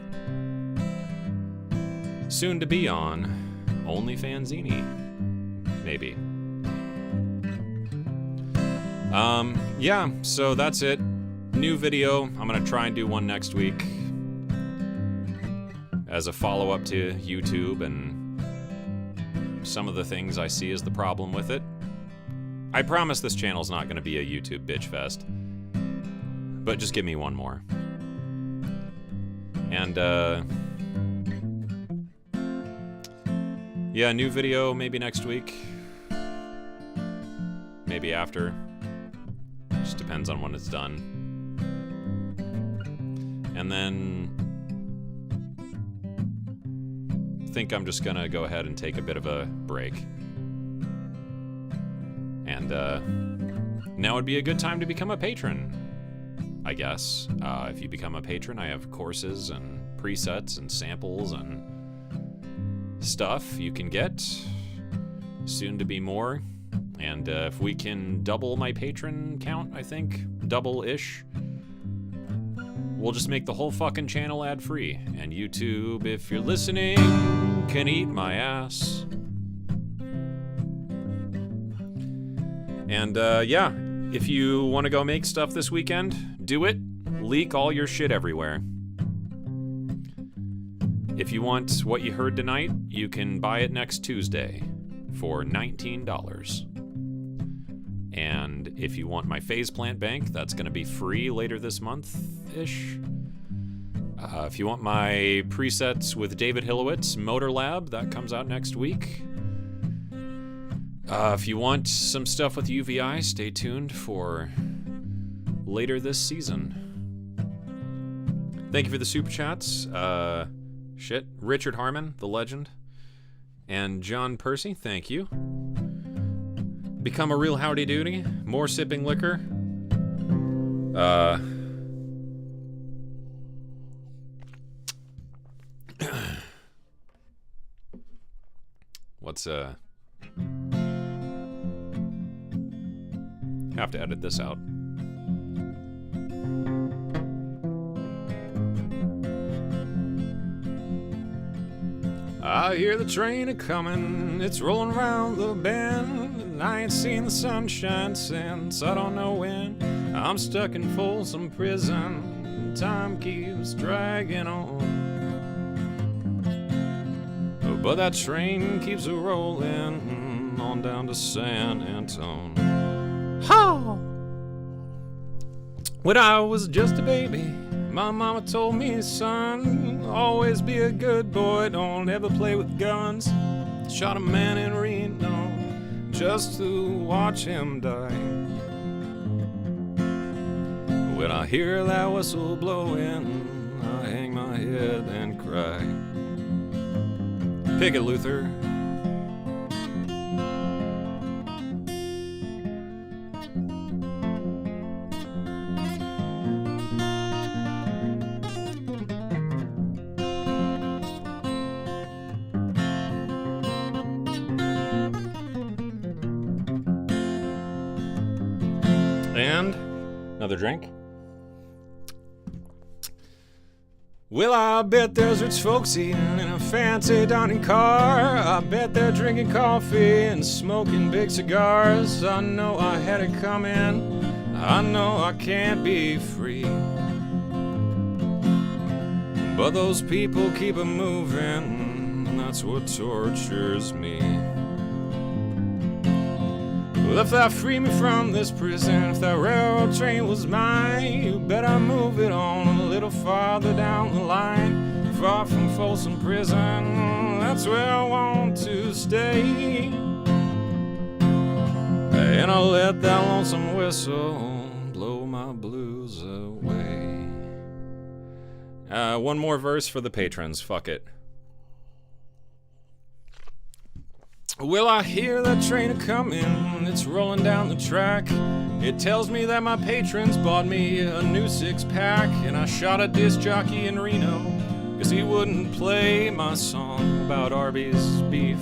Soon to be on OnlyFansini, maybe. Yeah, so that's it. New video. I'm gonna try and do one next week as a follow-up to YouTube and some of the things I see as the problem with it. I promise this channel's not going to be a YouTube bitch fest, but just give me one more. And, yeah, new video maybe next week. Maybe after. Just depends on when it's done. And then I think I'm just gonna go ahead and take a bit of a break. And now would be a good time to become a patron, I guess. If you become a patron, I have courses and presets and samples and stuff you can get. Soon to be more. And if we can double my patron count, I think, double-ish, we'll just make the whole fucking channel ad-free. And YouTube, if you're listening, can eat my ass. And yeah, if you want to go make stuff this weekend, do it. Leak all your shit everywhere. If you want what you heard tonight, you can buy it next Tuesday for $19. And if you want my phase plant bank, that's going to be free later this month-ish. If you want my presets with David Hillowitz, Motor Lab, that comes out next week. If you want some stuff with UVI, stay tuned for later this season. Thank you for the super chats. Richard Harmon, the legend. And John Percy, thank you. Become a real howdy doody. More sipping liquor. What's have to edit this out. I hear the train a-comin', it's rolling round the bend, and I ain't seen the sunshine since I don't know when. I'm stuck in Folsom Prison, time keeps dragging on, but that train keeps a-rollin' on down to San Antone. Ha! When I was just a baby, my mama told me, son, always be a good boy, don't ever play with guns. Shot a man in Reno just to watch him die. When I hear that whistle blowing, I hang my head and cry. Pick it, Luther. And another drink. Well, I bet there's rich folks eating in a fancy dining car. I bet they're drinking coffee and smoking big cigars. I know I had it coming. I know I can't be free. But those people keep it moving, and that's what tortures me. Well, if thou free me from this prison, if that railroad train was mine, you bet I'd move it on a little farther down the line. Far from Folsom Prison, that's where I want to stay. And I'll let that lonesome whistle blow my blues away. One more verse for the patrons, fuck it. Well, I hear that train a-comin', it's rolling down the track. It tells me that my patrons bought me a new six-pack, and I shot a disc jockey in Reno, 'cause he wouldn't play my song about Arby's beef.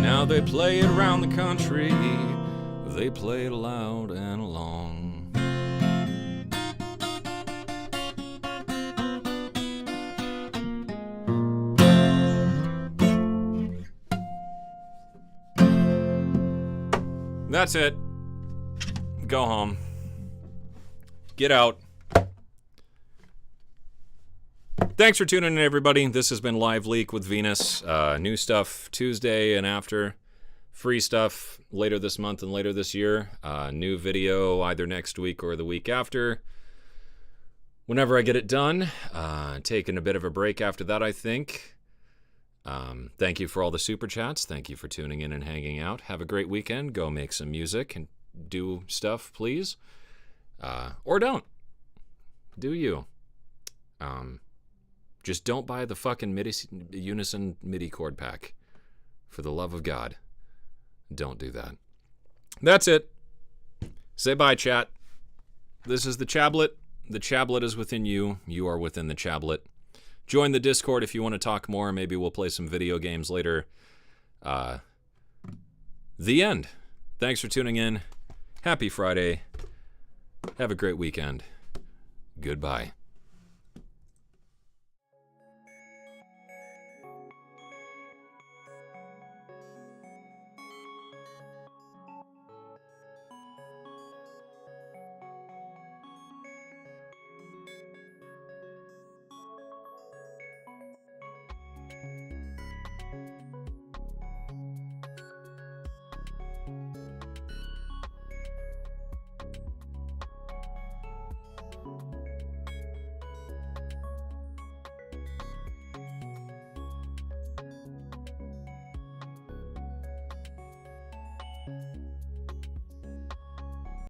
Now they play it around the country, they play it loud and long. That's it. Go home. Get out. Thanks for tuning in, everybody. This has been Live Leak with Venus. New stuff Tuesday and after. Free stuff later this month and later this year. New video either next week or the week after. Whenever I get it done. Taking a bit of a break after that, I think. Thank you for all the super chats. Thank you for tuning in and hanging out. Have a great weekend. Go make some music and do stuff, please. Or don't. Do you. Just don't buy the fucking Unison MIDI chord pack. For the love of God. Don't do that. That's it. Say bye, chat. This is the Chablet. The Chablet is within you. You are within the Chablet. Join the Discord if you want to talk more. Maybe we'll play some video games later. The end. Thanks for tuning in. Happy Friday. Have a great weekend. Goodbye.